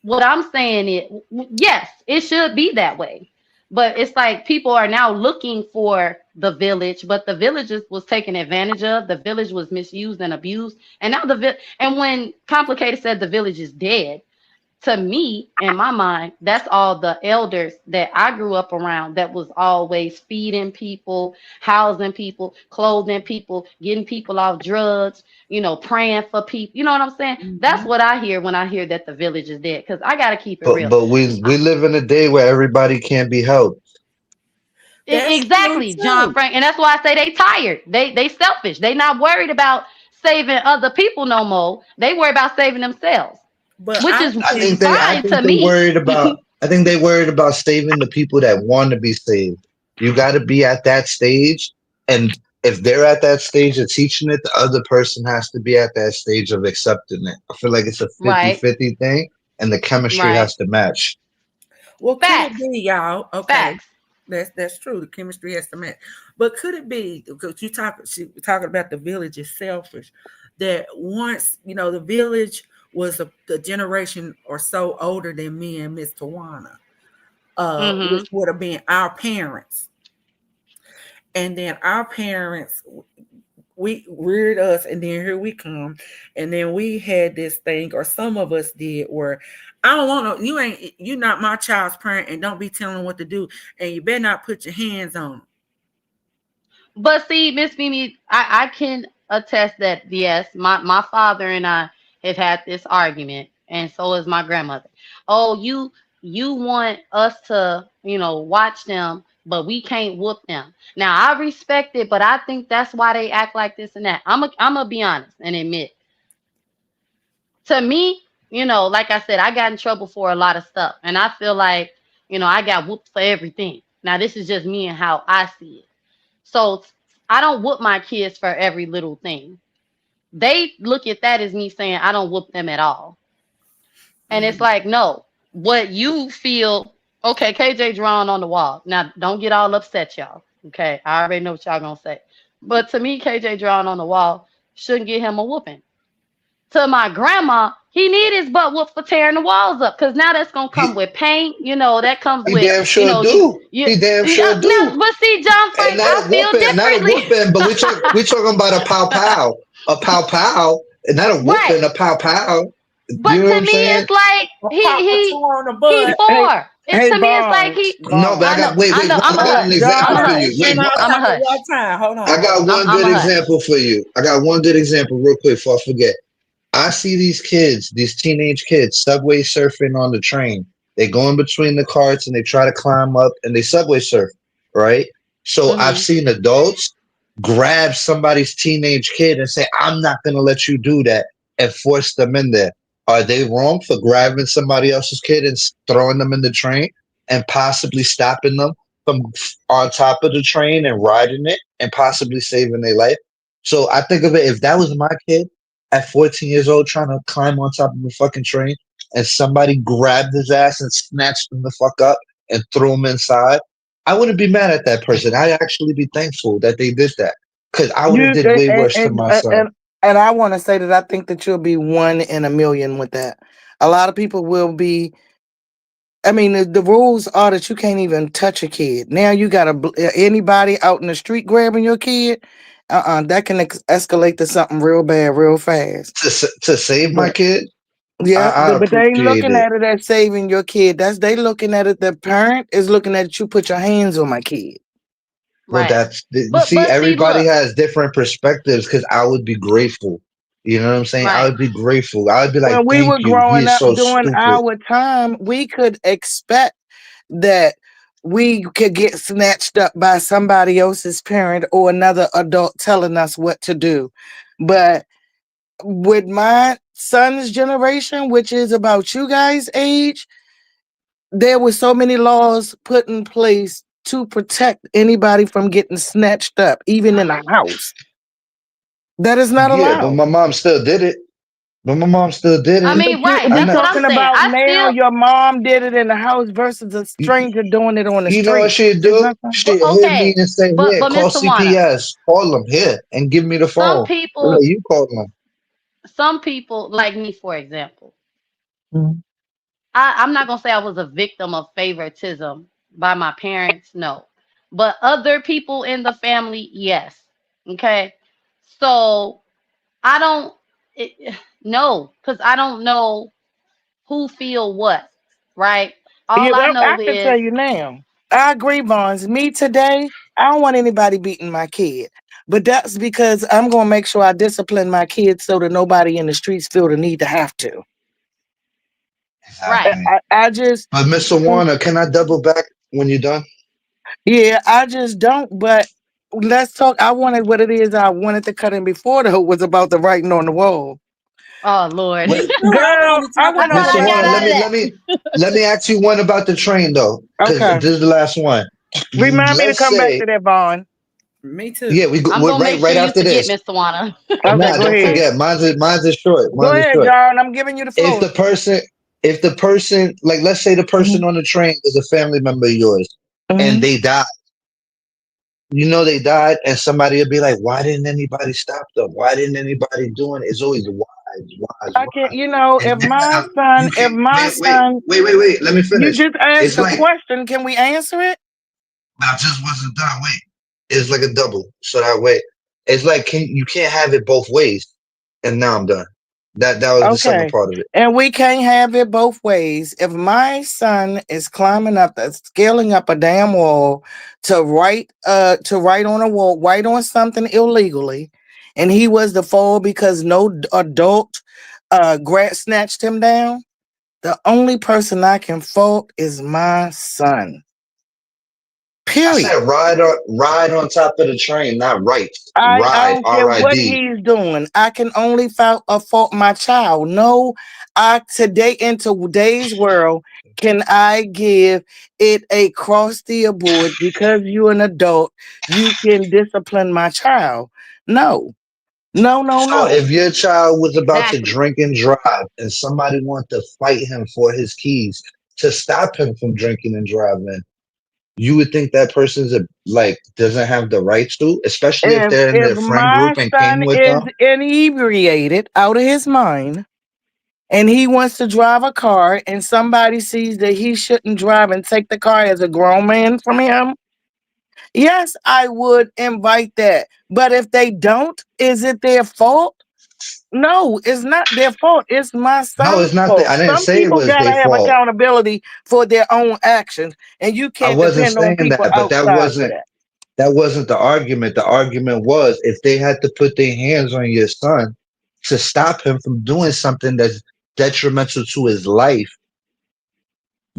what I'm saying is, yes, it should be that way. But it's like people are now looking for the village, but the villages was taken advantage of. The village was misused and abused, and now and when Complicated said the village is dead, to me, in my mind, that's all the elders that I grew up around that was always feeding people, housing people, clothing people, getting people off drugs, praying for people. You know what I'm saying? That's Mm-hmm. what I hear when I hear that the village is dead. Because I got to keep it But real. but we live in a day where everybody can't be helped. That's true Exactly, John too. Frank. And that's why I say they tired. They selfish. They not worried about saving other people no more. They worry about saving themselves, But which I is I think think they I fine to think they me. worried about I think they worried about saving the people that want to be saved. You got to be at that stage, and if they're at that stage of teaching it, the other person has to be at that stage of accepting it. I feel like it's a Right, 50-50 thing, and the chemistry right. has to match. well, could it Facts, be, y'all? Okay, facts. that's true. The chemistry has to match. But could it be because she talking about the village is selfish? That once the village was a generation or so older than me and Miss Tawana, which Mm-hmm. would have been our parents, and then our parents we reared us, and then here we come, and then we had this thing, or some of us did, where I don't want to. You not my child's parent, and don't be telling them what to do, and you better not put your hands on them. But see, Miss Mimi, I can attest that yes, my father and I have had this argument, and so is my grandmother. Oh, you want us to, watch them, but we can't whoop them. Now I respect it, but I think that's why they act like this and that. I'm gonna be honest and admit, to me, like I said, I got in trouble for a lot of stuff, and I feel like, I got whooped for everything. Now, this is just me and how I see it. So I don't whoop my kids for every little thing. They look at that as me saying I don't whoop them at all. And it's like, no, what you feel, okay, KJ drawing on the wall. Now, don't get all upset, y'all. Okay, I already know what y'all gonna say. But to me, KJ drawing on the wall shouldn't get him a whooping. To my grandma, he need his butt whooped for tearing the walls up, because now that's gonna come He, with paint. You know, that comes he with, damn you sure know, do. you He damn sure now, do. but see, John And Frank, I feel not a differently. whooping, but we talking about a pow pow, and not a Right. whooping, a pow pow. You But know what to I'm me, saying? it's like Papa tore on the he butt. Hey, four. It hey, to me, it's like Barnes, he. No, but Barnes. I I know, got wait, I wait, know. Mom, I'm I a Hold got up, an hush. John. I'm example a for I'm you. hush. Can Wait, I I'm a talk at hush. one time? Hold on, I hold got on. one I'm good a hush. example for you. I got one good example real quick before I forget. I see these kids, these teenage kids, subway surfing on the train. They go in between the carts and they try to climb up and they subway surf, right? So I've Mhm. seen adults grab somebody's teenage kid and say, I'm not going to let you do that, and force them in there. Are they wrong for grabbing somebody else's kid and throwing them in the train and possibly stopping them from on top of the train and riding it and possibly saving their life? So I think of it, if that was my kid at 14 years old trying to climb on top of a fucking train and somebody grabbed his ass and snatched him the fuck up and threw him inside, I wouldn't be mad at that person. I'd actually be thankful that they did that, because I would have You did way worse to my son. and I want to say that I think that you'll be one in a million with that. A lot of people will be. I mean, the rules are that you can't even touch a kid. Now you got to anybody out in the street grabbing your kid. That can escalate to something real bad, real fast. To save my But kid, yeah, I but they ain't appreciate looking it. at it as saving your kid. That's they looking at it. The parent is looking at you. Put your hands on my kid. Well, Right. you But see, see, everybody look. has different perspectives, because I would be grateful. You know what I'm saying? I Right. would be grateful. I would be like, When we were thank you. He growing is up so during stupid. our time, we could expect that we could get snatched up by somebody else's parent or another adult telling us what to do. But with my son's generation, which is about you guys' age, there were so many laws put in place to protect anybody from getting snatched up, even in a house. That is not Yeah, but allowed. my mom still did it. But my mom still did I it. But mean, you, right. we're I'm That's not. what I'm talking saying. about I now. still. Your mom did it in the house versus a stranger doing it on the You know what street. she'd It's do? not something. But She'd hit me okay. and say, "Here, But call Mr. Warner, CPS. Call them here and give me the some phone." Like, people, you call them. some people like me, for example. Mhm. I'm not gonna say I was a victim of favoritism by my parents, no. But other people in the family, yes. Okay. So I don't no, because I don't know who feel what, right? Yeah, All I well, I know can tell is you now. I agree, Barnes. Me today, I don't want anybody beating my kid. But that's because I'm gonna make sure I discipline my kids so that nobody in the streets feel the need to have to. right. Exactly. I just But Mr. Warner, can I double back when you're done? yeah, I just don't. But let's talk. I wanted what it is I wanted to cut in before though was about the writing on the wall. Oh Lord. Me Wait, too. I Girl, want to I talk went How over about Mr. I that got Warner, out of too. let me ask you one about the train though, because okay. this is the last one. Remind me to Let's come back say, to that, Vaughn. Me too. yeah, I'm we're gonna make right sure you after forget, this. Mr. Wanna. Okay, Nah, go don't ahead. forget, mine's is short. Go Mine's is ahead, short. John. I'm giving you the If floor. the person, like, let's say the person Mhm, on the train is a family member of yours, and mhm. they died. You know they died, and somebody will be like, "Why didn't anybody stop them? Why didn't anybody do it?" It's always I can, why. you know, And now you if can my son, wait. Let me you finish. just asked It's a like question. Can we answer it? I just wasn't done. Wait, it's like a double. So that way, it's like you can't have it both ways. And now I'm done. That was the second Okay. part of it. And we can't have it both ways. If my son is climbing up, scaling up a damn wall to write on a wall, write on something illegally, and he was the fall because no adult snatched him down, the only person I can fault is my son. I Period. said ride on top of the train, not right. I Ride, don't care what RID. he's doing. I can only fault my child. No, today in today's world, can I give it a cross the board because you're an adult? You can discipline my child. No, no, no, So no. if your child was about to Exactly. drink and drive and somebody wanted to fight him for his keys to stop him from drinking and driving, you would think that person's like doesn't have the rights to, especially if they're in If their friend my group and came son with is them. inebriated out of his mind and he wants to drive a car and somebody sees that he shouldn't drive and take the car as a grown man from him, yes, I would invite that. But if they don't, is it their fault? No, it's not their fault. It's my No, son's it's not that. fault. I didn't Some say it people was gotta their have fault. accountability for their own actions, and you I can't wasn't depend on saying people that, but outside for that. that wasn't the argument. The argument was if they had to put their hands on your son to stop him from doing something that's detrimental to his life,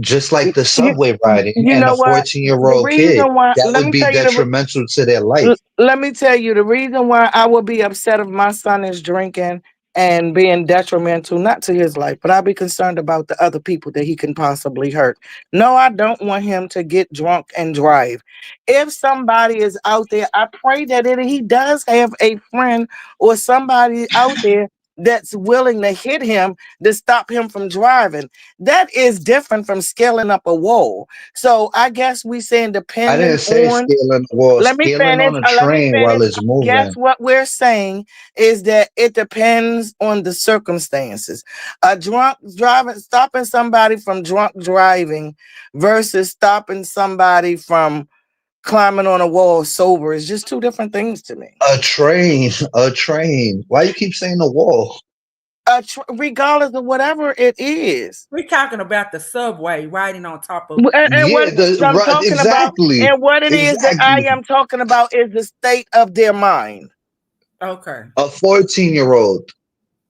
just like the You, subway riding you and a know what? 14-year-old The old kid, reason why, that would be detrimental to their life. let me tell you the reason why I would be upset if my son is drinking and being detrimental, not to his life, but I'll be concerned about the other people that he can possibly hurt. No, I don't want him to get drunk and drive. If somebody is out there, I pray that he does have a friend or somebody out there that's willing to hit him to stop him from driving. That is different from scaling up a wall. So I guess we saying I depending didn't say on, scaling the wall, let me scaling finish. on a Let me train while finish. it's Guess moving. what we're saying is that it depends on the circumstances. A drunk driving, stopping somebody from drunk driving versus stopping somebody from climbing on a wall sober is just two different things to me. A train, a train. Why you keep saying the wall? Regardless of whatever it is. We're talking about the subway riding on top of. And what Yeah, the I'm right, talking about, exactly, and what it is that I exactly. am talking about is the state of their mind. Okay. A 14-year-old,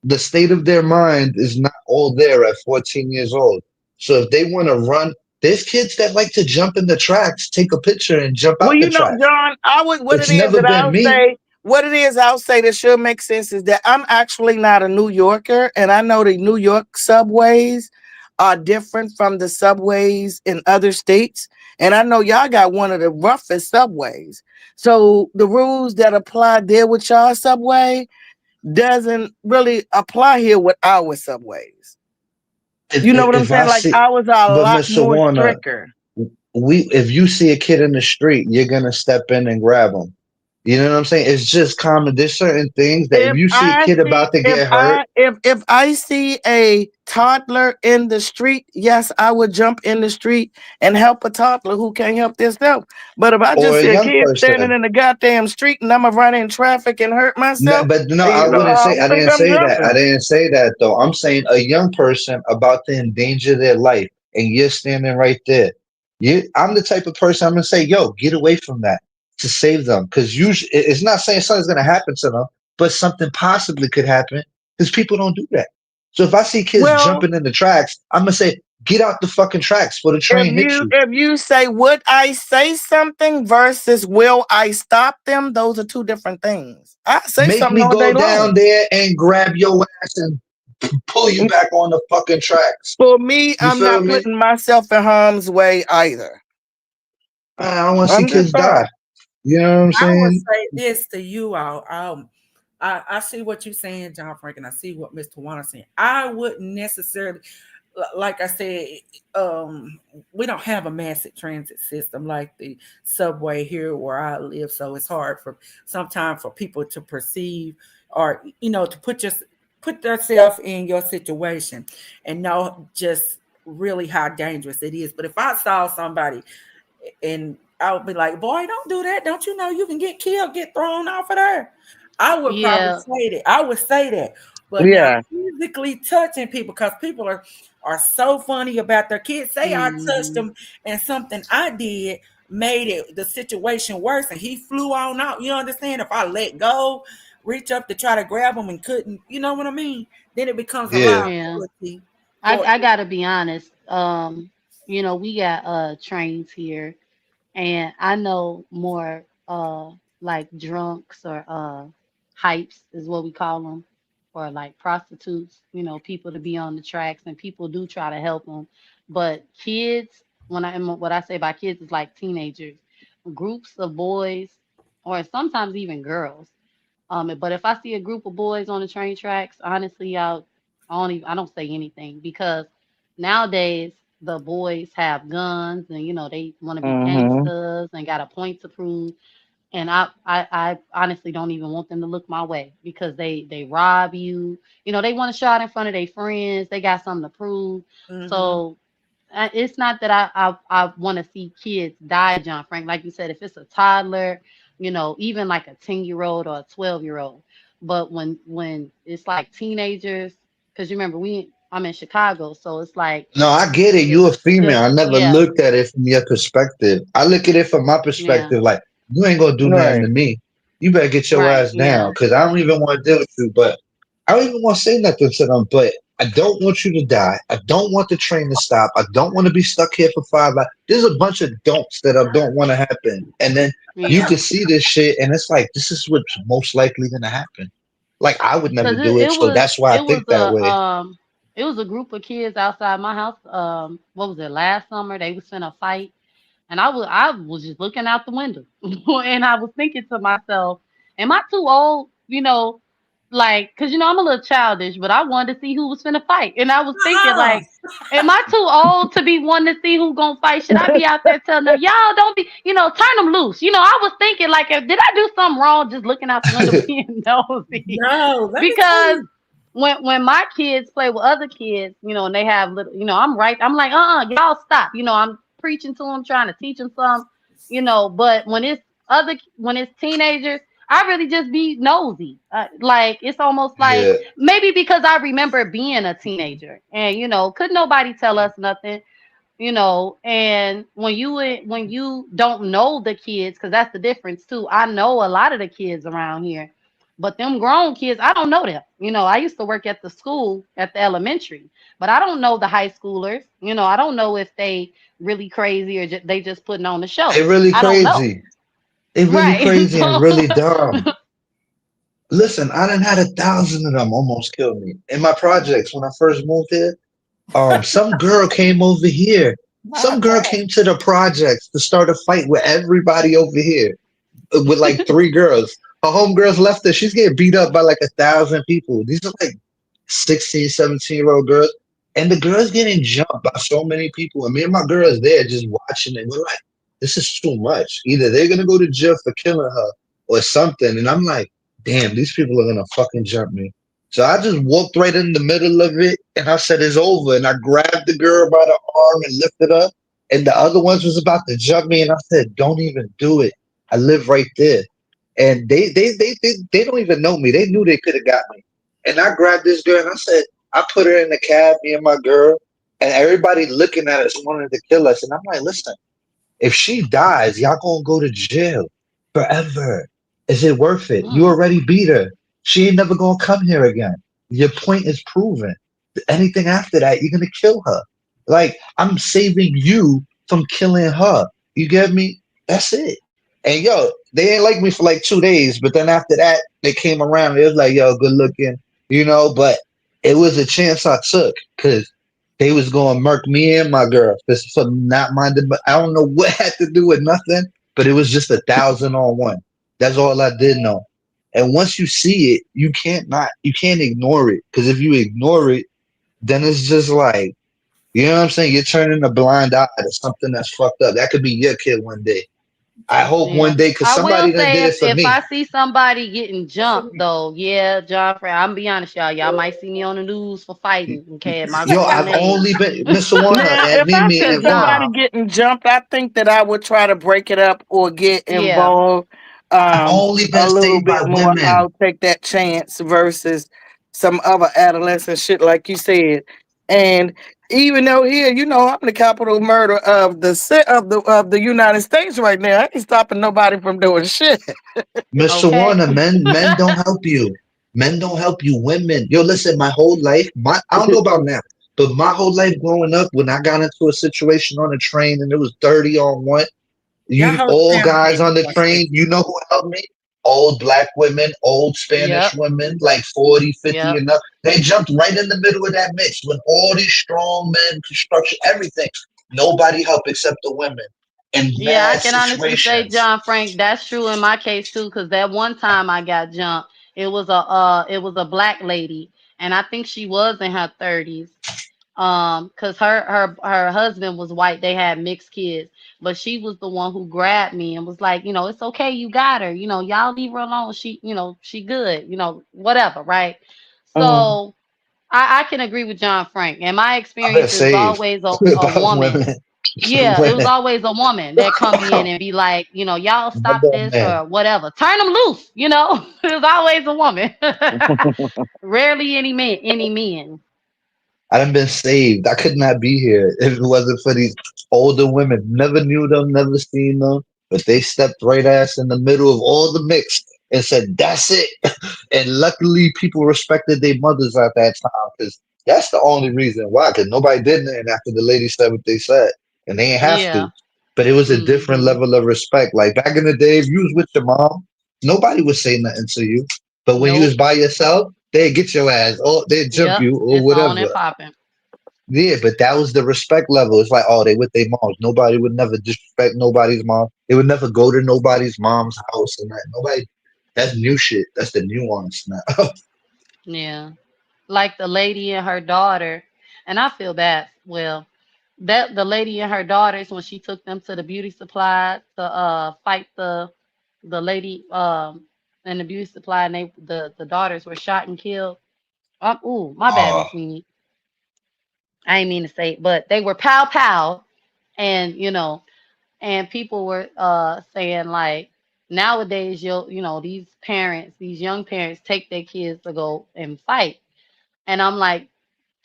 the state of their mind is not all there at 14 years old. So if they want to run, there's kids that like to jump in the tracks, take a picture, and jump Well, out the you know, tracks. John, what it It's is never that been I'll me. say, what it is I'll say that should make sense is that I'm actually not a New Yorker, and I know the New York subways are different from the subways in other states. And I know y'all got one of the roughest subways. So the rules that apply there with y'all subway doesn't really apply here with our subways. You know what I'm If saying? I Like see, ours are a but lot Mr. more Warner, stricter. if you see a kid in the street, you're gonna step in and grab him. You know what I'm saying? It's just common. There's certain things that if If you see a I kid see about to if get hurt, I if I see a toddler in the street, yes, I would jump in the street and help a toddler who can't help themselves. But if I or just a see a young kid standing person. in the goddamn street and I'ma run in traffic and hurt No, myself, but no, you I know, wouldn't I say. don't I think didn't I'm say that. I jumping. didn't say that though. I'm saying a young person about to endanger their life, and you're standing right there. I'm the type of person I'm gonna say, "Yo, get away from that to save them," because usually it's not saying something's gonna happen to them, but something possibly could happen because people don't do that. So if I see kids Well, jumping in the tracks, I'm gonna say, "Get out the fucking tracks before the if train hits you you." if you say would I say something versus will I stop them, those are two different things. I say Make something me all day go long. down there and grab your ass and pull you back on the fucking tracks. For me, You I'm feel not me? putting myself in harm's way either. I don't want to see I'm just kids sorry. die. You know what I'm I would saying? say this to you all. I see what you're saying, John Frank, and I see what Mr. Warner's saying. I wouldn't necessarily, like I said, um, we don't have a massive transit system like the subway here where I live, so it's hard for sometimes for people to perceive or to put themselves in your situation and know just really how dangerous it is. But if I saw somebody and I would be like, "Boy, don't do that. Don't you know you can get killed, get thrown off of there?" I would probably Yeah. say that. I would say that. But now Yeah. physically touching people, because people are so funny about their kids. Say I touched Hmm. them and something I did made it the situation worse and he flew on out. You understand? If I let go, reach up to try to grab him and couldn't, you know what I mean? Then it becomes a Yeah. Yeah. liability I for I gotta be honest. We got trains here. And I know more like drunks or hypes is what we call them, or like prostitutes, people to be on the tracks, and people do try to help them. But kids, what I say by kids is like teenagers, groups of boys, or sometimes even girls. But if I see a group of boys on the train tracks, honestly, I don't say anything, because nowadays the boys have guns, and they want to be Mm-hmm. gangsters and got a point to prove. And I honestly don't even want them to look my way, because they rob you. They want to shout in front of their friends. They got something to prove. Mm-hmm. So it's not that I want to see kids die, John Frank. Like you said, if it's a toddler, even like a 10-year-old or a 12-year-old. But when it's like teenagers, because you remember I'm in Chicago, so it's like No, I get it. You it's a female. just, I never yeah, looked at it from your perspective. I look at it from my yeah, perspective. Like, you ain't gonna do nothing Right. to me. You better get your right, ass down, yeah, because I don't even want to deal with you. But I don't even want to say nothing to them. But I don't want you to die. I don't want the train to stop. I don't want to be stuck here for 5 hours. There's a bunch of don'ts that I don't want to happen. And then you yeah. can see this shit, and it's like, this is what's most likely gonna happen. Like, I would never Cause do it, it so was that's why I it was think that way. a group of kids outside my house. What was it, last summer? They was finna fight, and I was just looking out the window, and I was thinking to myself, am I too old? Like, cause I'm a little childish, but I wanted to see who was finna fight, and I was thinking Uh-uh. like, am I too old to be wanting to see who gonna fight? Should I be out there telling them, y'all don't be, turn them loose? I was thinking like, did I do something wrong just looking out the window being nosy? No, let me tell Because you. when my kids play with other kids, and they have little, I'm like, y'all stop. I'm preaching to them, trying to teach them some, but when it's teenagers, I really just be nosy. Like, it's almost like, Yeah. maybe because I remember being a teenager, and could nobody tell us nothing, and when you don't know the kids, because that's the difference too. I know a lot of the kids around here, but them grown kids, I don't know them. I used to work at the school, at the elementary, but I don't know the high schoolers. I don't know if they really crazy, or they just putting on the They show. really I don't know. crazy. They really Right. crazy and So really dumb. Listen, I done had 1,000 of them almost kill me in my projects when I first moved here. Some girl came over here. My Some girl God. came to the projects to start a fight with everybody over here, with like 3 girls. Her homegirls left her. She's getting beat up by like 1,000 people. These are like 16, 17-year-old girls. And the girl's getting jumped by so many people. And me and my girl is there just watching it. We're like, this is too much. Either they're gonna go to jail for killing her or something. And I'm like, damn, these people are gonna fucking jump me. So I just walked right in the middle of it and I said it's over. And I grabbed the girl by the arm and lifted her. And the other ones was about to jump me. And I said, don't even do it. I live right there. And they don't even know me. They knew they could have got me. And I grabbed this girl and I said, I put her in the cab, me and my girl, and everybody looking at us wanted to kill us. And I'm like, listen, if she dies, y'all gonna go to jail forever. Is it worth it? You mm, already beat her. She ain't never gonna come here again. Your point is proven. Anything after that, you're gonna kill her. Like, I'm saving you from killing her. You get me? That's it. And yo, they ain't like me for like 2 days, but then after that, they came around. It was like, yo, good looking, but it was a chance I took because they was going to murk me and my girl just for not minding. But I don't know what had to do with nothing, but it was just 1,000 on 1. That's all I did know. And once you see it, you can't ignore it. Because if you ignore it, then it's just like, you know what I'm saying? You're turning a blind eye to something that's fucked up. That could be your kid one day. I hope yeah. one day, because I will somebody done say, did it if for if me. I see somebody getting jumped though, yeah, John Frey, I'm gonna be honest, y'all might see me on the news for fighting. Okay, at my Yo, school I've name. only been Mr. Warner Now, and if I Mimi see and Cause somebody Juan. getting jumped, I think that I would try to break it up or get yeah, involved I've only a been little saved by bit more. women. I'll take that chance versus some other adolescent shit, like you said. And even though here, I'm the capital murder of the United States right now. I ain't stopping nobody from doing shit. Mr. okay. Warner, men don't help you. Men don't help you. Women. Yo, listen, my whole life, I don't know about now, but my whole life growing up, when I got into a situation on a train and it was 30 on 1, Y'all You hold the old panel guys baby on the for a train, second. you know who helped me? Old black women, old Spanish Yep. women, like 40, 50 Yep. and up. They jumped right in the middle of that mix with all these strong men, construction, everything. Nobody helped except the women in Yeah, I bad can honestly say, situations. John Frank, that's true in my case too. Because that one time I got jumped, it was a black lady, and I think she was in her 30s. Because her husband was white. They had mixed kids, but she was the one who grabbed me and was like, it's okay, you got her. Y'all leave her alone. She good. Whatever, right? Mm. So I can agree with John Frank. And my I've been experience is saved always a about woman. women. Yeah, it was Women. always a woman that come in and be like, y'all stop Never a this man. or whatever. Turn them loose. It was always a woman. Rarely any men. Any men. I done been saved. I could not be here if it wasn't for these older women. Never knew them, never seen them, but they stepped right ass in the middle of all the mix and said, "That's it." And luckily, people respected their mothers at that time because that's the only reason why. Because nobody did nothing after the lady said what they said, and they ain't have Yeah. to. But it was a different Hmm. level of respect. Like back in the day, if you was with your mom, nobody would say nothing to you. But when you was Nope. by yourself, they'd get your ass, or they'd jump Yep. you, or It's on whatever. and popping. Yeah, but that was the respect level. It's like, oh, they with their moms. Nobody would never disrespect nobody's mom. They would never go to nobody's mom's house and that. Nobody. That's new shit. That's the nuance now. Yeah. Like the lady and her daughter, and I feel bad. Well, that the lady and her daughters when she took them to the beauty supply to fight the lady in the beauty supply, and the daughters were shot and killed. Ooh, my bad, Oh, Miss Mimi. I ain't mean to say it, but they were pow pow, and and people were saying like nowadays these parents, these young parents take their kids to go and fight, and I'm like,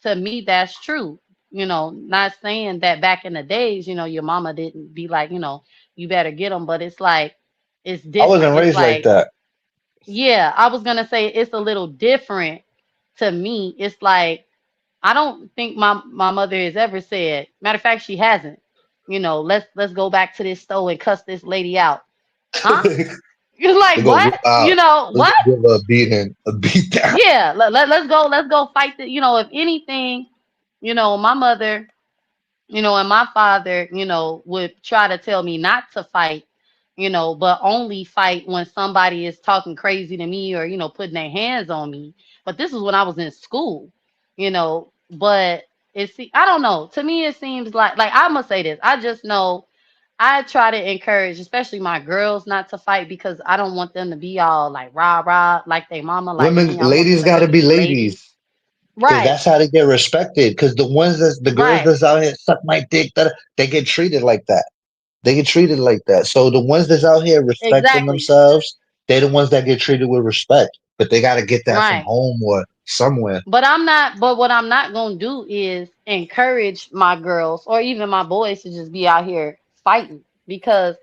to me that's true. Not saying that back in the days, your mama didn't be like, you better get them, but it's like it's I different. wasn't It's raised like like, that. yeah, I was gonna say it's a little different to me. It's like I don't think my mother has ever said. Matter of fact, she hasn't. Let's go back to this store and cuss this lady out, huh? You're They like, go what? whip out. Let's What? go give her a beating, a beat down. Yeah, let's go fight the. If anything, my mother, and my father, would try to tell me not to fight, but only fight when somebody is talking crazy to me or, putting their hands on me. But this is when I was in school, but I don't know. To me, it seems like I'm gonna say this. I just know I try to encourage, especially my girls, not to fight because I don't want them to be all like rah rah like they mama, like Women, me. I want them ladies to got to be be ladies. ladies because Right, that's how they get respected. Because the ones that's the girls right, that's out here suck my dick, that they get treated like that. They get treated like that. So the ones that's out here respecting exactly, themselves, they're the ones that get treated with respect. But they got to get that from right. home or somewhere. But what I'm not gonna do is encourage my girls or even my boys to just be out here fighting because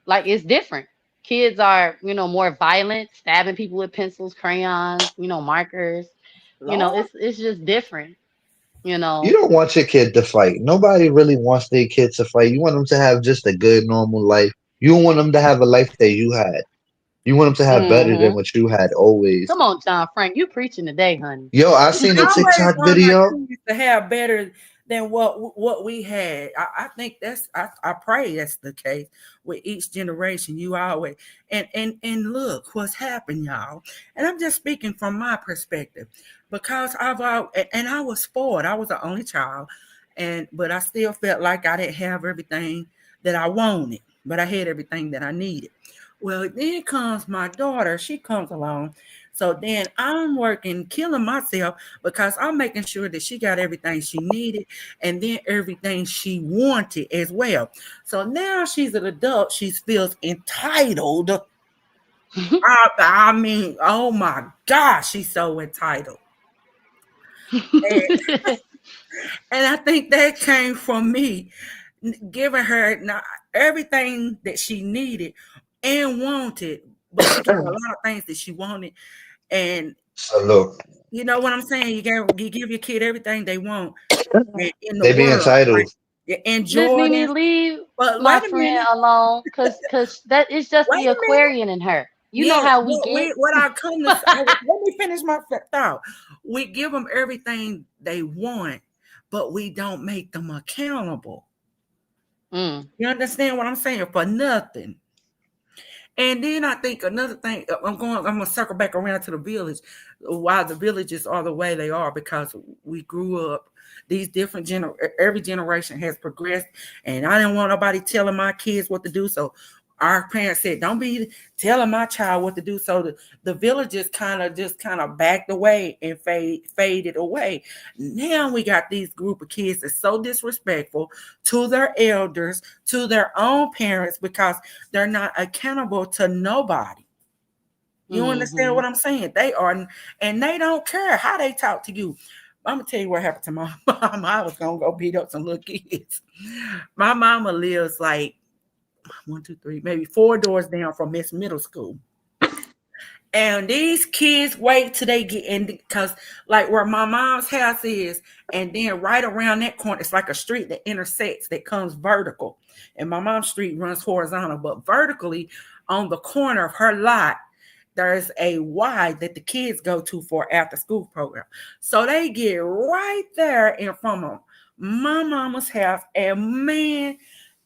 like it's different. Kids are, more violent, stabbing people with pencils, crayons, markers. Lord. It's just different, you You know. don't want your kid to fight. Nobody really wants their kids to fight. You want them to have just a good, normal life. You don't want them to have a life that you had. You want them to have better than Hmm. what you had always. Come on, John Frank, you preaching today, honey. Yo, I We seen a always TikTok want our video. kids to have better than what we had. I think I pray that's the case with each generation. You always and look what's happened, y'all. And I'm just speaking from my perspective because and I was spoiled. I was the only child, but I still felt like I didn't have everything that I wanted, but I had everything that I needed. Well, then comes my daughter. She comes along. So then I'm working, killing myself because I'm making sure that she got everything she needed and then everything she wanted as well. So now she's an adult. She feels entitled. I mean, oh my gosh, she's so entitled. And, and I think that came from me giving her everything that she needed and wanted, but she got a lot of things that she wanted. And So look, you know what I'm saying? You give your kid everything they want in the they be world, right? entitled. and Miss Mimi, Jordans. leave But my wait a friend minute. alone, cause that is just Wait the a minute. Aquarian in her. You know Yeah, how we get. what I come to say, let me finish my thought. We give them everything they want, but we don't make them accountable. Mm, You understand what I'm saying? For nothing. And then I think another thing, I'm gonna circle back around to the village. Why the villages are the way they are, because we grew up. These different every generation has progressed, and I didn't want nobody telling my kids what to do. So our parents said, "Don't be telling my child what to do." So the villages kind of backed away and faded away. Now we got these group of kids that's so disrespectful to their elders, to their own parents, because they're not accountable to nobody. You understand mm-hmm. what I'm saying? They are, and they don't care how they talk to you. I'm gonna tell you what happened to my mom. I was gonna go beat up some little kids. My mama lives like 1, 2, 3, maybe 4 doors down from Miss Middle School. And these kids wait till they get in, because like where my mom's house is, and then right around that corner, it's like a street that intersects, that comes vertical. And my mom's street runs horizontal, but vertically on the corner of her lot, there's a Y that the kids go to for after school program. So they get right there in front of my mama's house, and man,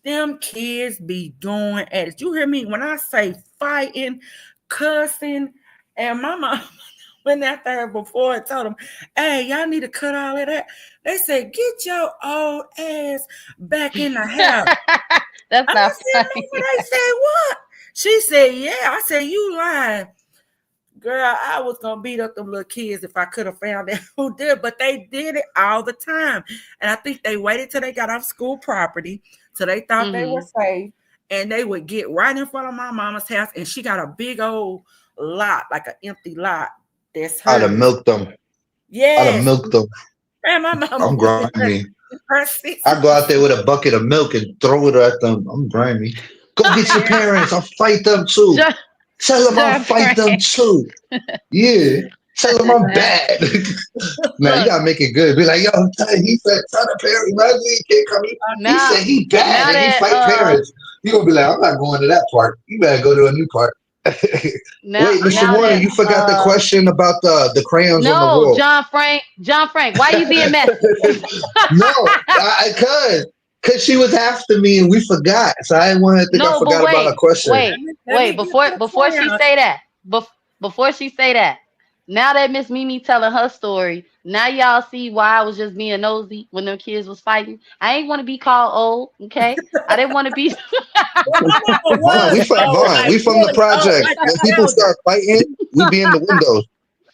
them kids be going at it. You hear me when I say fighting, cussing, and my mom went out there before and told them, "Hey, y'all need to cut all of that." They said, "Get your old ass back in the house." That's And I not said, funny. "Mama," they said, "What?" She said, "Yeah." I said, "You lying." Girl, I was gonna beat up them little kids if I could have found out who did, but they did it all the time. And I think they waited till they got off school property, till they thought they were Mm-hmm. safe, and they would get right in front of my mama's house, and she got a big old lot, like an empty lot. That's I'd have hers. milked them. I'd have Yes. milked them. And my mama I'm was in grimy. her 60s. I go out there with a bucket of milk and throw it at them. I'm grimy. Go get your Yeah. parents. I'll fight them too. John, Tell them I'll John fight them Frank. too. Yeah. Tell them I'm bad. Now you Look, gotta make it good. Be like, yo, he said, tell the parents, imagine he can't come in. He now said he bad now and he that fight parents. You gonna be like, I'm not going to that part. You better go to a new part. Wait, Mr. now Warner, that you forgot the question about the crayons on the no, wall. John Frank, why you being messy? No, I could. Cause she was after me and we forgot. So I didn't want her to think I No, but forgot about her question. wait, Let me get before to the before she crown. say that, before she say that, now that Miss Mimi telling her story, now y'all see why I was just being nosy when them kids was fighting. I ain't want to be called old, okay? I didn't want to be. Well, my mama Vaughn, was old, Vaughn, like we from the really old, projects. like When an people elder. start fighting, we be in the windows.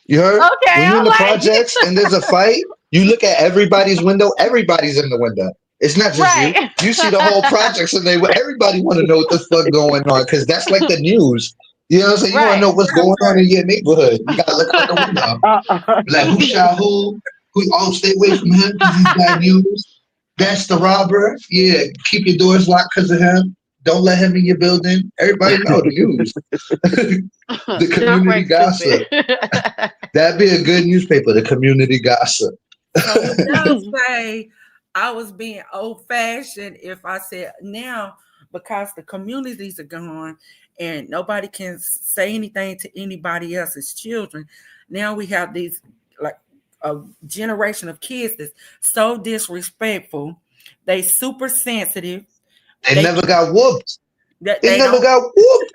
You heard? Okay, When you in I'm the like, projects and there's a fight, you look at everybody's window. Everybody's in the window. It's not just you. right. You see the whole projects and everybody want to know what the fuck going on because that's like the news. You know what I'm saying? You want to Right. know what's That's going on in right. your neighborhood. You gotta look out the window. Like who shot who? Who? Oh, stay away from him because he's bad news. That's the robber. Yeah, keep your doors locked because of him. Don't let him in your building. Everybody know the news. The John community Frank stupid. gossip. That'd be a good newspaper, the community gossip. So would y'all say I was being old fashioned if I said now, because the communities are gone and nobody can say anything to anybody else's children? Now we have these, like, a generation of kids that's so disrespectful. They super sensitive. They They never got whooped. that They they never don't. got whooped.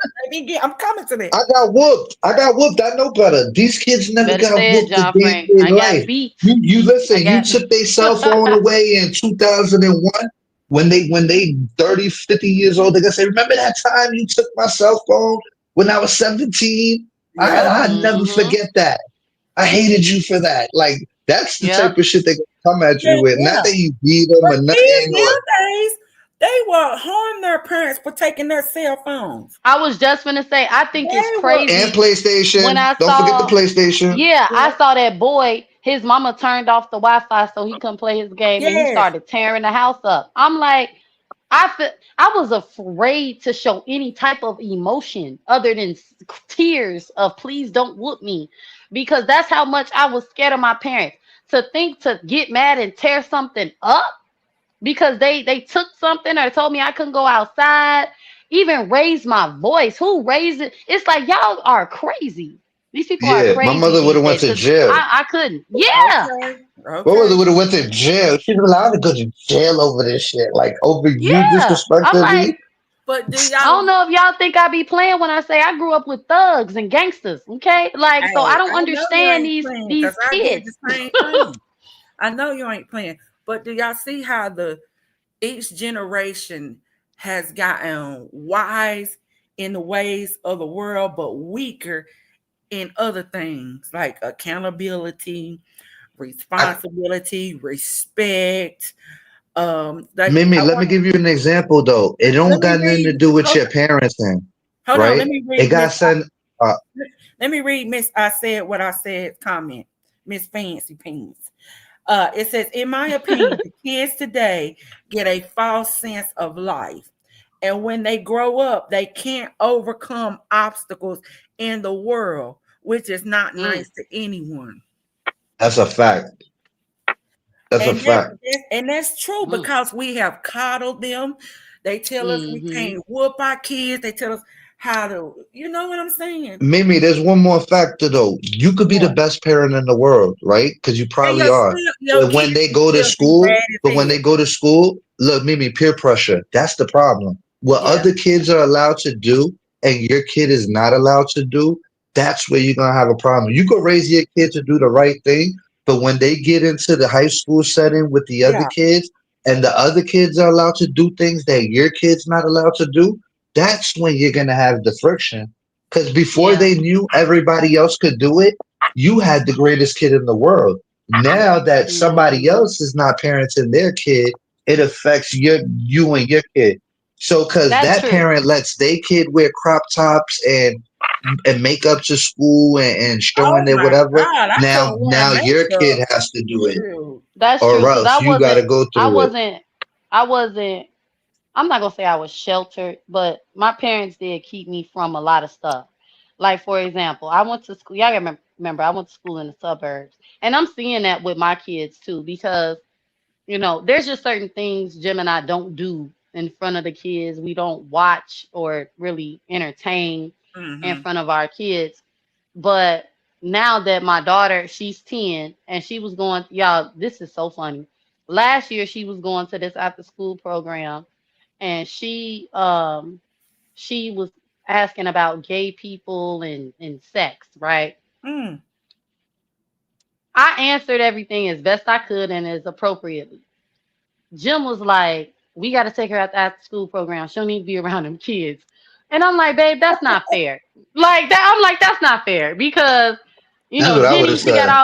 I'm coming to that. I got whooped. I got whooped. I know better. These kids never Better got say it, whooped a John day in Frank. their I got life. beat. You I listen. You got. took their cell phone away in 2001 when they 30, 50 years old. They gonna say, "Remember that time you took my cell phone when I was 17?" Yep. I never Mm-hmm. forget that. I hated you for that. Like that's the Yep. type of shit they come at you with. Not Yeah. that you beat them But or kids nothing or nowadays, they will harm their parents for taking their cell phones. I was just gonna say, I think it's They will. and crazy when PlayStation. I Don't forget the saw, PlayStation. yeah, I Yeah. saw that boy. His mama turned off the Wi-Fi so he couldn't play his game, and he Yes. started tearing the house up. I'm like, I was afraid to show any type of emotion other than tears of please don't whoop me, because that's how much I was scared of my parents. To think to get mad and tear something up, because they took something or told me I couldn't go outside, even raised my voice. Who raised it? It's like y'all are crazy. These people are Yeah, my crazy mother would these have went days to because jail. I couldn't. Yeah, Okay. My Okay. mother would have went to jail. She'd be like, I would go to jail over this shit. Like over you yeah. I'm disrespecting like, me. But do I y'all? don't know if y'all think I be playing when I say I grew up with thugs and gangsters. Okay, like so I Hey, don't I know you understand ain't these playing because these I did the kids. same thing. I know you ain't playing. But do y'all see how the each generation has gotten wise in the ways of the world, but weaker in other things like accountability, I, responsibility, respect. Like Mimi, I let me want. give you an example though. It Let don't me got nothing read. to do with Hold your parenting, hold on. Let right? me It read got Miss. sent. Uh, Let me read Miss. I said what I said. Comment. Miss Fancy Pants. It says, in my opinion, the kids today get a false sense of life. And when they grow up, they can't overcome obstacles in the world, which is not Mm, nice to anyone. that's a fact. That's a And that, fact. and that's true mm, because we have coddled them. They tell us we mm-hmm. can't whoop our kids. They tell us how to, you know what I'm saying? Mimi, there's one more factor though. You could be the What? best parent in the world, right? Because you And probably are. your But when kids they can go to still be school, bad as hell. look, Mimi, peer pressure. That's the problem. What Yeah. other kids are allowed to do and your kid is not allowed to do, that's where you're gonna have a problem. You could raise your kid to do the right thing, but when they get into the high school setting with the other Yeah. kids and the other kids are allowed to do things that your kid's not allowed to do, that's when you're gonna have the friction because before Yeah, they knew everybody else could do it, you had the greatest kid in the world. Now that somebody mm-hmm. else is not parenting their kid, it affects you and your kid. So cause That's that true. parent lets their kid wear crop tops and makeup to school and showing Oh their my whatever. God, I Now couldn't wear now your kid makeup. has to do it. Shoot. That's true. Or Cause else you gotta go I through it. wasn't, I wasn't. I'm not gonna say I was sheltered, but my parents did keep me from a lot of stuff. Like for example, I went to school. Y'all remember I went to school in the suburbs, and I'm seeing that with my kids too because there's just certain things Jim and I don't do in front of the kids. We don't watch or really entertain in Mm-hmm. front of our kids. But now that my daughter, she's 10 and she was going, y'all, this is so funny. Last year she was going to this after school program and she was asking about gay people and sex, right? Mm. I answered everything as best I could and as appropriately. Jim was like, we got to take her out the after school program. She'll need to be around them kids. And I'm like, babe, that's not fair. Like that, I'm like, that's not fair because, That's what I would have Jenny, said.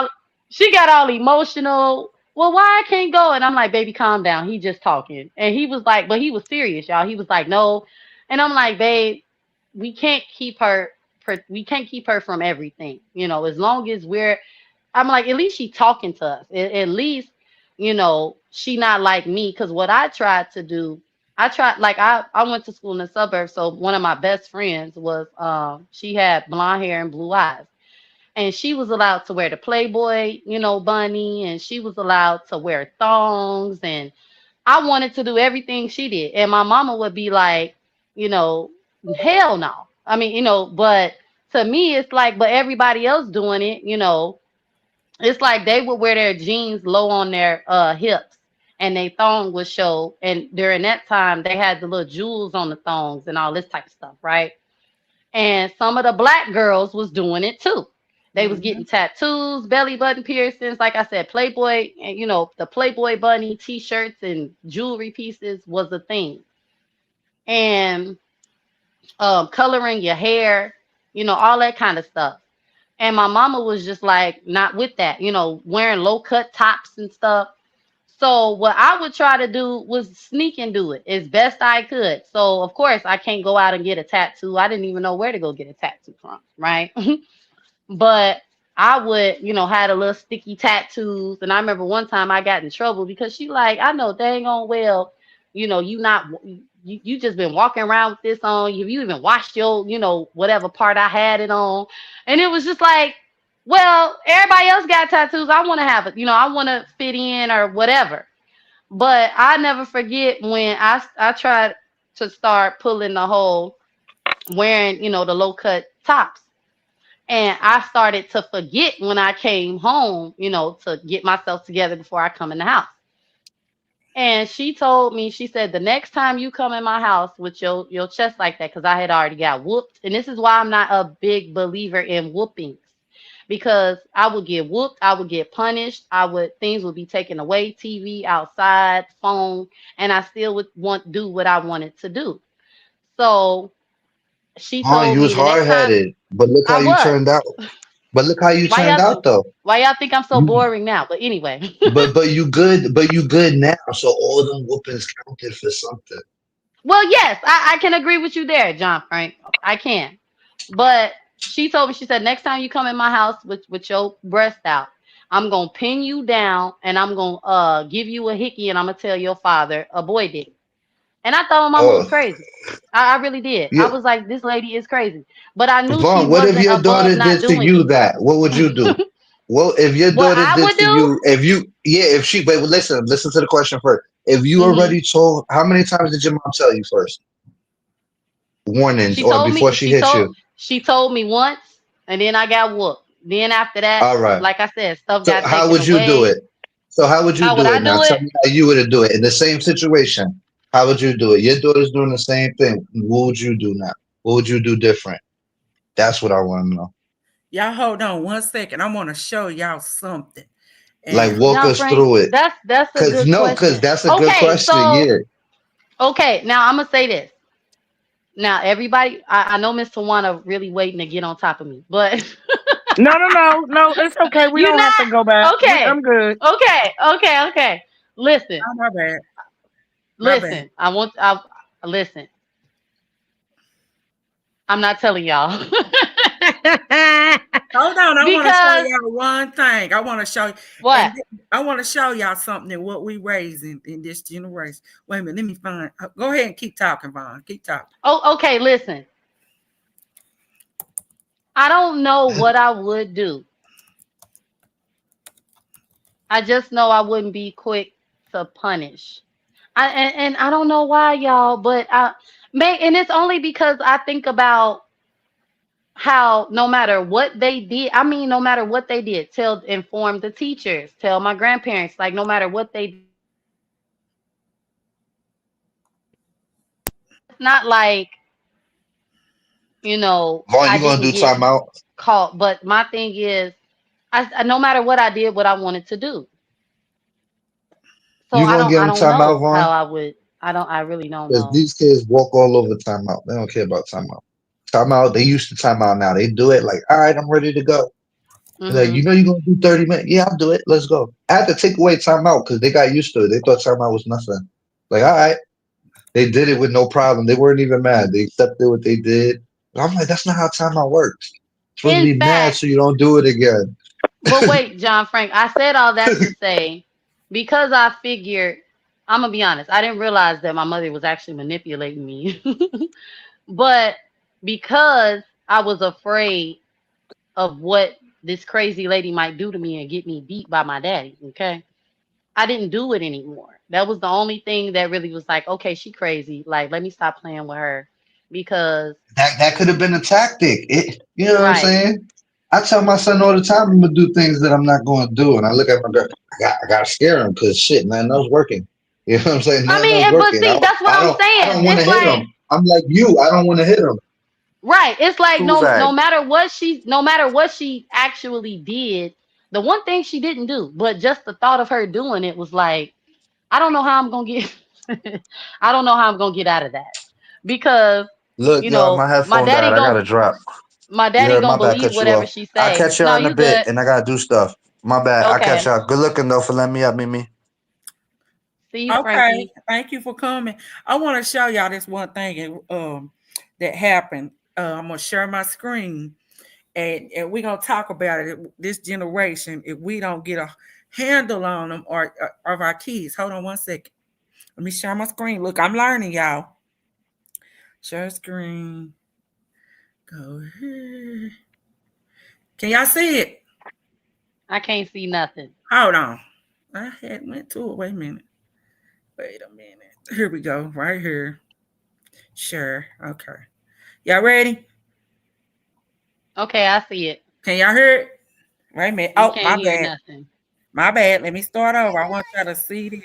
she got all emotional. Well, why I can't go? And I'm like, baby, calm down. He just talking. And he was like, but he was serious, y'all. He was like, no. And I'm like, babe, we can't keep her. We can't keep her from everything. As long as I'm like, at least she talking to us. At least, she not like me. Cause what I tried to do, like I went to school in the suburbs. So one of my best friends was she had blonde hair and blue eyes. And she was allowed to wear the Playboy, bunny, and she was allowed to wear thongs. And I wanted to do everything she did. And my mama would be like, you know, hell no. I mean, but to me it's like, but everybody else doing it. It's like they would wear their jeans low on their hips and they thong would show. And during that time, they had the little jewels on the thongs and all this type of stuff, right? And some of the black girls was doing it too. They was Mm-hmm. getting tattoos, belly button piercings, like I said, Playboy, and the Playboy bunny T-shirts and jewelry pieces was a thing. And coloring your hair, all that kind of stuff. And my mama was just like not with that, wearing low cut tops and stuff. So what I would try to do was sneak and do it as best I could. So of course I can't go out and get a tattoo. I didn't even know where to go get a tattoo from, right? But I would, had a little sticky tattoos. And I remember one time I got in trouble because she like, I know dang on well, you not you just been walking around with this on. You even washed your, whatever part I had it on. And it was just like, well, everybody else got tattoos. I want to have it, I want to fit in or whatever. But I never forget when I tried to start pulling the whole wearing, the low cut tops. And I started to forget when I came home, to get myself together before I come in the house. And she told me, she said, the next time you come in my house with your chest like that, because I had already got whooped. And this is why I'm not a big believer in whoopings. Because I would get whooped, I would get punished, things would be taken away, TV, outside, phone, and I still would do what I wanted to do. So she Vaughn, told you was me the hard next time headed, but look how I you was. turned out. But look how you Why turned y'all out though. why y'all think I'm so You boring now? But anyway. but you good now. So all them whoopings counted for something. Well, yes, I can agree with you there, John Frank. I can. But she told me, she said, next time you come in my house with your breast out, I'm gonna pin you down and I'm gonna give you a hickey and I'm gonna tell your father a boy did it. And I thought my mama was Oh, crazy. I really did. I yeah. was like, this lady is crazy. But I knew she Vaughn, what if wasn't your above daughter not did to doing you it. that? What would you do? Well, if your What daughter I did would to do? you, if she, wait, listen to the question first. If you Hmm. already told, how many times did your mom tell you first? Warnings She or told before me she hit you? she told me once, and then I got whooped. Then after that, All right. like I said, stuff So got how taken would you do away. it? So how would you How would do I it? Now do tell it? me how you would do it in the same situation. How would you do it? Your daughter's doing the same thing. What would you do now? What would you do different? That's what I want to know. Y'all hold on 1 second. I want to show y'all something. Like And walk John us Frank, through it. that's a Cause good no, cause question. that's a good Okay, question. so Yeah. okay, now I'm gonna say this. Now everybody, I know Miss Tawana really waiting to get on top of me, but No. It's okay. We you're don't have to go back. not okay. I'm good. Okay. Listen, oh, my bad. My bad. listen. I listen. I'm not telling y'all Hold on. I want to show because y'all one thing. I want to show what? and I want to show y'all something that what we raising in this generation. Wait a minute. Let me find. Go ahead and keep talking, Vaughn. Keep talking. Oh, okay. Listen, I don't know what I would do. I just know I wouldn't be quick to punish. And I don't know why, y'all, but and it's only because I think about how no matter what they did, I mean, no matter what they did, inform the teachers, tell my grandparents, like no matter what they did, it's not like, Vaughn, I you gonna didn't do get timeout? caught. But my thing is, no matter what I did, what I wanted to do. So You I gonna don't, give I them don't timeout, know Vaughn? how I would. I really don't Because know. these kids walk all over timeout. They don't care about timeout. Timeout, they used to timeout now. They do it like, all right, I'm ready to go. They're like, Hmm. you know you're gonna do 30 minutes? Yeah, I'll do it. Let's go. I had to take away timeout because they got used to it. They thought timeout was nothing. Like, all right. They did it with no problem. They weren't even mad. They accepted what they did. But I'm like, that's not how timeout works. You're supposed to In be mad fact, so you don't do it again. but wait, John Frank, I said all that to say because I figured, I'm gonna be honest, I didn't realize that my mother was actually manipulating me. But because I was afraid of what this crazy lady might do to me and get me beat by my daddy, okay? I didn't do it anymore. That was the only thing that really was like, okay, she crazy. Like, let me stop playing with her because That could have been a tactic. You know what I'm right. saying? I tell my son all the time I'm gonna do things that I'm not going to do, and I look at my girl. I got to scare him because shit, nothing else working. You know what I'm saying? I Nothing mean, else but working. see, that's what I'm I saying. don't want to It's hit like him. I'm like you. I don't want to hit him. right. It's like Who's no that? matter what no matter what she actually did, the one thing she didn't do, but just the thought of her doing it was like, I don't know how I'm gonna get I don't know how I'm gonna get out of that. Because, Look, y'all, my my headphone died. daddy I gonna gotta drop. my You daddy heard my gonna bad. believe Cut you whatever off. she I say. catch y'all No, in a you bit, good. and I gotta do stuff. My bad. I catch Okay. y'all. Good looking though for letting me up, Mimi. See you, Okay. Frankie. Thank you for coming. I want to show y'all this one thing that happened. I'm gonna share my screen and we're gonna talk about it. This generation, if we don't get a handle on them or of our kids. Hold on 1 second. Let me share my screen. Look, I'm learning, y'all. Share screen. Go here. Can y'all see it? I can't see nothing. Hold on. I had went to it. Wait a minute. Wait a minute. Here we go. Right here. Sure. Okay. Y'all ready? Okay, I see it. Can y'all hear it? Wait a minute. We Oh, can't my hear bad. nothing. My bad. Let me start over. I want y'all to see this.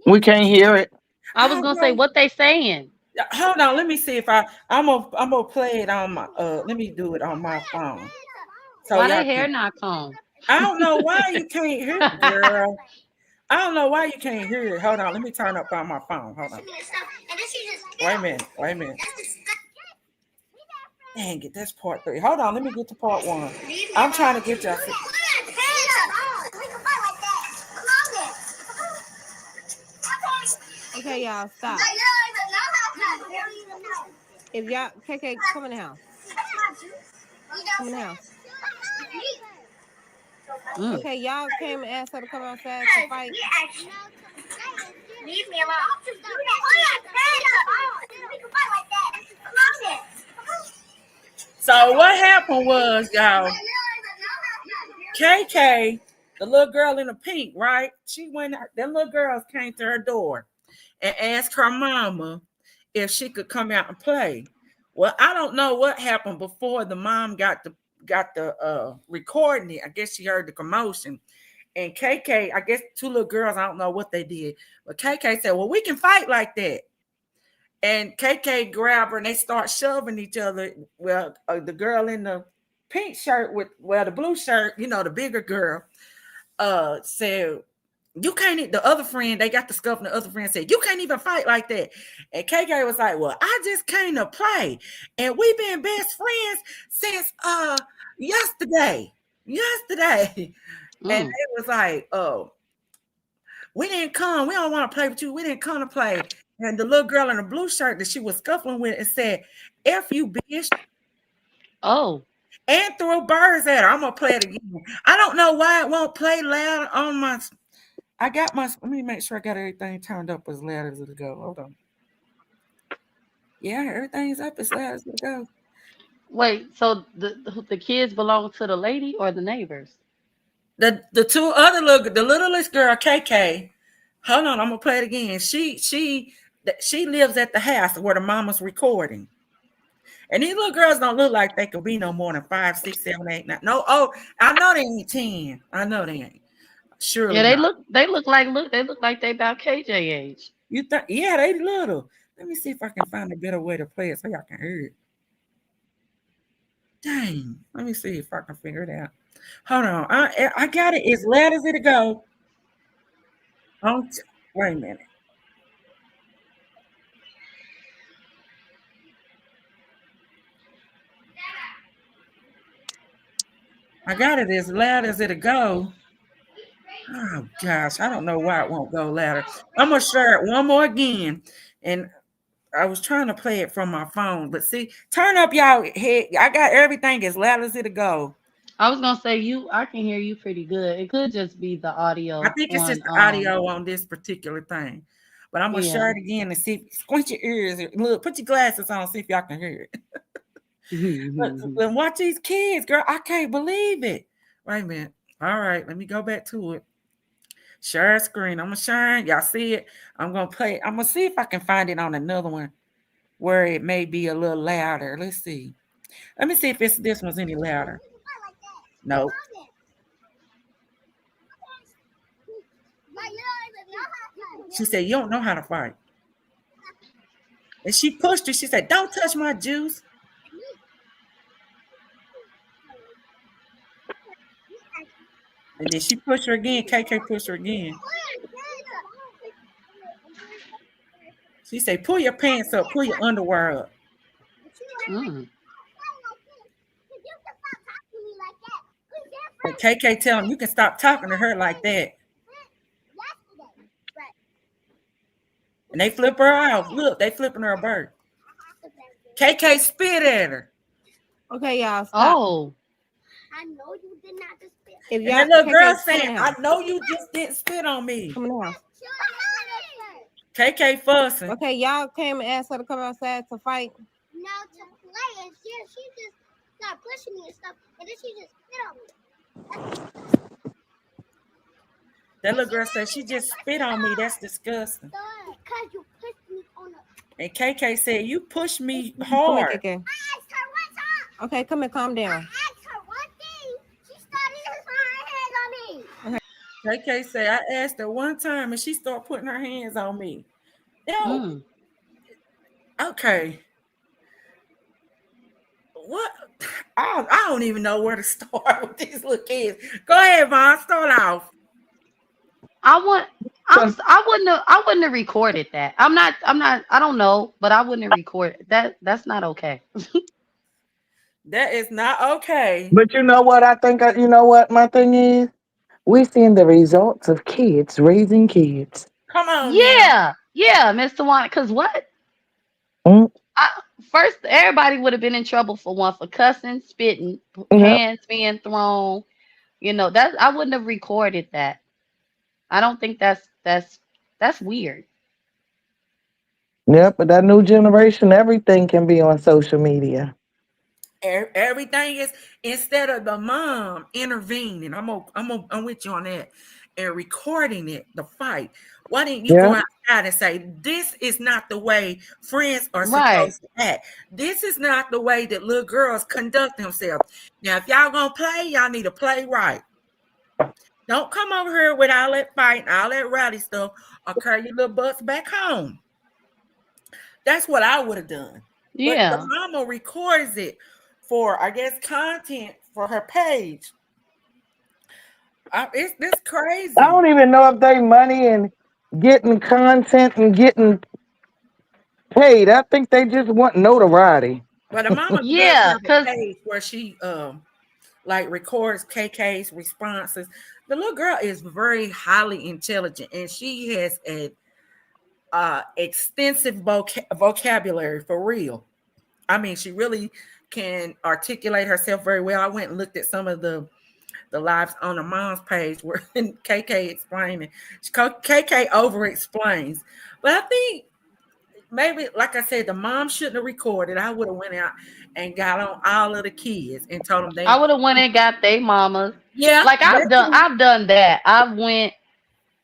We can't hear it. I was gonna say what they saying. Hold on. Let me see if I'm gonna play it on my let me do it on my phone. So Why y'all they hair can not comb? I don't know why you can't hear it, girl. I don't know why you can't hear it. Hold on. Let me turn up on my phone. Hold on. Wait a minute. Wait a minute. Dang it, that's part 3. Hold on, let me get to part 1. I'm trying to get y'all. Okay, y'all, stop. If y'all, KK, come in the house. Come in the house. Okay, y'all came and asked her to come outside to fight. Leave me alone. So what happened was, y'all, KK, the little girl in the pink, right? She went out, them little girls came to her door and asked her mama if she could come out and play. Well, I don't know what happened before the mom got the recording it. I guess she heard the commotion. And KK, I guess 2 little girls, I don't know what they did, but KK said, well, we can fight like that. And KK grabbed her and they start shoving each other. Well, the girl in the pink shirt the blue shirt, the bigger girl, said, you can't, the other friend, they got the scuff, and the other friend said, you can't even fight like that. And KK was like, well, I just came to play. And we've been best friends since yesterday. And it was like, oh, we didn't come. We don't want to play with you. We didn't come to play. And the little girl in the blue shirt that she was scuffling with and said, F you, bitch. Oh. And threw birds at her. I'm going to play it again. I don't know why it won't play loud on my... let me make sure I got everything turned up as loud as it'll go. Hold on. Yeah, everything's up as loud as it'll go. Wait, so the kids belong to the lady or the neighbors? The 2 other the littlest girl, KK. Hold on, I'm gonna play it again. She lives at the house where the mama's recording. And these little girls don't look like they could be no more than 5, 6, 7, 8, 9. No, I know they ain't 10. I know they ain't. Surely Yeah, not. they look like they about KJ age. You think? Yeah, they little. Let me see if I can find a better way to play it so y'all can hear it. Dang. Let me see if I can figure it out. Hold on. I got it as loud as it'll go. Wait a minute. I got it as loud as it'll go. Oh gosh, I don't know why it won't go louder. I'm gonna share it one more again. And I was trying to play it from my phone, but see, turn up y'all head. I got everything as loud as it'll go. I was gonna say I can hear you pretty good. It could just be the I audio think it's just on the audio on this particular thing. But I'm gonna share it again and see. Squint your ears. Look, put your glasses on, see if y'all can hear it. But watch these kids, girl. I can't believe it. Wait a minute. All right, let me go back to it. Share screen. I'm gonna share it. Y'all see it? I'm gonna play it. I'm gonna see if I can find it on another one where it may be a little louder. Let's see. Let me see if this one's any louder. Nope. She said, you don't know how to fight. And she pushed her. She said, don't touch my juice. And then she pushed her again. KK pushed her again. She said, pull your pants up. Pull your underwear up. And KK tell him, you can stop talking to her like that. And they flip her off. Look, they flipping her a bird. KK spit at her. Okay, y'all, stop. Oh. I know you did not just spit. And that little girl saying, I know you just didn't spit on me. Come in the house. KK fussing. Okay, y'all came and asked her to come outside to fight. No, to play, and she just started pushing me and stuff, and then she just spit on me. That little girl said she just spit on me. That's disgusting. Because you pushed me on the. And KK said, you pushed me Come here, hard. KK. I asked her one time. Okay, come here, calm I down. asked her one thing. She started to put her hands on me. KK said, I asked her one time and she started putting her hands on me. Yo, okay. What? I don't even know where to start with these little kids. Go ahead, Vaughn. Start off. I wouldn't have recorded that. I don't know, but I wouldn't have recorded that. That's not okay. That is not okay. But you know what? I think you know what my thing is. We seeing the results of kids raising kids. Come on now. Yeah, Mr. Juan. Cause what? Mm, I, first, everybody would have been in trouble for one for cussing, spitting, yep, hands being thrown. You know that I wouldn't have recorded that. I don't think that's weird. yep. But that new generation, everything can be on social media. Everything is instead of the mom intervening. I'm with you on that and recording it, the fight. Why didn't you go Yeah. outside and say this is not the way friends are Right. supposed to act? This is not the way that little girls conduct themselves. Now, if y'all gonna play, y'all need to play right. Don't come over here with all that fight and all that rowdy stuff or carry your little butts back home. That's what I would have done. But the Yeah. mama records it for, I guess, content for her page. It's this I crazy. don't even know if they money and getting content and getting paid. I think they just want notoriety. But the mama does Yeah. have a Cause page where she like records KK's responses. The little girl is very highly intelligent and she has a extensive vocabulary for real. I mean, she really can articulate herself very well. I went and looked at some of the lives on the mom's page where KK explaining. KK over explains. But I think maybe, like I said, the mom shouldn't have recorded. I would have went out and got on all of the kids and told them I they, would have went and got they mamas. yeah, Like that too. I've done that. I went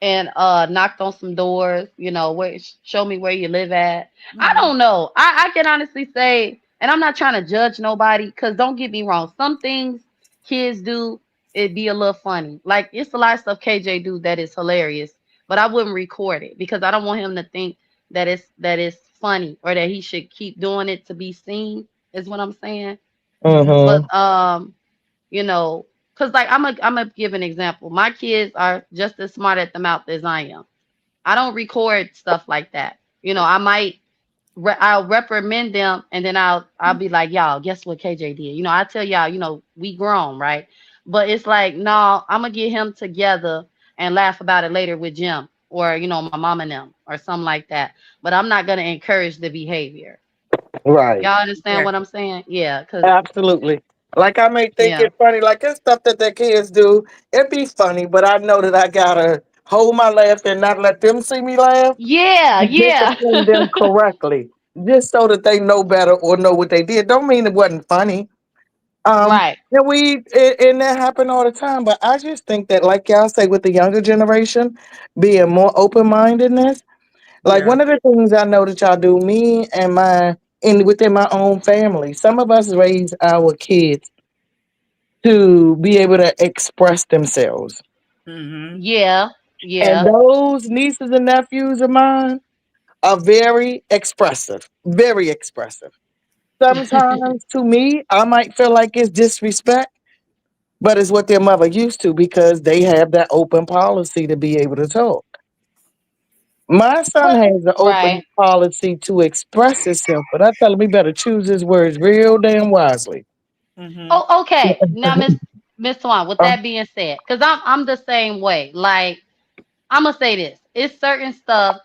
and knocked on some doors, where show me where you live at. I Mhm. don't know. I can honestly say, and I'm not trying to judge nobody, because don't get me wrong, some things kids do, it be a little funny. Like it's a lot of stuff KJ do that is hilarious, but I wouldn't record it because I don't want him to think that it's funny or that he should keep doing it to be seen, is what I'm saying. Mhm. But Mm-hmm. you know, because like I'm gonna give an example. My kids are just as smart at the mouth as I am. I don't record stuff like that. I might I'll reprimand them and then I'll be like, y'all, guess what KJ did? I tell y'all, we grown, right? But it's like, no, I'm gonna get him together and laugh about it later with Jim or my mom and them or something like that. But I'm not gonna encourage the behavior. Right. Y'all understand Yeah. what I'm saying? Yeah, cause Absolutely. Like I may think yeah. it funny, like it's stuff that the kids do. It be funny, but I know that I gotta hold my laugh and not let them see me laugh Yeah, and yeah. discipline them correctly, just so that they know better or know what they did. Don't mean it wasn't funny. Right. And that happen all the time. But I just think that, like y'all say, with the younger generation being more open mindedness, like Yeah. one of the things I know that y'all do, me and my in within my own family, some of us raise our kids to be able to express themselves. Mhm. Yeah, And yeah. those nieces and nephews of mine are very expressive, very expressive. Sometimes to me, I might feel like it's disrespect, but it's what their mother used to because they have that open policy to be able to talk. My son But has the open right. policy to express himself, but I tell him he better choose his words real damn wisely. Mhm. Oh, okay. Now, Miss Swan, with Uh, that being said, because I'm the same way. Like, I'm gonna say this. It's certain stuff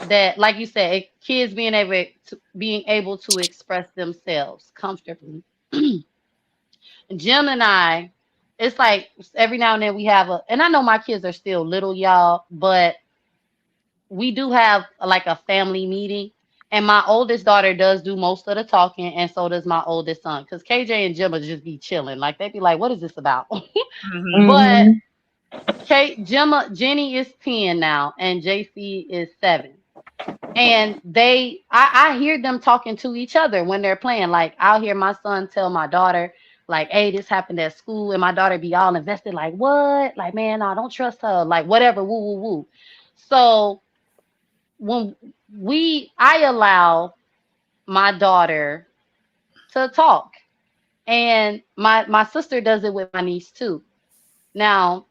that, like you said, kids being able to express themselves comfortably. Jim and I, it's like every now and then we have and I know my kids are still little, y'all, but we do have like a family meeting, and my oldest daughter does do most of the talking, and so does my oldest son. Because KJ and Gemma just be chilling, like they be like, "What is this about?" Mm-hmm. But Mhm. Jenny is 10 now, and JC is 7. And I hear them talking to each other when they're playing. Like I'll hear my son tell my daughter, like, "Hey, this happened at school," and my daughter be all invested, like, "What? Like, man, I don't trust her." Like, whatever, woo, woo, woo. So when I allow my daughter to talk, and my sister does it with my niece too. Now,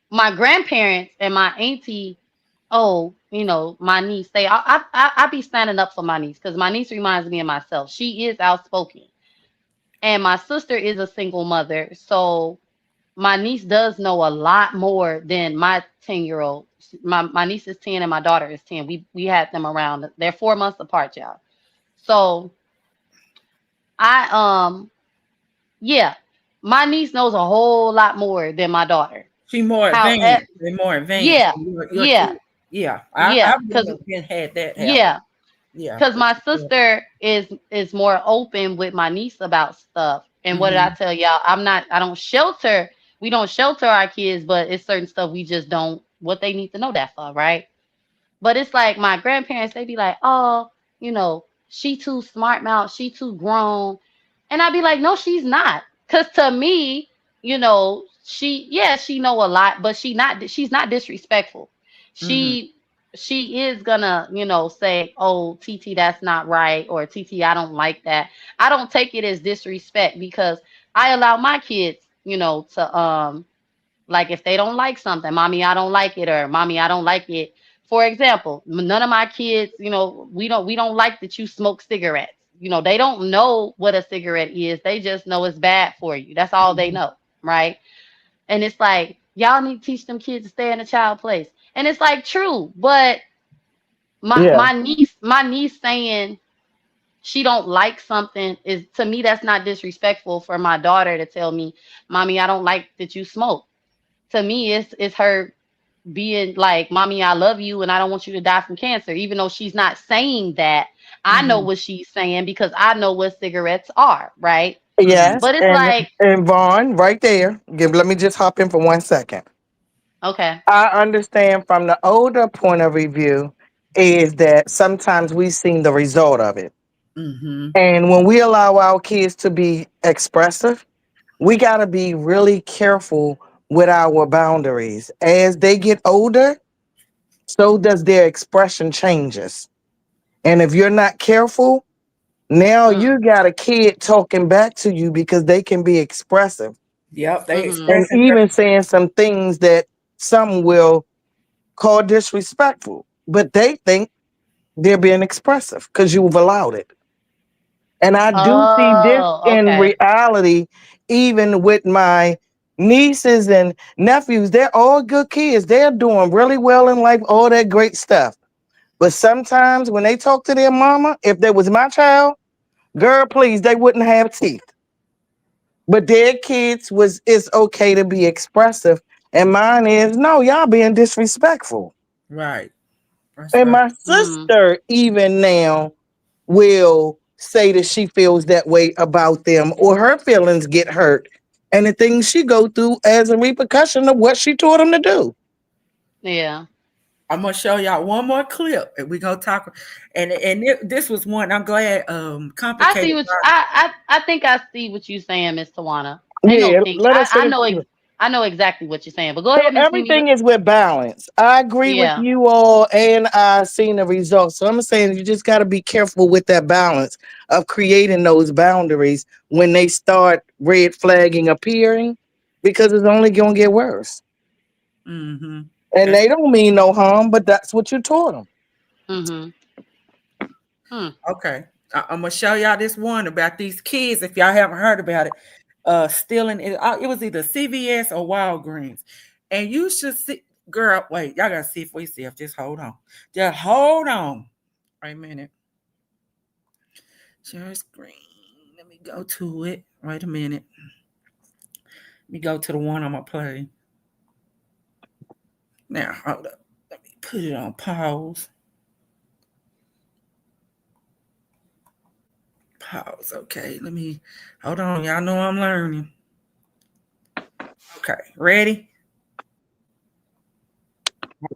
my grandparents and my auntie, oh, my niece, I be standing up for my niece because my niece reminds me of myself. She is outspoken, and my sister is a single mother, so my niece does know a lot more than my 10-year-old. My niece is 10 and my daughter is 10. We had them around. They're 4 months apart, y'all. So I yeah, my niece knows a whole lot more than my daughter. She more However, advanced. They're more advanced. yeah, Your yeah, kid. Yeah. yeah, I've cause been had that happen. yeah, Yeah. cause my sister is more open with my niece about stuff. And what did I Mm-hmm. tell y'all? I don't shelter. We don't shelter our kids, but it's certain stuff we just don't what they need to know that for, right? But it's like my grandparents, they be like, "Oh, she too smart mouth, she too grown." And I'd be like, "No, she's not." Cause to me, she know a lot, but she's not disrespectful. Mm-hmm. She is gonna, say, "Oh, TT, that's not right," or "TT, I don't like that." I don't take it as disrespect because I allow my kids, to like if they don't like something, "Mommy, I don't like it," or "Mommy, I don't like it." For example, none of my kids, we don't like that you smoke cigarettes. They don't know what a cigarette is. They just know it's bad for you. That's all they Mm-hmm. know, right? And it's like y'all need to teach them kids to stay in a child place. And it's like true, but my Yeah. my niece saying she don't like something is to me that's not disrespectful for my daughter to tell me, "Mommy, I don't like that you smoke." To me, it's her being like, "Mommy, I love you and I don't want you to die from cancer." Even though she's not saying that, I know Mm-hmm. what she's saying because I know what cigarettes are, right? Mm-hmm. Yes, But it's and like, Vaughn, right there. Let me just hop in for 1 second. okay. I understand from the older point of review is that sometimes we've seen the result of it. Mm-hmm. And when we allow our kids to be expressive, we got to be really careful with our boundaries. As they get older, so does their expression changes. And if you're not careful, now you Mm, got a kid talking back to you because they can be expressive Yep. They mm-hmm. and expressing their. even saying some things that some will call disrespectful, but they think they're being expressive because you've allowed it. And I do see this Oh, in okay. reality, even with my nieces and nephews. They're all good kids. They're doing really well in life, all that great stuff. But sometimes when they talk to their mama, if that was my child, girl, please, they wouldn't have teeth. But their kids was it's okay to be expressive. And mine is no, y'all being disrespectful. Right. That's And right. my Mm, sister, even now, will say that she feels that way about them or her feelings get hurt. And the things she go through as a repercussion of what she taught them to do. yeah. I'm gonna show y'all one more clip, and we gonna talk. This was one. I'm glad. I Complicated. see what I think I see what you saying, Miss Tawana. Ain't no Yeah, thing. let I, us I finish. know I know exactly what you're saying. But go So ahead, Miss Mimi. everything is with balance. I agree with Yeah. you all, and I've seen the results. So I'm saying you just got to be careful with that balance of creating those boundaries when they start red flagging appearing, because it's only gonna get worse. Mm-hmm. And That's they don't mean no harm, but that's what you taught them. Mm-hmm. Hmm. okay. I'm gonna show y'all this one about these kids. If y'all haven't heard about it, stealing it. It was either CVS or Walgreens, and you should see. Girl, wait, y'all gotta see for yourself. Just hold on. Just hold on. Wait a minute. Share screen. Let me go to it. Wait a minute. Let me go to the one I'm gonna play. Now, hold up. Put it on pause. Pause. Okay, let me hold on. Y'all know I'm learning. Okay, ready?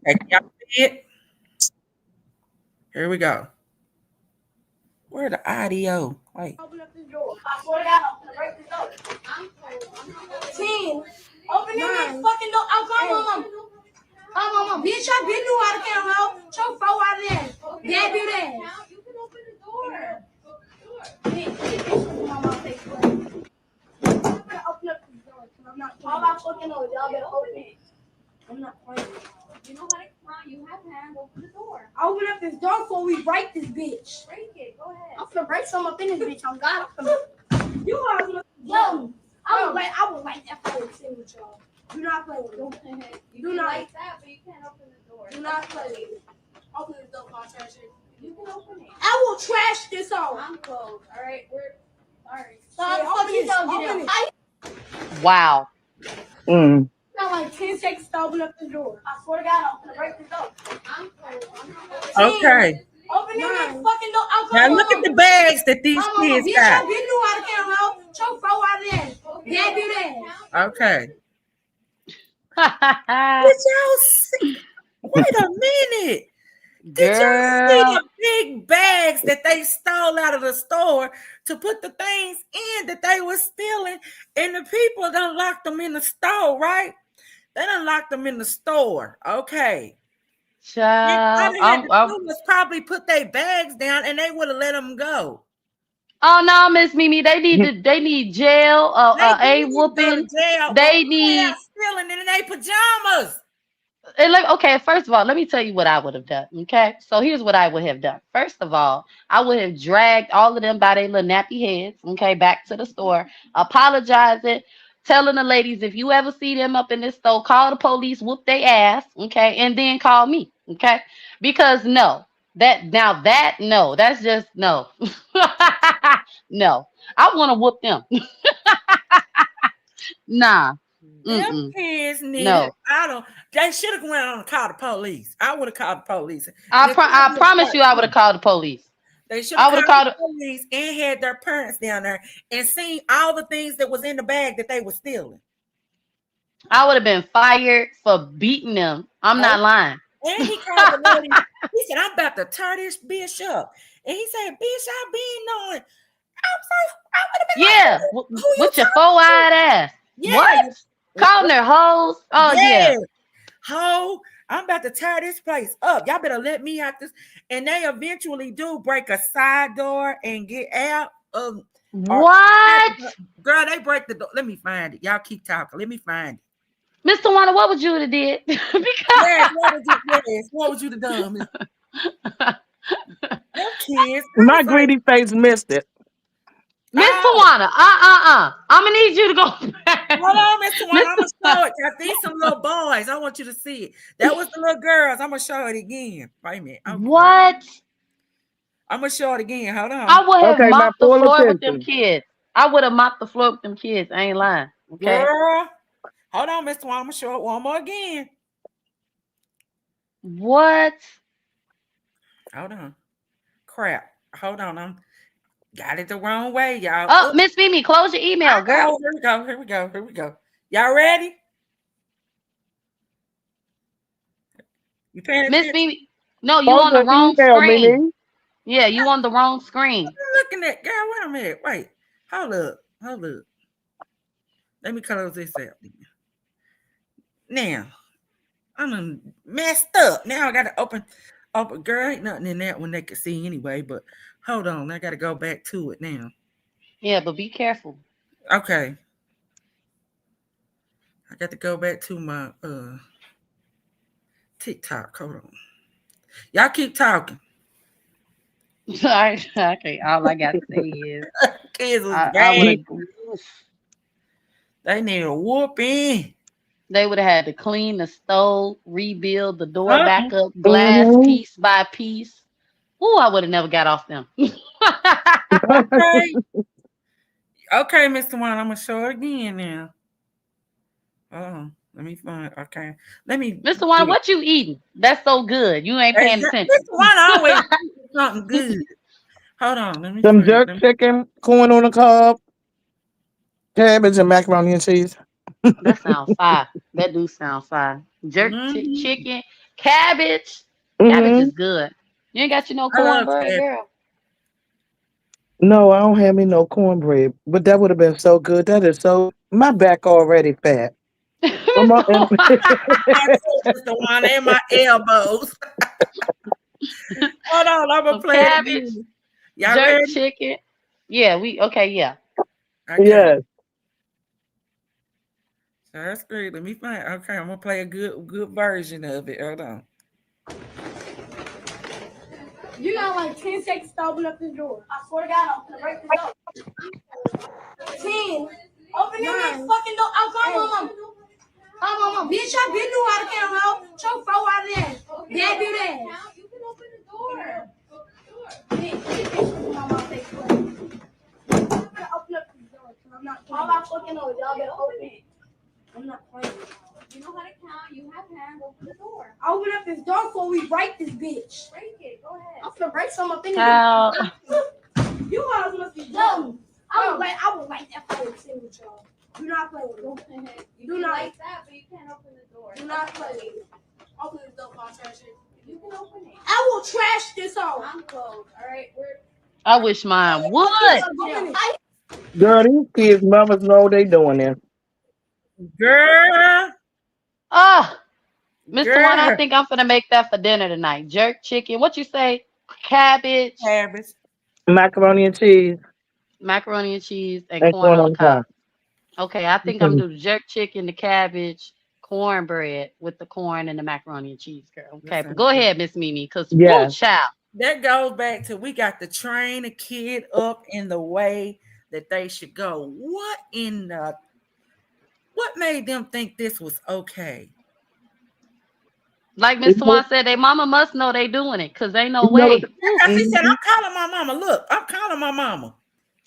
Okay, y'all see it? Here we go. Where the audio? Wait. Open up this door. I swear to God, I'm gonna break this door. 10. Open this fucking door. I'm coming, mom. Come on, mom. Bitch, I been knew how to count out. Choke 4 out of there. Dad do that. You can open the door. Bitch, mama, take it. I'm gonna open up this door. I'm not playing. All I fucking know is y'all better open it. I'm not playing. You know how to cry. You have hands. Open the door. Open up this door before we break this bitch. Break it. Go ahead. I'm gonna break some up in this bitch. I'm God. You are gonna. Yo, I would like that for sitting with y'all. Do not play with me. You do not like that, but you can't open the door. Do not play with me. Open this door, I'll trash it. You can open it. I will trash this off. I'm closed. All right, we're sorry. Open this door. Wow. Got like 10 seconds to open up the door. I swear to God, I'm gonna break this door. I'm closed. Okay. Open this fucking door. Now look at the bags that these kids Bitch, got. I been knew how to count out. Choke 4 out of there. Dad do that. Okay. Did y'all see? Wait a minute. Did y'all see Girl. the big bags that they stole out of the store to put the things in that they were stealing? And the people done locked them in the store, right? They done locked them in the store. Okay. Child. All they had to do was probably put their bags down and they would have let them go. Oh no, Miss Mimi, they need jail, a whooping. They need stealing in their pajamas. and look, okay, first of all, let me tell you what I would have done. Okay. So here's what I would have done. First of all, I would have dragged all of them by their little nappy heads, okay, back to the store, apologizing, telling the ladies if you ever see them up in this store, call the police, whoop their ass, okay, and then call me. Okay. Because no, that's just no. No. I want to whoop them. Nah. Them kids needed. No. They should have went on and called the police. I would have called the police. I promise you, I would have called the police. They should have called the police and had their parents down there and seen all the things that was in the bag that they were stealing. I would have been fired for beating them. I'm not lying. And he called the lady. He said, "I'm about to tear this bitch up." And he said, "Bitch, I been knowing." I was like, I would have been like, with your 4-eyed ass. Yeah. What? Calling their hoes? Oh yeah. Ho, I'm about to tear this place up. Y'all better let me out this. And they eventually do break a side door and get out of what? Girl, they break the door. Let me find it. Y'all keep talking. Let me find it. Miss Tawana, what would you have did? What would you have done? Them kids. My greedy face missed it. Miss Tawana, I'm gonna need you to go back. Hold on, Miss Tawana. I'm gonna show it. I see some little boys. I want you to see it. That was the little girls. I'm gonna show it again. Wait a minute. Okay. What? I'm gonna show it again. Hold on. I would have mopped the floor with them kids. I would have mopped the floor with them kids. I ain't lying. Okay. Girl. Hold on, Miss Tawana. I'm gonna show it one more again. What? Hold on. Crap. Hold on. Got it the wrong way, y'all. Oh, Miss Mimi, close your email, girl. Here we go. Y'all ready? You paying attention? Miss Mimi, no, you on the wrong screen. Mimi. Yeah, you on the wrong screen. Looking at girl. Wait a minute. Wait. Hold up. Let me close this out. Now, I'm messed up. Now I gotta open. Girl, ain't nothing in that one they could see anyway, but hold on, I gotta go back to it now. Yeah, but be careful. Okay. I got to go back to my TikTok. Hold on. Y'all keep talking. Sorry. Okay, all I got to say is kids was they need a whooping. They would have had to clean the stove, rebuild the door back up, glass piece by piece. Ooh, I would have never got off them. Okay, Mr. Juan, I'm gonna show it again now. Let me find. Okay. Let me Mr. Juan, get. what you eating? That's so good. You ain't paying This attention. one always eating something good. Hold on. Let me Some find. jerk chicken, corn on the cob, cabbage, and macaroni and cheese. That sounds fire. That do sound fire. Mm-hmm. Chicken, cabbage. Cabbage Mm-hmm. is good. You ain't got you no I love cornbread, cabbage. girl. No, I don't have me no cornbread, but that would have been so good. That is so. My back already fat. I'm on, Mr. Juan. My tooth is the one and my elbows. Hold on. I'm gonna Some play it cabbage, again. Y'all jerk ready? chicken. Yeah, we okay, yeah. Okay. yes. So that's great. Let me find. Okay, I'm gonna play a good version of it. Hold on. You got like 10 seconds to open up this door. I swear to God, I'm gonna break this door. 10. Open that fucking door. I'll call my mom. Call my mom. Bitch, I been knew how to count out. Choke 4 out of that. Dad do that. You can open the door. My mom takes it. I'm gonna open up this door because I'm not playing. All I fucking know is y'all better open it. I'm not playing. You know how to count. You have hands. Open the door. Open up this door before we break this bitch. Break it. Go ahead. I'm gonna break some up in here. How You guys must be dumb. I would like that for a with y'all. Do not play with it. You do not like that, but you can't open the door. Do not play with it. Open the door, my trash it. You can open it. I will trash this off. I'm closed. All right, I wish mine would. Girl, these kids' mothers know they doing this. Girl, Oh, Mr. Juan, I girl, think I'm gonna make that for dinner tonight. Jerk chicken. What you say? Cabbage, cabbage. Macaroni and cheese macaroni and cheese, and and corn corn on the on top. cob. Okay, I think I'm Mhm. gonna do the jerk chicken, the cabbage, cornbread with the corn and the macaroni and cheese, girl. Okay, but Listen, go ahead, Miss Mimi, cause woo Yes. child. that goes back to we got to train a kid up in the way that they should go. What made them think this was okay? Like You Mr. know, Juan said, they mama must know they doing it, cause ain't no you know way. Woo. Because he said, mhm. I'm calling my mama. Look, I'm calling my mama.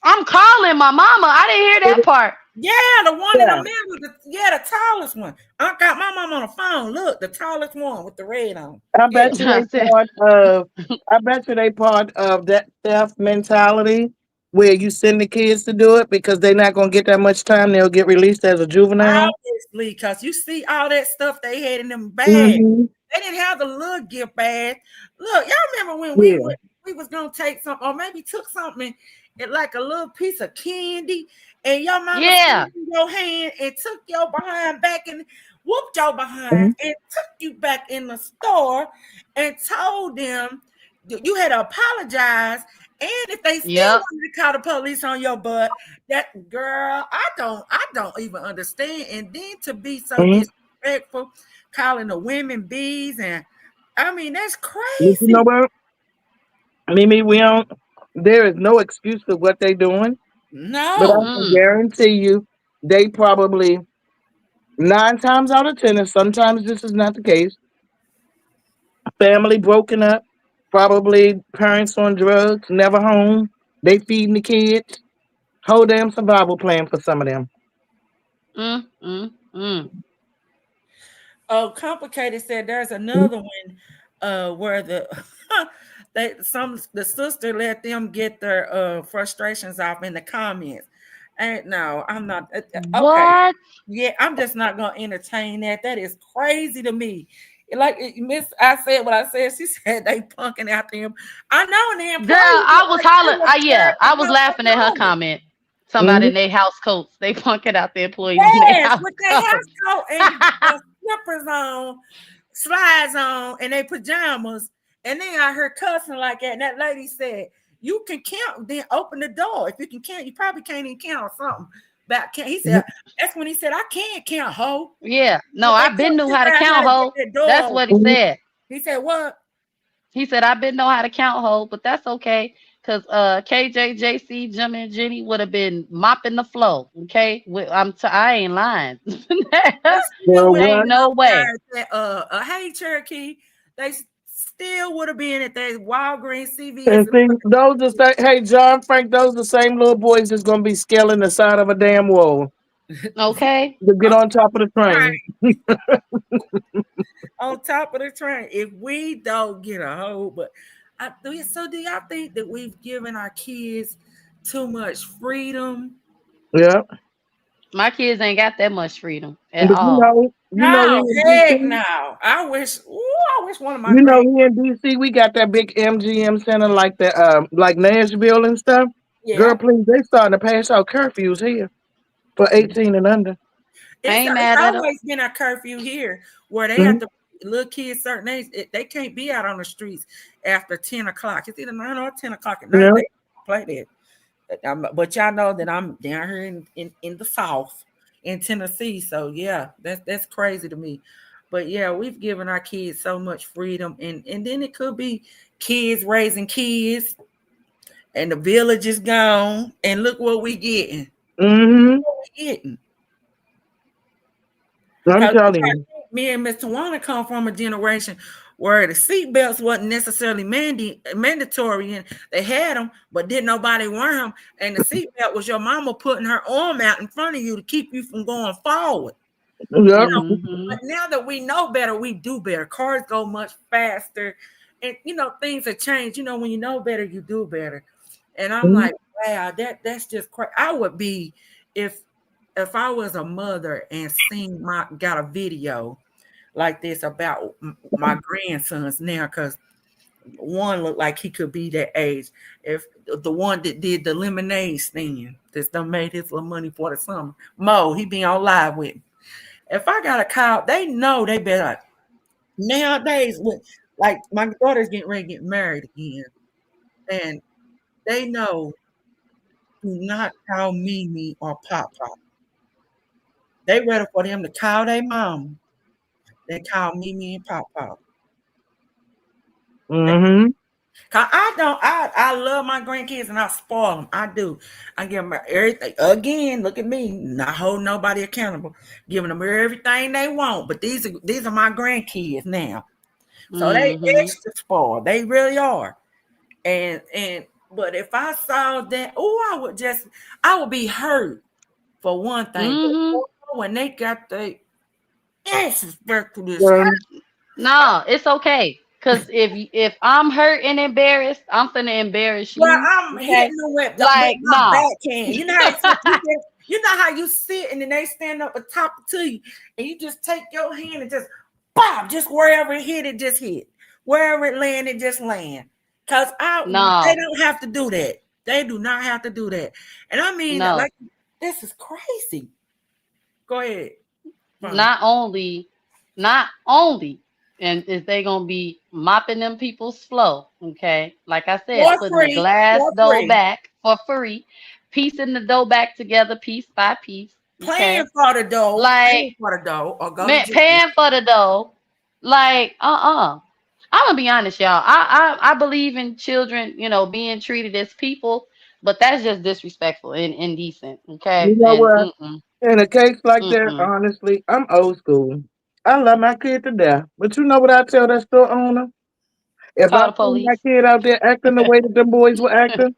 I'm calling my mama. I didn't hear that part. Yeah, the one in the Yeah. middle, the tallest one. I got my mom on the phone. Look, the tallest one with the red on. I Yeah. bet you I they said, part of I bet you they part of that theft mentality where you send the kids to do it because they're not gonna get that much time, they'll get released as a juvenile. Obviously, because you see all that stuff they had in them bags. Hmm. They didn't have the little gift bag. Look, y'all remember when Yeah. we was gonna take something, or maybe took something, like a little piece of candy, and your mama yeah, squeezed your hand and took your behind back and whooped your behind Mhm. and took you back in the store and told them you had to apologize. And if they still yep, wanted to call the police on your butt, that girl, I don't even understand. And then to be so Mhm. disrespectful, calling the women bees, and I mean that's But you know crazy. what? Mimi, we don't there is no excuse for what they doing, but I No, can mm-mm. guarantee you they probably 9 times out of 10, and sometimes this is not the case, family broken up, probably parents on drugs, never home, they feeding the kids. Whole damn survival plan for some of them. Mm. oh, complicated said there's another one where the sister let them get their frustrations off in the comments. And no, I'm not okay. What? Yeah, I'm just not gonna entertain that. That is crazy to me. Miss, I said what I said. She said they punking out them. I know, and the Girl, employees I look was like they hollering. were Yeah, scared to I was go laughing at her up on it. comment. Somebody Mhm. in their house coats. They punking out the employees in their Yes, house with their house coats. coat and slippers on, slides on, and they pajamas. And then I heard cussing like that. And that lady said, "You can count, then open the door. If you can count, you probably can't even count or something." But he said, that's when he said, "I can't count, ho." Yeah, no, But they I been couldn't knew how figure to out how count, to get ho. that door That's what he open. Mhm. said. He said, "What?" He said I been know how to count, ho, but that's okay. Cause KJ, JC, Jimmy, and Jenny would have been mopping the floor. Okay, I ain't lying. They still Girl, would have Ain't what? been no over way. there at hey Cherokee. They still would have been at that Walgreens, CVS, And and see, those are hey John Frank, those the same little boys that's gonna be scaling the side of a damn wall. Okay. to get on on top of the train, train. on top of the train. If we don't get a hold, but so do y'all think that we've given our kids too much freedom? Yeah. My kids ain't got that much freedom at But all. he No, in heck DC. no. I wish one of my You know, grand. he in DC, we got that big MGM center like that, like Nashville and stuff. Girl, Yeah, please, they starting to pass out curfews here for 18 and under. I it's ain't it's mad at them. always been a curfew here where they have Mhm. to little kids certain age they can't be out on the streets after 10 o'clock. It's either 9 or 10 o'clock at night. Yeah. They play that. But y'all know that I'm down here in the South in Tennessee. So yeah, that's crazy to me. But yeah, we've given our kids so much freedom, and then it could be kids raising kids, and the village is gone, and look what we getting. Mm-hmm. What we getting. I'm Because telling you. me and Mr. Warner come from a generation where the seatbelts wasn't necessarily mandatory, and they had them, but didn't nobody wear them. And the seatbelt was your mama putting her arm out in front of you to keep you from going forward. You Yep. know, Hmm. but now that we know better, we do better. Cars go much faster, and things have changed. When you know better, you do better. And I'm Mhm. like, wow, that's just crazy. I would be if I was a mother and got a video like this about my grandsons now, because one looked like he could be that age. If the one that did the lemonade stand that's done made his little money for the summer, Mo, he be on live with me. If I got a call, they know they better nowadays with like my daughter's getting ready to get married again, and they know do not call Mimi or Papa. They ready for them to call their mom. They call Mimi and Papa. Mm-hmm. Cause I don't. I love my grandkids and I spoil them. I do. I give them everything. Again, look at me, not holding nobody accountable, giving them everything they want. But these are my grandkids now, so they Hmm. extra spoiled. They really are. And but if I saw that, oh, I would be hurt for one thing. But Hmm. when they got the disrespect to this, Um, No, it's okay. Cause if I'm hurt and embarrassed, I'm finna embarrass well, you. I'm Okay. hitting them with Like, my no. backhand. You know how you sit and then they stand up and talk to you, and you just take your hand and just bob, just wherever it hit, it just hit. Wherever it land, it just land. Cause they No. don't have to do that. They do not have to do that. And I mean, No. like, this is crazy. Go ahead, fine. Not only, not only, and is they gonna be mopping them people's flow, okay? Like I said, For putting the free, glass for dough free. back for free, piecing the dough back together piece by piece, Paying okay? for the dough, Like, paying for the dough, or go to man, jail. paying for the dough, like, I'm gonna be honest, y'all. I believe in children, being treated as people, but that's just disrespectful and indecent, you okay? know And what? In a case like that, honestly, I'm old school. I love my kid to death. But you know what I tell that store owner? If I call the see my police. kid out there acting the way that them boys were acting,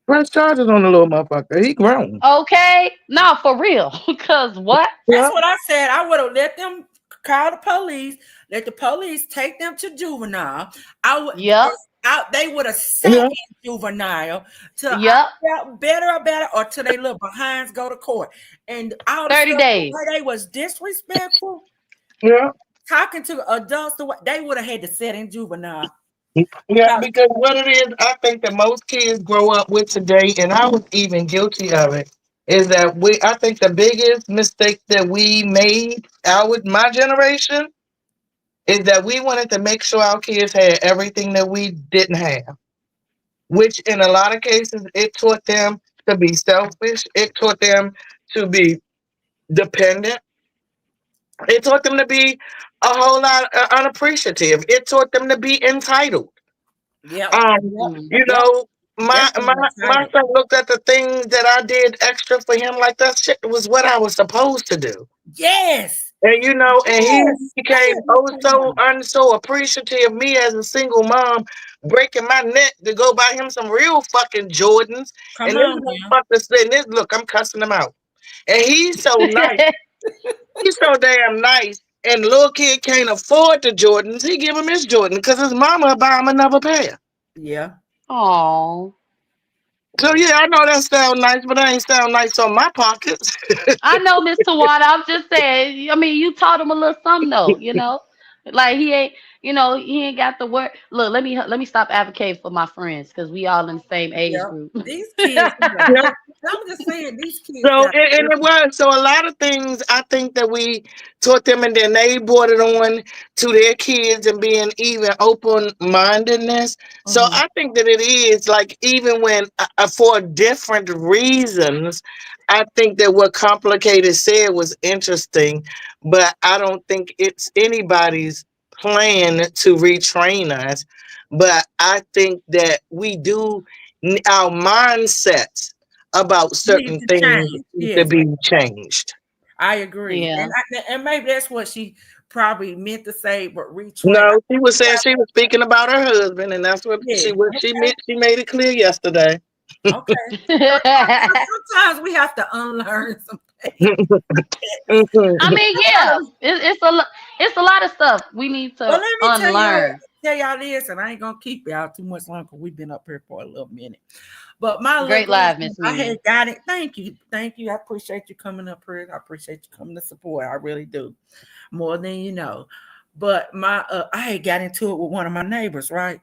press charges on the little motherfucker. He grown. Okay, no, for real. Cause what? That's Yeah, what I said. I would have let them call the police, let the police take them to juvenile. I would Yep, they would have sat yeah, in juvenile till I yep. felt better about it, or till they little behinds go to court. And all the 30 stuff the days. way they was disrespectful, yeah. talking to adults the way they would have had to sit in juvenile. Yeah, 'Cause- because what it is, I think that most kids grow up with today, and I was even guilty of it, is that I think the biggest mistake that we made, my generation, is that we wanted to make sure our kids had everything that we didn't have, which in a lot of cases, it taught them to be selfish. It taught them to be dependent. It taught them to be a whole lot unappreciative. It taught them to be entitled. Yep, Um, yep, Mm. you yep. know, my my Definitely my entitled. son looked at the things that I did extra for him like that shit was what I was supposed to do. Yes, And and he yes. Say became it, Mr. Warner. so appreciative of me as a single mom, breaking my neck to go buy him some real fucking Jordans. Come And this on now. motherfucker said, "This look, I'm cussing him out." And he's so nice. He's so damn nice. And little kid can't afford the Jordans. He give him his Jordan because his mama buy him another pair. Yeah. Oh, So Yeah. yeah, I know that sound nice, but that ain't sound nice on my pockets. I know, Miss Tawada. I'm just saying. I mean, you taught him a little something, though. You know, like he ain't. You know, he ain't got the word. Look, let me stop advocating for my friends because we all in the same age Yeah. group. These kids, Yep. I'm just saying, these kids So got and it was so a lot of things I think that we taught them and then they brought it on to their kids and being even open mindedness. So Mhm. I think that it is like even when for different reasons, I think that what Complicated said was interesting, but I don't think it's anybody's plan to retrain us. But I think that we do our mindsets about Need certain to things change. need to Yes, be changed. I agree. Yeah. And maybe that's what she probably meant to say, but retrain. No, she was saying she was speaking about her husband, and that's Yeah. what she meant. She made it clear yesterday. Okay. Sometimes we have to unlearn some things. I mean, yeah, it's a lot of stuff we need Well, to let me unlearn. tell y'all this, and I ain't gonna keep y'all too much longer. We've been up here for a little minute. But my little Great live, grandson, Miss I had Mimi. got it. Thank you. I appreciate you coming up here. I appreciate you coming to support. I really do, more than you know. But I had got into it with one of my neighbors, right?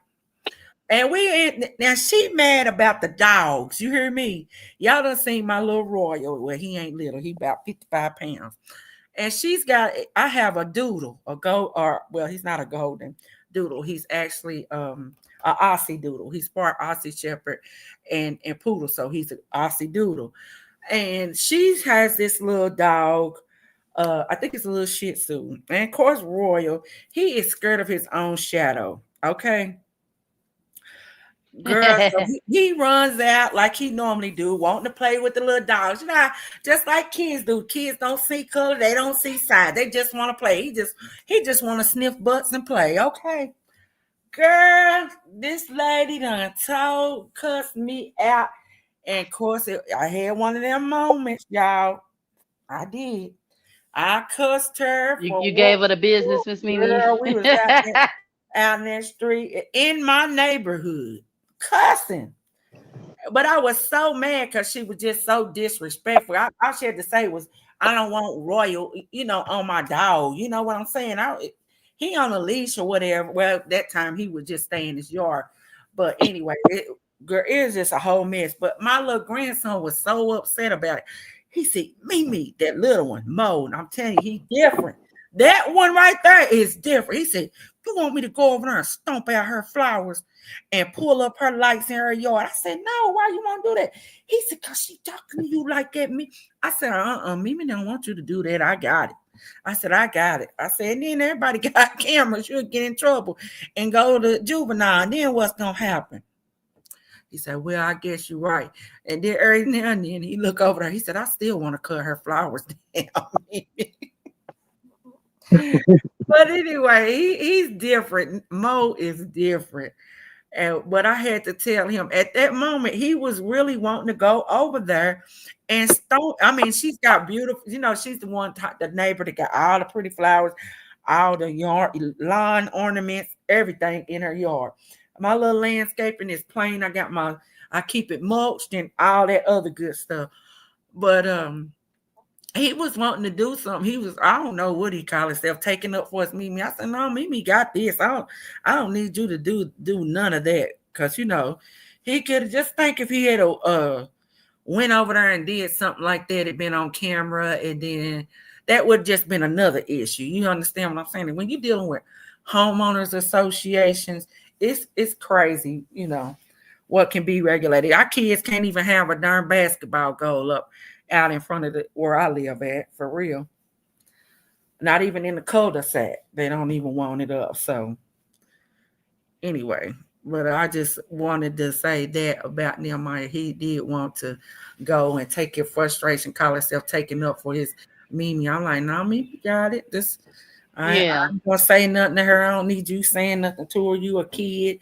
And now she mad about the dogs. You hear me? Y'all done seen my little Royal. Well, he ain't little. He about 55 pounds. And I have a doodle, he's not a golden doodle. He's actually a Aussie doodle. He's part Aussie Shepherd and poodle, so he's an Aussie doodle. And she has this little dog. I think it's a little Shih Tzu. And of course, Royal, he is scared of his own shadow. Okay. Girl, so he runs out like he normally do, wanting to play with the little dogs. You know, just like kids do. Kids don't see color, they don't see size. They just want to play. He just want to sniff butts and play. Okay. Girl, this lady done cussed me out. And of course, I had one of them moments, y'all. I did. I cussed her for You what? gave her the business, Miss Mimi. Girl, we was out in that street in my neighborhood cussing. But I was so mad because she was just so disrespectful. All she had to say was, "I don't want Royal, on my dog." You know what I'm saying? He on a leash or whatever. Well, that time he would just stay in his yard. But anyway, girl, it was just a whole mess. But my little grandson was so upset about it. He said, "Mimi, that little one, Mo," and I'm telling you, he different. That one right there is different. He said, "You want me to go over there and stomp out her flowers and pull up her lights in her yard?" I said, "No, why you want to do that?" He said, "Cause she talking to you like that." Me, I said, Mimi don't want you to do that. I got it. I said, "I got it." I said, and then everybody got cameras. You'll get in trouble and go to juvenile. And then what's gonna happen? He said, "Well, I guess you're right." And then every now and then he look over there. He said, "I still want to cut her flowers down." But anyway, he's different. Mo is different. And what I had to tell him at that moment, he was really wanting to go over there and stone. I mean, she's got beautiful, she's the one, the neighbor that got all the pretty flowers, all the yard, lawn ornaments, everything in her yard. My little landscaping is plain. I keep it mulched and all that other good stuff. But he was wanting to do something. I don't know what he called himself, taking up for his Mimi. I said, "No, Mimi got this. I don't need you to do none of that." Cause he could have just think if he had went over there and did something like that, it been on camera, and then that would just been another issue. You understand what I'm saying? When you're dealing with homeowners associations, it's crazy, what can be regulated. Our kids can't even have a darn basketball goal up out in front of where I live at, for real. Not even in the cul-de-sac. They don't even want it up. So anyway, but I just wanted to say that about Nehemiah. He did want to go and take your frustration, call himself taking up for his Mimi. I'm like, "No, Mimi got it. I Yeah, ain't gonna say nothing to her. I don't need you saying nothing to her. You a kid,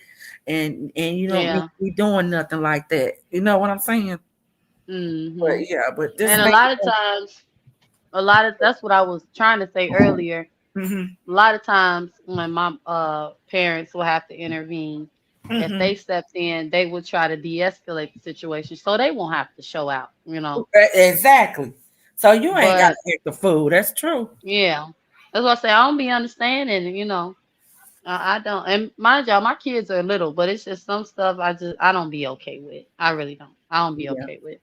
and you don't need yeah. to be doing nothing like that." You know what I'm saying? Hmm. But yeah, but this And a man. lot of times, that's what I was trying to say earlier. Hmm. A lot of times when my parents will have to intervene, if Hmm. they stepped in, they would try to de-escalate the situation so they won't have to show out, you know. Exactly. So you ain't got But to act the fool. That's true. yeah, that's what I say. I don't be understanding, you know. I don't. And mind y'all, my kids are little, but it's just some stuff I don't be okay with. I really don't. I don't be Yeah. okay with.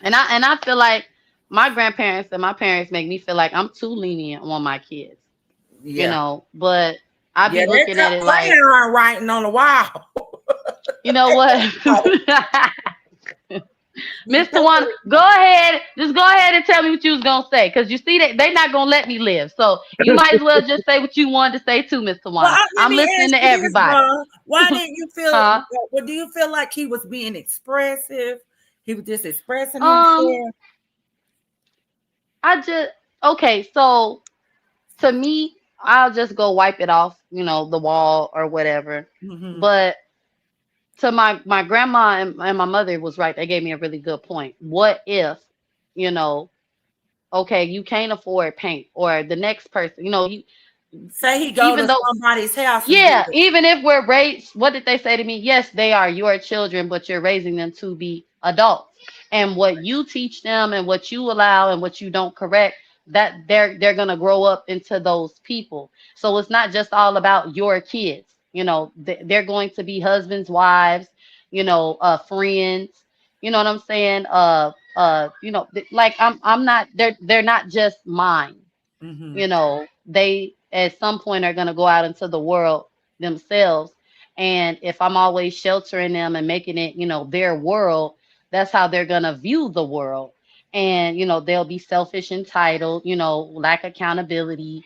And I feel like my grandparents and my parents make me feel like I'm too lenient on my kids, you Yeah. know. But I Yeah. be That looking at cut it like, crayon writing on the wall. you know what? You Miss tell Tawana, go me. ahead. Just go ahead and tell me what you was gonna say. Cause you see that they not gonna let me live. So you might as well just say what you wanted to say too, Miss Well, Tawana. let I'm me listening ask to you this, everybody. bro. Why didn't you feel? Huh? Well, do you feel like he was being expressive? He was just expressing Um, himself. I just okay, so to me, I'll just go wipe it off, you know, the wall or whatever. Hmm. But to my grandma and my mother was right. They gave me a really good point. What if, you know, okay, you can't afford paint, or the next person, you know, you Say he go even to though somebody's house and do yeah, it. even if we're raised, what did they say to me? Yes, they are your children, but you're raising them to be adults. And what you teach them and what you allow and what you don't correct, that they're gonna grow up into those people. So it's not just all about your kids. You know, they're going to be husbands, wives, you know, friends. You know what I'm saying? You know, like I'm not. They're not just mine. Hmm. You know, they at some point are going to go out into the world themselves. And if I'm always sheltering them and making it, you know, their world, that's how they're going to view the world. And, you know, they'll be selfish, entitled, you know, lack accountability.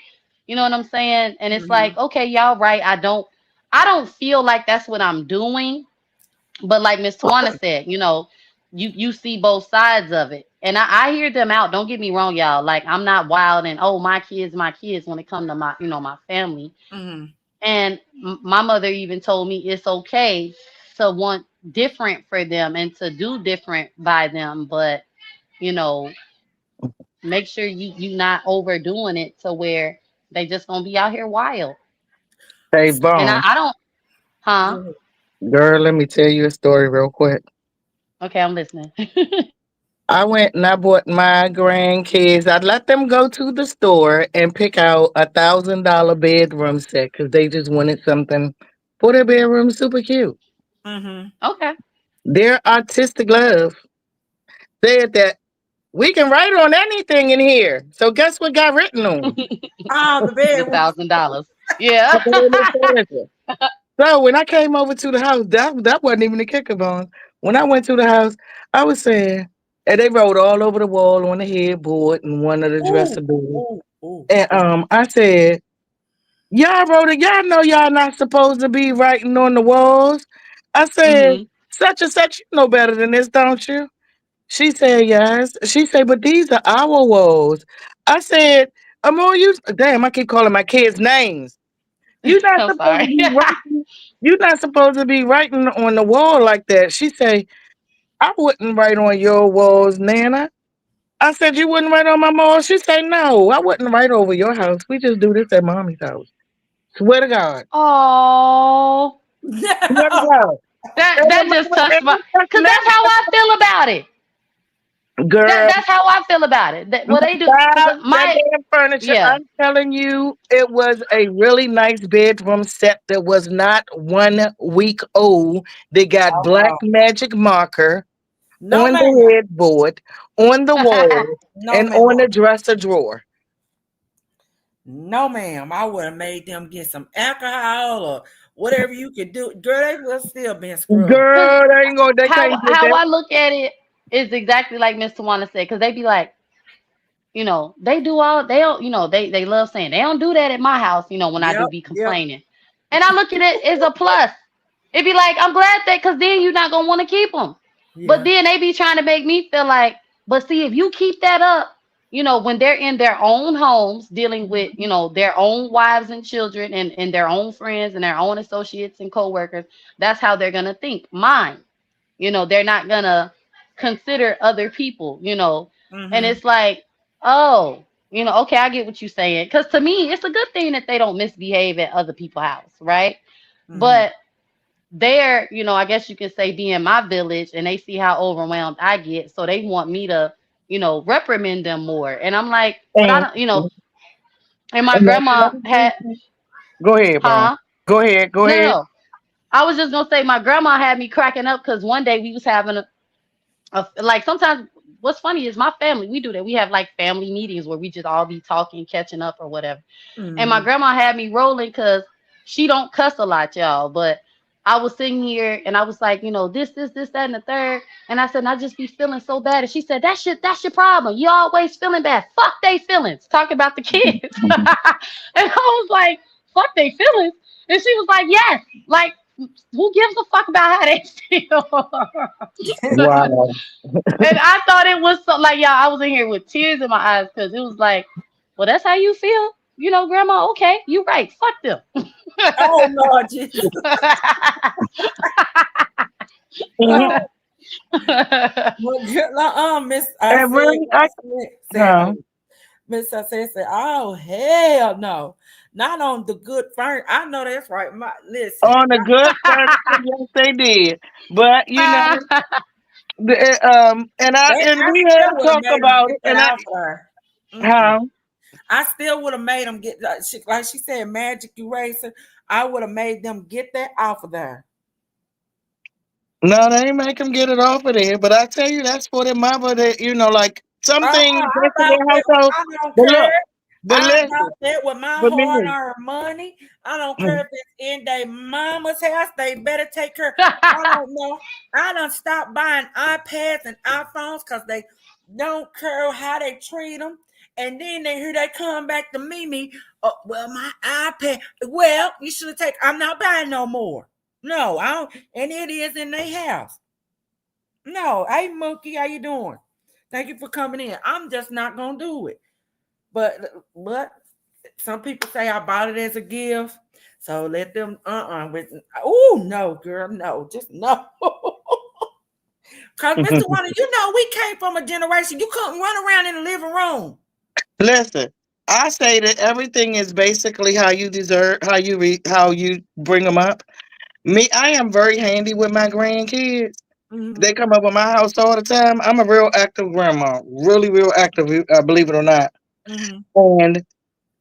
You know what I'm saying? And it's like, Hmm. okay, y'all right. I don't feel like that's what I'm doing, but like Miss Tawana said, you know, you see both sides of it. And I hear them out. Don't get me wrong, y'all. Like I'm not wild and oh my kids when it come to my, you know, my family. Hmm. And my mother even told me it's okay to want different for them and to do different by them, but you know, make sure you not overdoing it to where they just gonna be out here wild. Hey, And Bones, I don't, huh? girl, let me tell you a story real quick. Okay, I'm listening. I went and I bought my grandkids. I let them go to the store and pick out $1,000 bedroom set because they just wanted something for their bedroom, super cute. Hmm. Okay. Their artistic love said that we can write on anything in here. So guess what got written on? Oh, the The bedroom. $1,000. Yeah. Home furniture. So when I came over to the house, that wasn't even the kicker, Bones. When I went to the house, I was saying, and they wrote all over the wall on the headboard and one of the dresser Ooh, doors. ooh, ooh, And ooh. I said, y'all wrote it. Y'all know y'all not supposed to be writing on the walls. I said, Hmm. such and such, you know better than this, don't you? She said, yes. She said, but these are our walls. I said, Amor, you damn, I keep calling my kids names. You're not I'm supposed to sorry. be writing. You're not supposed to be writing on the wall like that. She say, I wouldn't write on your walls, Nana. I said, you wouldn't write on my walls? She say, no, I wouldn't write over your house. We just do this at mommy's house. Swear to God. Oh, Swear to God. that just touched my. Cause that's how I feel about it. That Girl, that's how I feel about it. That what they do. Cause that my damn furniture, yeah. I'm telling you, it was a really nice bedroom set that was not 1 week old. They got black Oh, magic marker no, on ma'am. the headboard, on the wall, No, and ma'am. on the dresser drawer. No, ma'am. I would have made them get some alcohol or whatever you could do. Girl, they would still been screwed. Cause Girl, they ain't gonna, they how can't get how that. I look at it is exactly like Mr. Wanda said. Cause they be like, you know, they do all they don't, you know, they love saying they don't do that at my house, you know, when I do Yep, be yep, complaining. And I look at it as a plus. It'd be like, I'm glad that because then you're not gonna want to keep them. But yeah. then they be trying to make me feel like, but see, if you keep that up, you know, when they're in their own homes dealing with, you Mhm. know, their own wives and children and their own friends and their own associates and coworkers, that's how they're gonna think. Mine. You know, they're not gonna consider other people, you know. And Mm-hmm. it's like, oh, you know, okay, I get what you're saying. Because to me, it's a good thing that they don't misbehave at other people's house, right? Mm-hmm. But they're, you know, I guess you could say be in my village and they see how overwhelmed I get. So they want me to, you know, reprimand them more. And I'm like, but I And, don't, you know, and my and that's grandma another had, thing. Go ahead, Brian. huh? Go ahead. Go No, ahead. no. I was just gonna say my grandma had me cracking up because one day we was having like sometimes what's funny is my family, we do that. We have like family meetings where we just all be talking, catching up or whatever. And my Mm-hmm. grandma had me rolling because she don't cuss a lot, y'all. But I was sitting here and I was like, you know, this, that, and the third. And I said, and I just be feeling so bad. And she said, that's your problem. You always feeling bad. Fuck they feelings. Talking about the kids. And I was like, fuck they feelings. And she was like, yes. Like, who gives a fuck about how they feel? Wow. And I thought it was so like, yeah, I was in here with tears in my eyes because it was like, well, that's how you feel, you know, Grandma. Okay, you right. Fuck them. Oh Lord Jesus. And Oh, well, Miss I really, said, huh? Miss I said, oh hell no, not on the good furniture. I know that's right. My listen, On a good furniture, yes, they did. But you know, and I we had still to would have talk made them about get that and I out for her. Mm-mm. how I still would have made them get like she said, magic eraser. I would have made them get that off of there. no, they ain't make them get it off of there. But I tell you, that's for their mother. That you know, like some things I that's in bought their that. household. I don't But care. look, but I bought listen, that with my but listen. hard-earned money. I don't care if it's in their mama's house. They better take care. I don't know. I done stopped buying iPads and iPhones because they don't care how they treat them. And then they come back to me. Oh, well, my iPad. Well, you should take. I'm not buying no more. No, I don't. And it is in their house. No, hey Mookie, how you doing? Thank you for coming in. I'm just not gonna do it. But some people say I bought it as a gift. So let them with oh no, girl, no, just no. Cause Mr. Wonder, you know we came from a generation. You couldn't run around in the living room. Listen, I say that everything is basically how you deserve, how you bring them up. Me, I am very handy with my grandkids. Mm-hmm, They come up at my house all the time. I'm a real active grandma, really, real active. Believe it or not. mm-hmm, And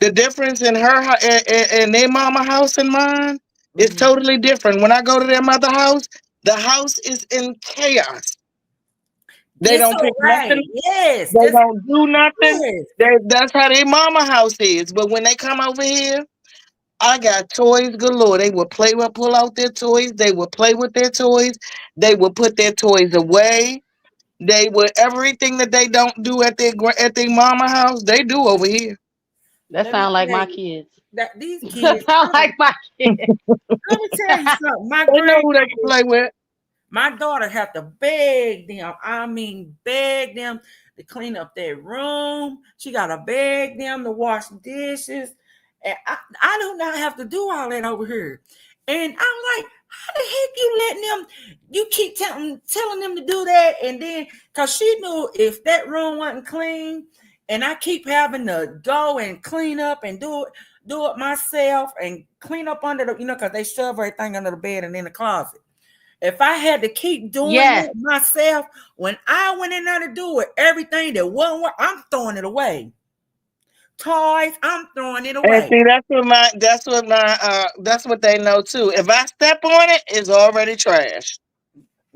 the difference in in their mama house and mine is mm-hmm. totally different. When I go to their mother house, the house is in chaos. They don't pick Disarray. nothing. Yes, They don't do nothing. yes. That's how their mama house is. But when they come over here, I got toys galore. They would pull out their toys. They would play with their toys. They would put their toys away. They would everything that they don't do at their mama house, they do over here. That Let me sound like tell my you kids. that these That kids, sound like my kids. let me tell you something. My They know who they can grandkids, play with. my daughter had to beg them. I mean, beg them to clean up their room. She got to beg them to wash dishes. And I do not have to do all that over here. And I'm like, how the heck you letting them? You keep telling them to do that, and then because she knew if that room wasn't clean, and I keep having to go and clean up and do it myself and clean up under the because they shove everything under the bed and in the closet. If I had to keep doing Yes, that myself, when I went in there to do it, everything that wasn't work, I'm throwing it away. Toys, I'm throwing it And away. see, that's what they know too. If I step on it, it's already trash.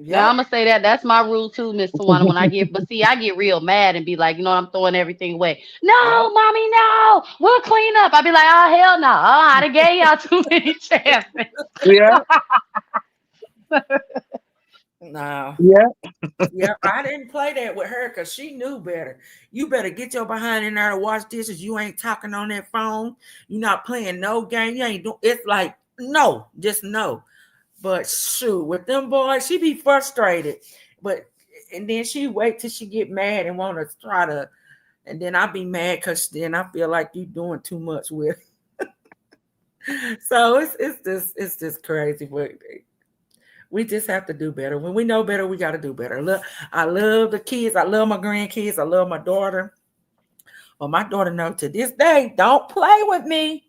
now I'm Yep. gonna say that that's my rule too, Miss Tawana. When I get, but see, I get real mad and be like, you know, I'm throwing everything away. Yep. No, mommy, no, we'll clean up. I be like, oh hell no, I done gave y'all too many chances. Yeah, No. yeah. Yep. I didn't play that with her because she knew better. You better get your behind in there to wash dishes. You ain't talking on that phone. You're not playing no game. You ain't doing it's like no, just no. But shoot, with them boys, she be frustrated. But and then she wait till she get mad and want to try to, and then I be mad because then I feel like you doing too much with. So it's just crazy. We just have to do better. When we know better, we got to do better. Look, I love the kids. I love my grandkids. I love my daughter. Well, my daughter knows to this day, don't play with me.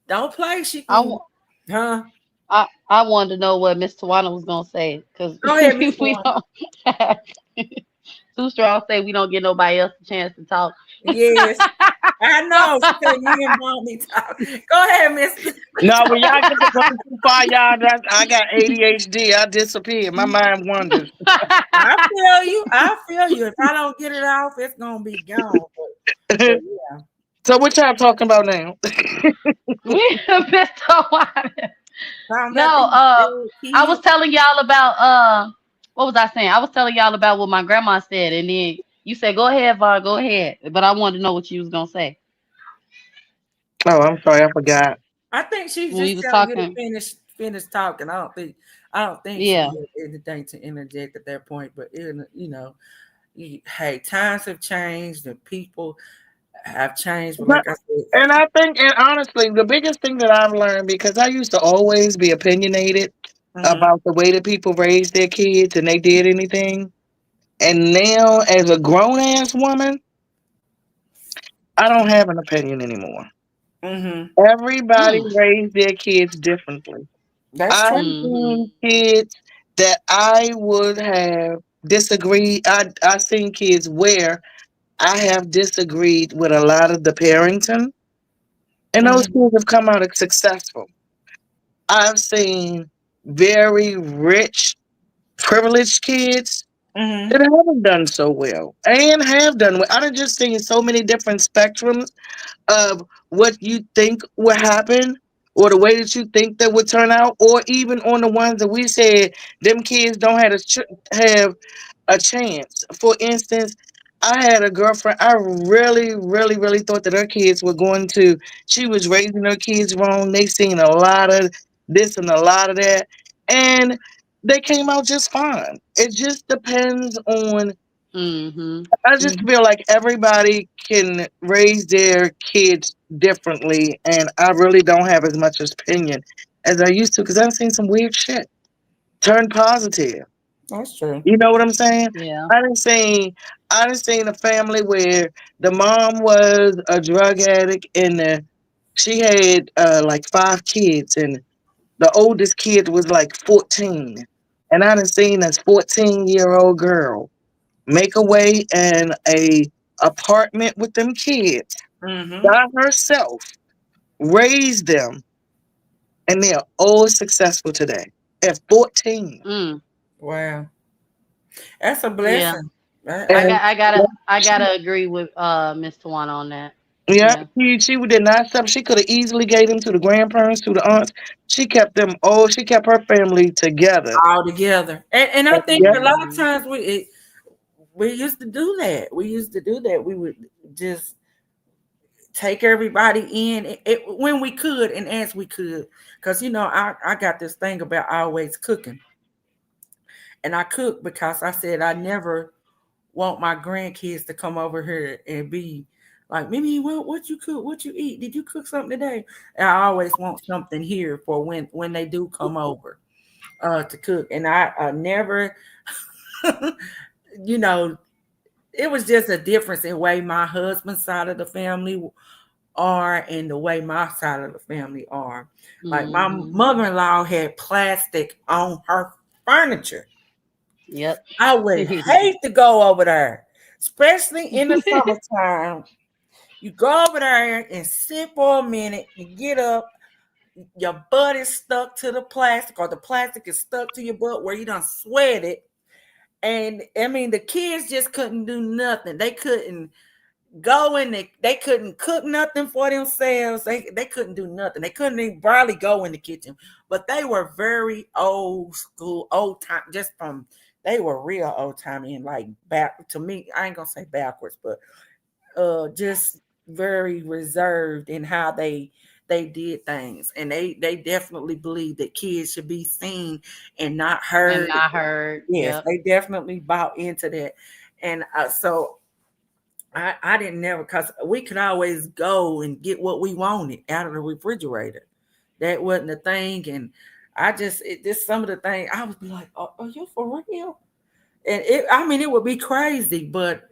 Don't play. She I, can, huh? I wanted to know what Miss Tawana was gonna say because Go ahead, Mr. we One. don't. Too strong say we don't get nobody else a chance to talk. Yes, I know. She said you and mommy talk. Go ahead, Miss. No, when y'all get to going too far, y'all, I got ADHD. I disappear. My mind wanders. I feel you. I feel you. If I don't get it off, it's gonna be gone. But yeah, So what y'all talking about now? We Miss Tawana. found No, out these I was kids. telling y'all about what was I saying? I was telling y'all about what my grandma said, and then you said, "Go ahead, Var, go ahead." But I wanted to know what you was gonna say Oh, I'm sorry, I forgot. I think she's when we just was telling you to talking. finish talking. I don't think she Yeah. had anything to interject at that point. But hey, times have changed and people have changed. But But- like I said, And I think, and honestly, the biggest thing that I've learned, because I used to always be opinionated mhm, about the way that people raised their kids and they did anything. And now, as a grown ass woman, I don't have an opinion anymore. mhm, Everybody Mm. raised their kids differently. that's I've true. Mm-hmm. seen kids that I would have disagreed. I seen kids where I have disagreed with a lot of the parenting, and those Mhm, kids have come out as successful. I've seen very rich, privileged kids mhm, that haven't done so well and have done well. I done just seen so many different spectrums of what you think would happen or the way that you think that would turn out, or even on the ones that we said them kids don't have a chance. For instance, I had a girlfriend. I really, really, really thought that her kids were going to. She was raising her kids wrong. They seen a lot of this and a lot of that, and they came out just fine. It just depends on. Mm-hmm. I just mhm. feel like everybody can raise their kids differently, and I really don't have as much opinion as I used to because I've seen some weird shit turn positive. That's true. You know what I'm saying? Yeah. I didn't seen I didn't seen a family where the mom was a drug addict and she had like 5 kids and the oldest kid was like 14. And I done seen this 14-year-old girl make a way in a apartment with them kids Mhm. by herself, raise them, and they're all successful today at 14. Mm. Wow, that's a Yeah. blessing. I And got I gotta I gotta agree with Miss Tawana on that. yeah, Yeah. she did not stop. She could have easily gave them to the grandparents, to the aunts. She kept them all. She kept her family together. All together, and I think Yeah, a lot of Mm-hmm. times we used to do that. We used to do that. We would just take everybody in when we could and as we could, because I got this thing about always cooking, and I cook because I said I never want my grandkids to come over here and be like, Mimi, what you cook? What you eat? Did you cook something today? And I always want something here for when they do come over to cook. And I never, you know, it was just a difference in way my husband's side of the family are and the way my side of the family are. Like my Mm-hmm. mother-in-law had plastic on her furniture. Yep. I would hate to go over there, especially in the summertime. You go over there and sit for a minute, you get up, your butt is stuck to the plastic, or the plastic is stuck to your butt where you done sweat it. And I mean, the kids just couldn't do nothing. They couldn't go in, they couldn't cook nothing for themselves. They couldn't do nothing. They couldn't even barely go in the kitchen. But they were very old school, old time, just from they were real old timey and like back to me. I ain't gonna say backwards, but just very reserved in how they did things, and they definitely believe that kids should be seen and not And heard. I heard. Yes, Yep. they definitely bought into that, and so I didn't never, because we could always go and get what we wanted out of the refrigerator. That wasn't a thing, and this some of the things I was like, oh, are you for real? And I mean, it would be crazy, but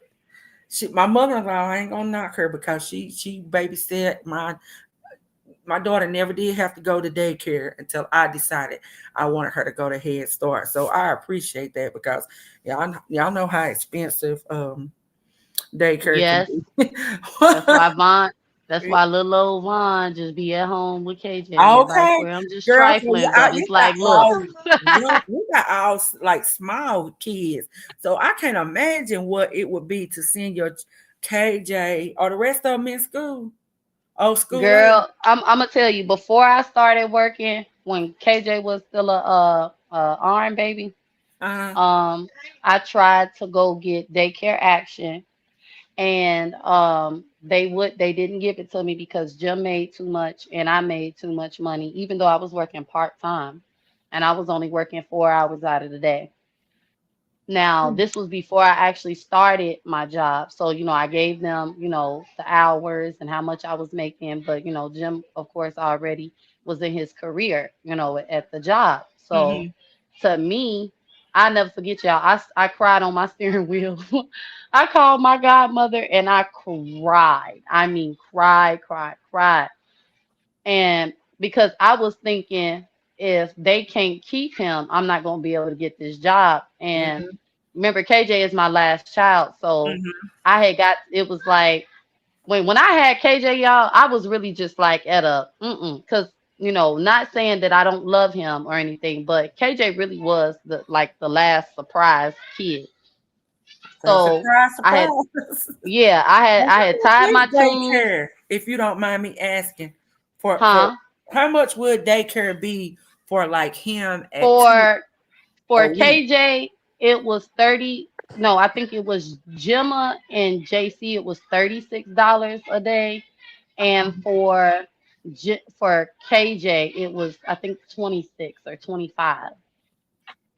my mother-in-law, I ain't gonna knock her because she babysat my daughter never did have to go to daycare until I decided I wanted her to go to Head Start. So I appreciate that because y'all know how expensive daycare can Yes, be. that's why Vaughn. That's why little old Vaun just be at home with KJ. He like, Okay, well, I'm just girl, so trifling, but you it's got like, look, all you got all like small kids, so I can't imagine what it would be to send your KJ or the rest of them in school. Oh, school age. girl, I'm gonna tell you. Before I started working, when KJ was still a arm baby, Uh, um, I tried to go get daycare action, and they didn't give it to me because Jim made too much and I made too much money, even though I was working part time, and I was only working 4 hours out of the day. Now, this was before I actually started my job. So, I gave them, the hours and how much I was making. But, Jim, of course, already was in his career, at the job. So, mm-hmm, to me, I never forget y'all. I cried on my steering wheel. I called my godmother and I cried. I mean, cried, cried, cried. And because I was thinking, if they can't keep him, I'm not going to be able to get this job. And mm-hmm, remember, KJ is my last child. So mm-hmm, it was like, when I had KJ, y'all, I was really just like at a, because, not saying that I don't love him or anything, but KJ really was the last surprise kid. so So surprise, I had, surprise. yeah, Well, I how had much tied is my tubes, daycare, if you don't mind me asking? For huh? how much would daycare be for like him at two For a For week? KJ, it was 30. No, I think it was Gemma and JC, it was $36 a day. And for KJ, it was, I think, 26 or 25.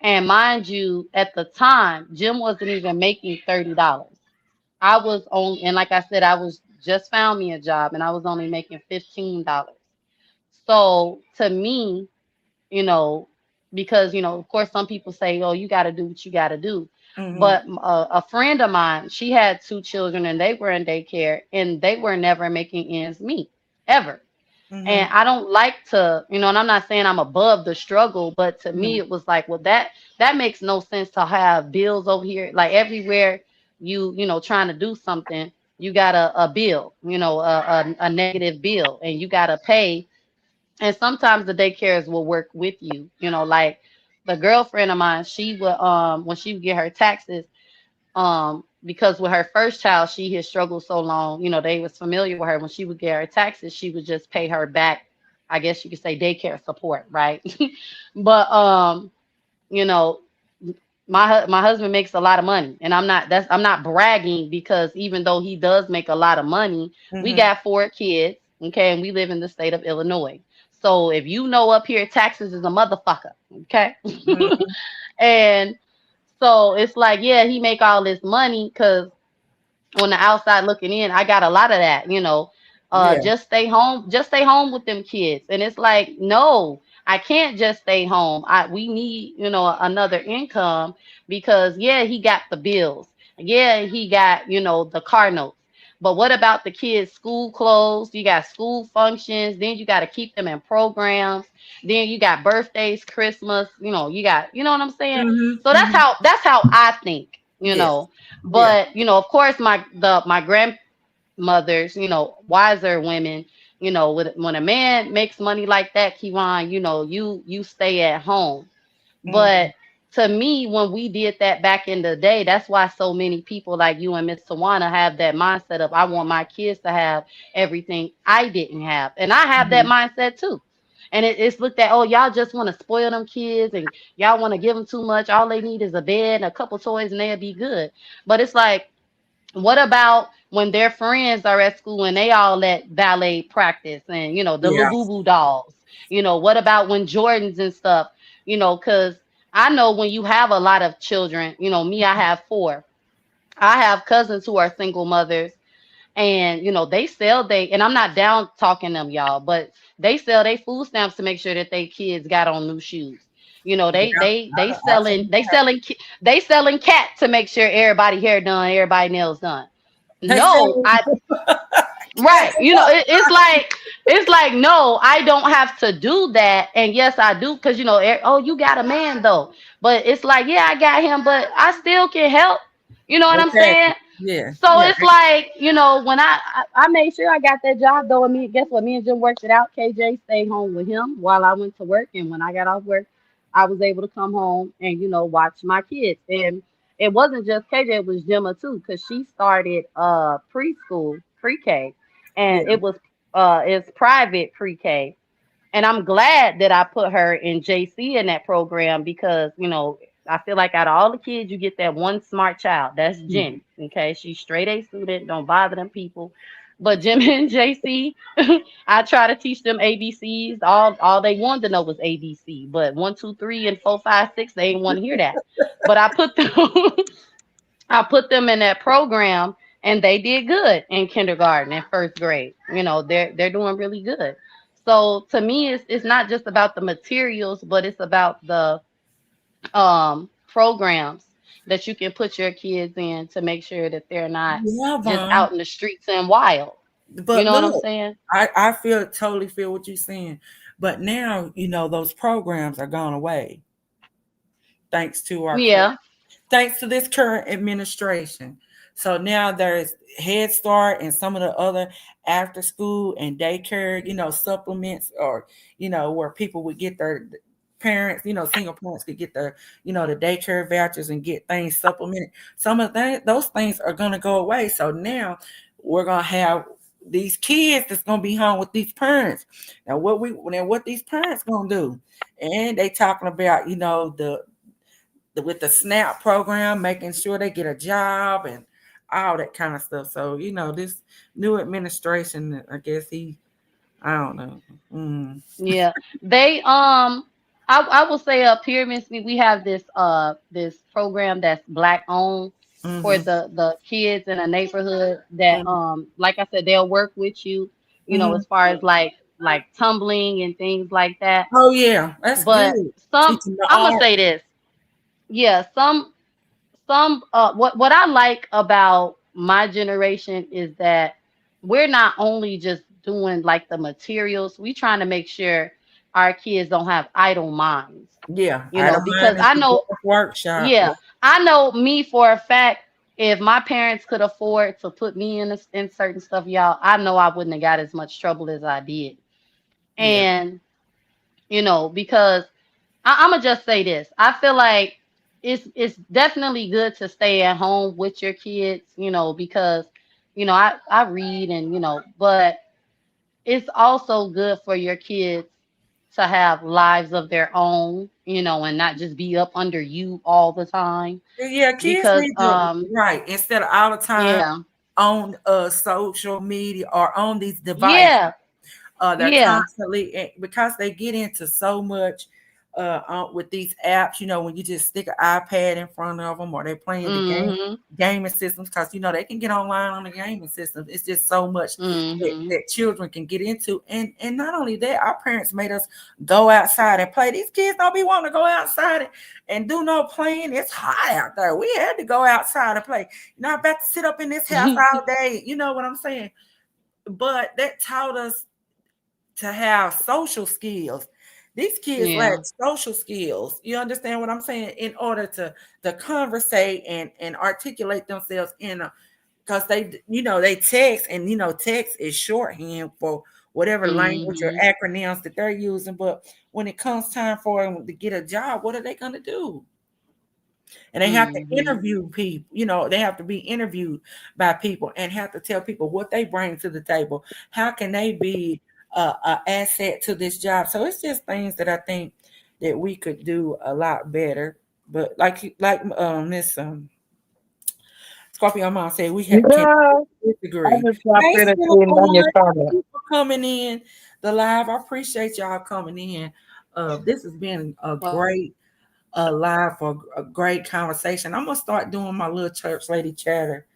And mind you, at the time, Jim wasn't even making $30. I was on, and like I said, I was just found me a job and I was only making $15. So to me, you know, because, of course, some people say, oh, you got to do what you got to do. Mm-hmm, But a friend of mine, she had two children and they were in daycare and they were never making ends meet ever. mm-hmm, And I don't like to, and I'm not saying I'm above the struggle, but to me, mm-hmm. it was like, well, that makes no sense to have bills over here. Like everywhere trying to do something, you got a bill, a negative bill, and you got to pay. And sometimes the daycares will work with you, like the girlfriend of mine, she would when she would get her taxes, because with her first child she had struggled so long, they was familiar with her. When she would get her taxes, she would just pay her back, I guess you could say daycare support, right? But you know my husband makes a lot of money, and I'm not bragging, because even though he does make a lot of money, we Mm-hmm. got 4 kids, okay, and we live in the state of Illinois. So if up here, taxes is a motherfucker, okay. Mm-hmm. And so it's like, yeah, he make all this money because on the outside looking in, I got a lot of that, Yeah. just stay home with them kids. And it's like, no, I can't just stay home. We need, another income, because yeah, he got the bills. Yeah, he got, the car notes. But what about the kids' school clothes? You got school functions, then you got to keep them in programs. Then you got birthdays, Christmas, you got, you know what I'm saying? Mm-hmm. So Mm-hmm. that's how I think, Yes. Yeah. but of course, my grandmothers, wiser women, when a man makes money like that, Kiwan, you stay at home. Mm-hmm. But to me, when we did that back in the day, that's why so many people like you and Miss Tawana have that mindset of, I want my kids to have everything I didn't have. And I have that Mm-hmm. mindset too. And it's looked at, oh, y'all just want to spoil them kids and y'all want to give them too much. All they need is a bed and a couple toys and they'll be good. But it's like, what about when their friends are at school and they all at ballet practice and, the Yeah. Labubu dolls? What about when Jordans and stuff, because I know when you have a lot of children, me, I have 4. I have cousins who are single mothers, And they sell and I'm not down talking them, y'all, but they sell they food stamps to make sure that they kids got on new shoes. They Yeah, they they I seen selling they that. selling they selling cat to make sure everybody hair done, everybody nails done. They No, selling I cat right. It's like no, I don't have to do that. And yes, I do, because oh, you got a man though. But it's like, yeah, I got him, but I still can help. You know what I'm saying? exactly. Yeah, So yeah. it's like, when I made sure I got that job though, and guess what? Me and Jim worked it out. KJ stayed home with him while I went to work, and when I got off work, I was able to come home and watch my kids. And it wasn't just KJ; it was Gemma too, because she started preschool, pre-K, and Yeah. it's private pre-K. And I'm glad that I put her in JC in that program, because, I feel like out of all the kids, you get that one smart child. That's Mhm. Jenny. Okay. She's straight A student. Don't bother them people. But Jim and JC, I try to teach them ABCs. All they wanted to know was ABC. But 1, 2, 3, and 4, 5, 6, they didn't want to hear that. But I put them I put them in that program, and they did good in kindergarten and first grade. They're doing really good. So to me, it's not just about the materials, but it's about the programs that you can put your kids in to make sure that they're not Yeah, just Vaughn. out in the streets and wild. You But know what I'm look, saying? I totally feel what you're saying. But now, those programs are gone away thanks to Yeah. thanks to this current administration. So now there's Head Start and some of the other after school and daycare, supplements, or, where people would get their parents, single parents could get their, the daycare vouchers and get things supplemented. Some of those things are going to go away. So now we're going to have these kids that's going to be home with these parents. Now what these parents going to do? And they talking about, with the SNAP program, making sure they get a job and all that kind of stuff. So, this new administration, I guess I don't know. Mm, Yeah, they I will say up here, Miss Me, we have this program that's black owned for mm-hmm, the kids in a neighborhood that mm-hmm, like I said, they'll work with you, mm-hmm. as far as like tumbling and things like that. Oh, yeah, that's But good. some Teaching the I'm gonna art. say this, yeah, some what I like about my generation is that we're not only just doing like the materials, we trying to make sure our kids don't have idle minds. Yeah, I don't Because mind it's I the know, workshop. Yeah, yeah, I know me for a fact, if my parents could afford to put me in certain stuff, y'all, I know I wouldn't have got as much trouble as I did. yeah, And because I'm gonna just say this. I feel like it's definitely good to stay at home with your kids, because I read, and but it's also good for your kids to have lives of their own, and not just be up under you all the time. yeah. Kids Because need to, right, instead of all the time yeah, on social media or on these devices. yeah, They're yeah, constantly, because they get into so much with these apps. When you just stick an iPad in front of them, or they're playing the mhm, gaming systems, because they can get online on the gaming systems. It's just so much that, mhm, children can get into, and not only that, our parents made us go outside and play. These kids don't be wanting to go outside and do no playing. It's hot out there. We had to go outside and play. I'm about to sit up in this house all day. You know what I'm saying? But that taught us to have social skills. These kids lack yeah, social skills. You understand what I'm saying? In order to conversate and articulate themselves in a, because they text, and text is shorthand for whatever language or mhm, acronyms that they're using. But when it comes time for them to get a job, what are they going to do? And they have to mhm, interview people. They have to be interviewed by people and have to tell people what they bring to the table. How can they be a asset to this job? So it's just things that I think that we could do a lot better. But like Miss Scorpio Mom said, we can Yeah, I disagree. just dropped Hey, in and seen on your Silverwood, thank comment. you for coming in the live. I appreciate y'all coming in. This has been a well, great live for a great conversation. I'm gonna start doing my little church lady chatter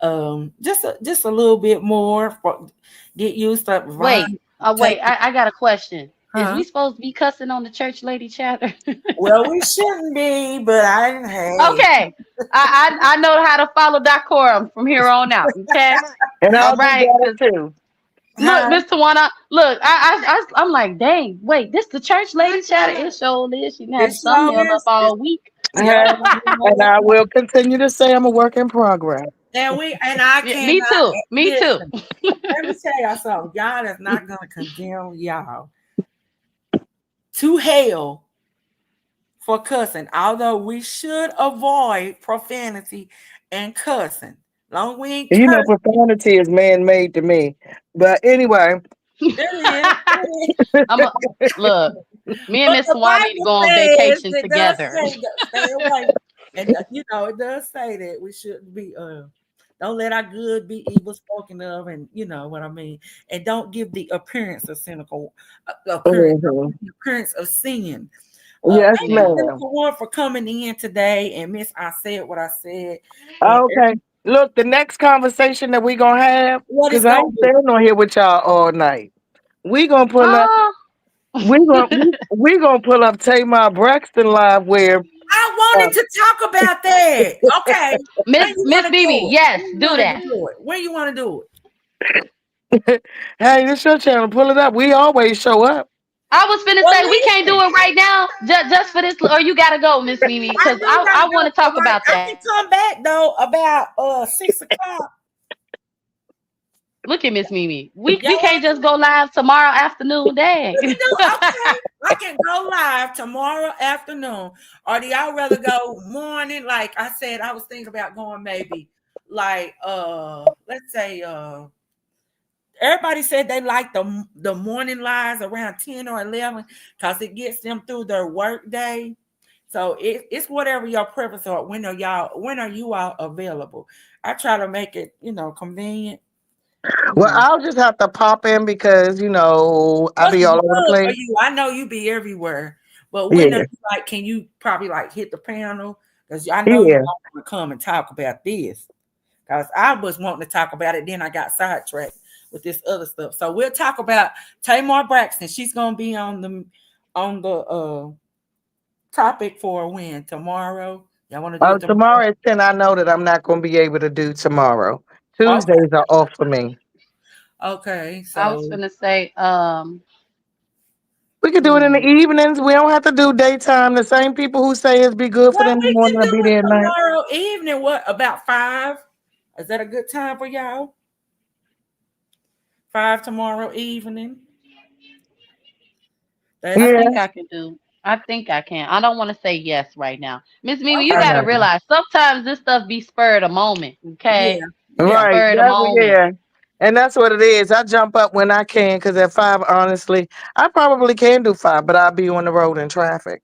just a little bit more for get used to Wait, Ron wait. taking, I got a question. Is huh? we supposed to be cussing on the church lady chatter? Well, we shouldn't be, but I hey. Okay. I know how to follow decorum from here on out. Okay. And All I'll do right. better 'Cause too. look, Huh? Miss Tawana, look, I'm like, dang, wait, this the church lady chatter? It sure is. She done had It the sure thumbnail up is. all week. Yep. And, You know and what? I will continue to say I'm a work in progress. And I Yeah, me cannot too. Me too. listen. Let me tell y'all something. God is not gonna condemn y'all to hell for cussing. Although we should avoid profanity and cussing. Long we ain't And you know, curse. profanity is man made to me. But anyway, It is. It is. I'm a look. Me and But Miss the Swan need to Bible go on says vacation it does together. say that stay away. And it does say that we shouldn't be don't let our good be evil spoken of, and you know what I mean. And don't give the appearance of cynical appearance, don't mhm. give the appearance of sin. Yes, Thank you, Yeah. ma'am. Cynical One, for coming in today. And Miss, I said what I said. And Okay. Look, the next conversation that we gonna have, what because it's I gonna ain't be. staying on here with y'all all night. We gonna pull up. Oh, We gonna pull up Tamar Braxton live where I uh, wanted to talk about that. Okay, when you Miss want to Mimi, do it? yes, When you do want to that. do it? When you want to do it? hey, this your channel. Pull it up. We always show up. I was finna Well, say we can't do listen. it right now, just for this, or you gotta go, Miss Mimi, I because do I gotta want go. to talk All right, about I that. can come back though about 6 o'clock. Look at Miss Mimi. If y'all We can't want just go live tomorrow afternoon. we can Dang. do okay. I can go live tomorrow afternoon. Or do y'all rather go morning? Like I said, I was thinking about going maybe like let's say everybody said they like the morning lives around 10 or 11 because it gets them through their work day. So it's whatever your preference are. When are you all available? I try to make it, convenient. You Well, know. I'll just have to pop in because I What's be all over the good for place. you? I know you be everywhere, but when are Yeah, you like? Can you probably like hit the panel? Because I know you yeah. want to come and talk about this. Because I was wanting to talk about it, then I got sidetracked with this other stuff. So we'll talk about Tamar Braxton. She's gonna be on the topic for when tomorrow. Y'all want to do Oh, it tomorrow? tomorrow at 10. I know that I'm not going to be able to do tomorrow. Okay. Tuesdays are off for me. Okay. I was So finna say, We could do it in the hmm. evenings. We don't have to do daytime. The same people who say it's be good for Well, them in the we morning can will do be it there at night. tomorrow evening. What about 5? Is that a good time for y'all? 5 tomorrow evening. I That's Yeah. think I can do. I think I can. I don't want to say yes right now, Miss Mimi. You I okay. gotta know. realize sometimes this stuff be spurred a moment. Yeah. Okay, it's Yeah. Right. spurred a That's moment. yeah. And that's what it is. I jump up when I can because at 5, honestly, I probably can do 5, but I'll be on the road in traffic,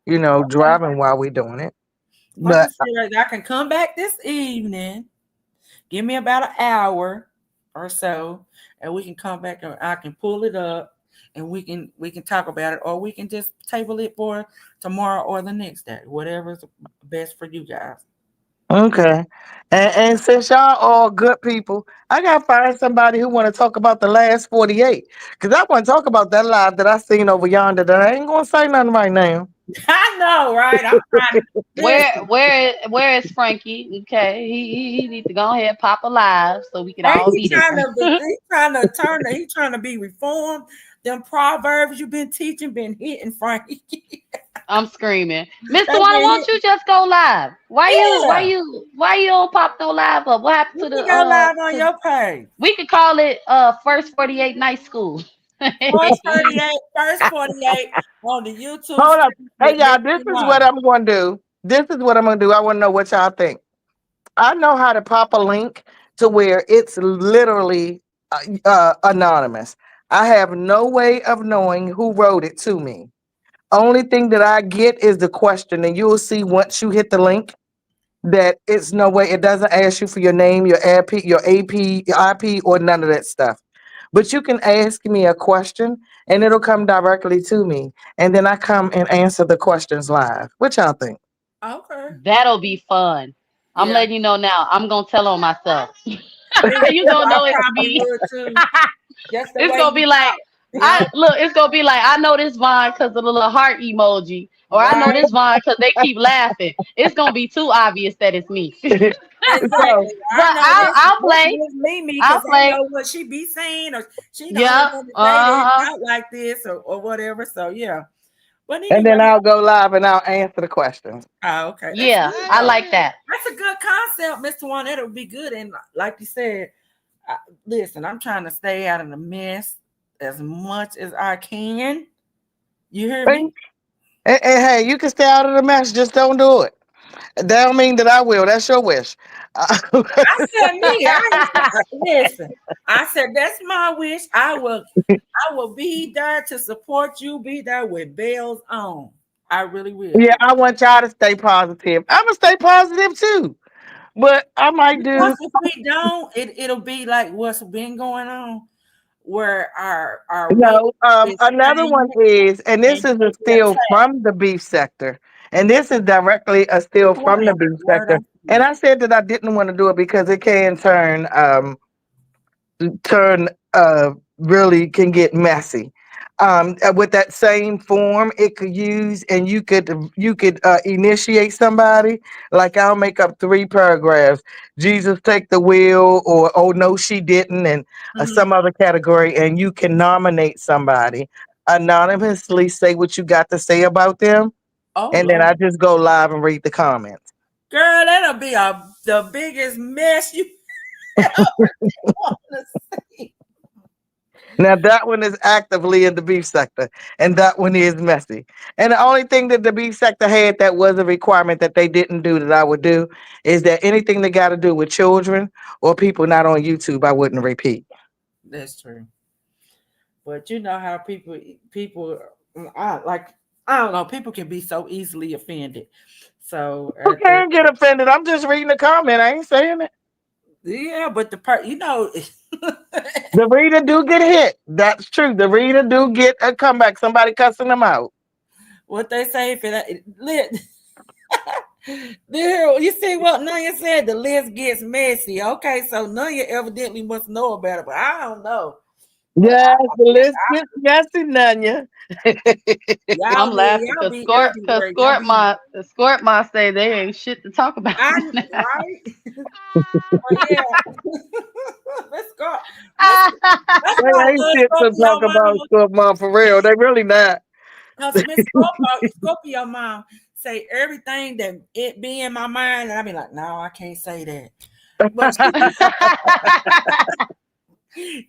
driving while we doing it. Like I But said, I can come back this evening. Give me about an hour or so, and we can come back and I can pull it up, and we can talk about it, or we can just table it for tomorrow or the next day, whatever's best for you guys. okay. And since y'all all good people, I gotta find somebody who want to talk about the last 48. Cause I want to talk about that live that I seen over yonder that I ain't gonna say nothing right now. I know, right? I'm trying to listen. Where is Frankie? Okay, he need to go ahead and pop a live so we can Ain't all he be trying there. to be, he trying to be reformed? Them proverbs you've been teaching been hitting, Frankie. I'm screaming, Mister They Wanna, been won't you hitting. just go live? Yeah. Why you don't pop no live up? What happened You to can the go live on 'cause your page. we could call it first 48 night school. First 48 on the YouTube Hold up. stream Hey with y'all, Mr. this is what Wanda. I'm gonna do. This is what I'm gonna do. I wanna know what y'all think. I know how to pop a link to where it's literally anonymous. I have no way of knowing who wrote it to me. Only thing that I get is the question, and you'll see once you hit the link that it's no way. It doesn't ask you for your name, your AP, your IP, or none of that stuff. But you can ask me a question, and it'll come directly to me, and then I come and answer the questions live. What y'all think? Okay. That'll be fun. I'm letting you know now. I'm gonna tell on myself. Me You too. gonna I know it's probably me. would too. Just the It's way gonna you be like, talk. Yep. it's gonna be like, I know this Vine because of the little heart emoji, or I know Right. this Vine because they keep laughing. It's gonna be too obvious that it's me. So Exactly. But I know I'll this play. is me I'll because I play. know what she be saying, or she the only Yep. one to say that Uh-huh. out like this or whatever. So yeah. But and anyway, then I'll go live and I'll answer the questions. okay. That's Yeah, good I though. like that. That's a good concept, Mr. One. That'll be good. And like you said, I, listen, I'm trying to stay out of the mess as much as I can. You hear me? And hey, you can stay out of the mess, just don't do it. That don't mean that I will. That's your wish. I said me. Listen. I said that's my wish. I will be there to support you. Be there with bells on. I really will. Yeah, I want y'all to stay positive. I'm gonna stay positive too, but I might Because do. if we don't, it'll be like what's been going on, where our will No, is another one tainted is, and and this is a we get steal attacked. from the beef sector, and this is directly a steal Ooh, from I the am the beef word sector. I And speak. I said that I didn't want to do it because it can turn really can get messy. With that same form, it could use, and you could initiate somebody. Like I'll make up 3 paragraphs. Jesus take the wheel, or oh no, she didn't, and Mhm. some other category, and you can nominate somebody anonymously. Say what you got to say about them, Oh and then I Lord. just go live and read the comments. Girl, that'll be the biggest mess you ever want to see. Now that one is actively in the beef sector, and that one is messy. And the only thing that the beef sector had that was a requirement that they didn't do that I would do is that anything that got to do with children or people not on YouTube, I wouldn't repeat. That's true. But you know how people I like I don't know, people can be so easily offended. So Who can get offended? I'm just reading the comment. I ain't saying it. yeah, but the part you know The reader do get hit. That's true. The reader do get a comeback. Somebody cussing them out. what they say for that lit. There, you see what Nanya said? The list gets messy. Okay, so Nanya evidently must know about it, but I don't know. But Yes, the list gets messy, Nanya. I'm laughing y'all because be everywhere. Y'all be Squirt Ma say they ain't shit to talk about. I right. But yeah, let's go. Let's that's They why I ain't love shit to Scorpio talk about mama. stuff, mom, for real. They really not. Cause Miss Scorpio mom say everything that it be in my mind, and I be like, no, I can't say that. But she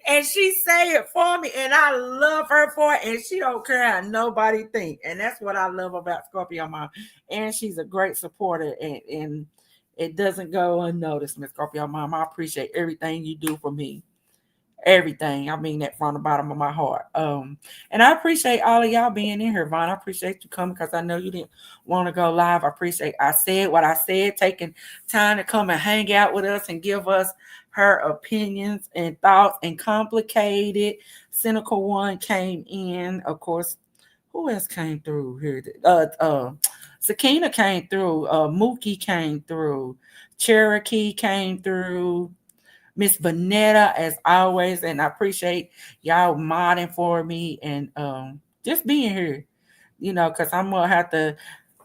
and she say it for me, and I love her for it, and she don't care how nobody think, and that's what I love about Scorpio mom. And she's a great supporter, and it doesn't go unnoticed, Miss Scorpio mom. I appreciate everything you do for me. Everything. I mean that from the bottom of my heart. And I appreciate all of y'all being in here, Vaughn. I appreciate you coming because I know you didn't want to go live. I appreciate I said what I said, taking time to come and hang out with us and give us her opinions and thoughts and complicated. Cynical one came in, of course. Who else came through here? Sakina came through. Mookie came through. Cherokee came through. Miss Vanetta, as always, and I appreciate y'all modding for me and just being here, because I'm gonna have to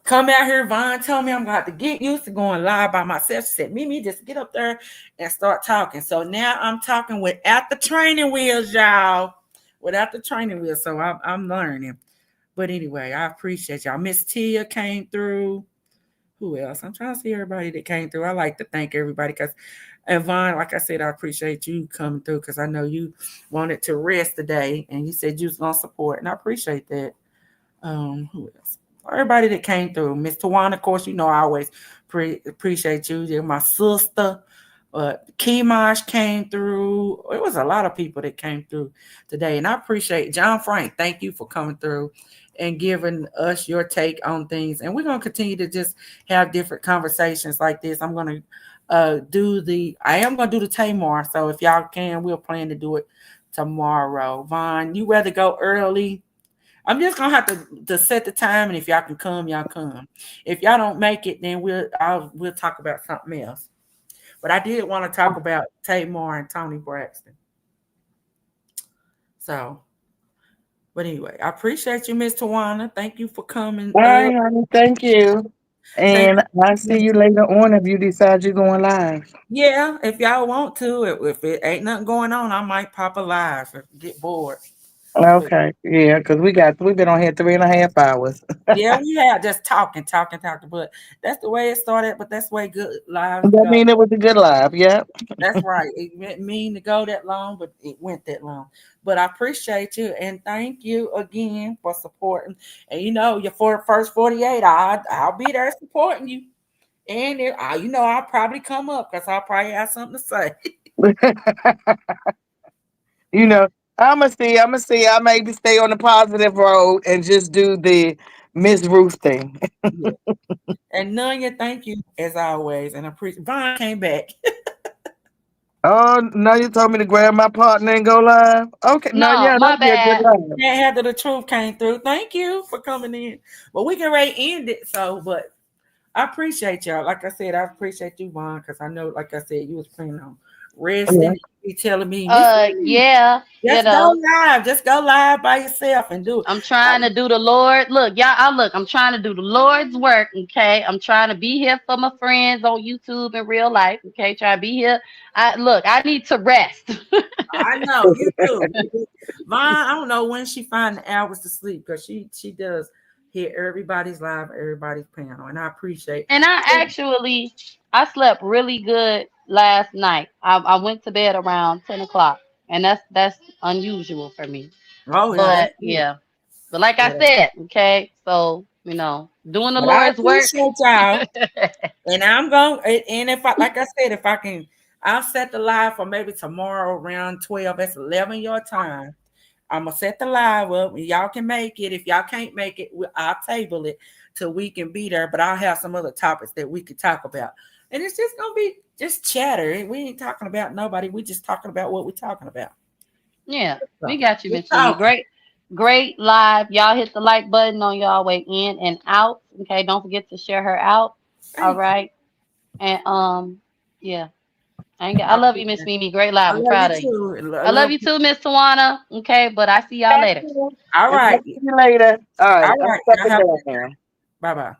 come out here. Vaughn told me I'm gonna have to get used to going live by myself. She said, Mimi, just get up there and start talking. So now I'm talking without the training wheels, y'all. Without the training wheels. So I'm learning. But anyway, I appreciate y'all. Miss Tia came through. Who else? I'm trying to see everybody that came through. I like to thank everybody because, and Vaughn, like I said, I appreciate you coming through because I know you wanted to rest today and you said you was going to support, and I appreciate that. Who else? Everybody that came through. Miss Tawana, of course, I always appreciate you. You're my sister. Keymosh came through. It was a lot of people that came through today, and I appreciate John Frank. Thank you for coming through and giving us your take on things. And we're gonna continue to just have different conversations like this. I am gonna do the Tamar. So if y'all can, we'll plan to do it tomorrow. Vaughn, you rather go early I'm just gonna have to set the time, and if y'all can come, y'all come. If y'all don't make it, then we'll talk about something else. But I did want to talk about Tamar and Tony Braxton. So, but anyway, I appreciate you, Miss Tawana. Thank you for coming All up. right, honey. Thank you. Thank And I'll see you. you later on if you decide you're going live. Yeah, if y'all want to, if it ain't nothing going on, I might pop a live if I get bored. But Okay. Yeah, because we've been on here 3.5 hours. yeah, we have just talking. But that's the way it started. But that's the way good lives That go. mean it was a good live. Yep. That's right. It didn't mean to go that long, but it went that long. But I appreciate you and thank you again for supporting. And your first 48, I'll be there supporting you. And I'll probably come up because I'll probably have something to say. You know, I'm gonna see. I maybe stay on the positive road and just do the Miss Ruth thing. Yeah. And Nunya, thank you as always. And I appreciate Vaughn came back. Oh, now you told me to grab my partner and go live. Okay, no, No, yeah, my that'd be a good bad. live. And after the truth came through. Thank you for coming in. But we can end it. So, but I appreciate y'all. Like I said, I appreciate you, Vaughn, because I know, like I said, you was planning on resting. Yeah. And you be telling me, Miss Lee, Yeah, just go live. Just go live by yourself and do it. I'm trying to do the Lord. Look, y'all, I'm trying to do the Lord's work, okay? I'm trying to be here for my friends on YouTube in real life, okay? Try to be here. I need to rest. I know you do. Vaughn, I don't know when she find the hours to sleep because she does hear everybody's live, everybody's panel, and I appreciate. And I slept really good last night. I went to bed around 10 o'clock, and that's unusual for me. Oh yeah, that's But good. yeah, but like I Yeah. said, okay, so doing the But I Lord's work. appreciate y'all. And I'm going, and if I, like I said, if I can, I'll set the live for maybe tomorrow around 12. That's 11 your time. I'm gonna set the live up. And y'all can make it. If y'all can't make it, I'll table it till we can be there. But I'll have some other topics that we could talk about. And it's just gonna be just chatter. We ain't talking about nobody. We just talking about what we're talking about. Yeah, we So got you, we Miss Mimi. talking. Great live. Y'all hit the like button on y'all way in and out. Okay, don't forget to share her out. All Thank you. right, and yeah. I love you, Miss Mimi. Great I live. I'm love you proud of you. too. I I love love you you. too, Miss Tawana. Okay, but I see y'all Thank later. you. All And right. we'll see you later. All All right, I'm right. Y'all stepping have a down good now. Bye bye.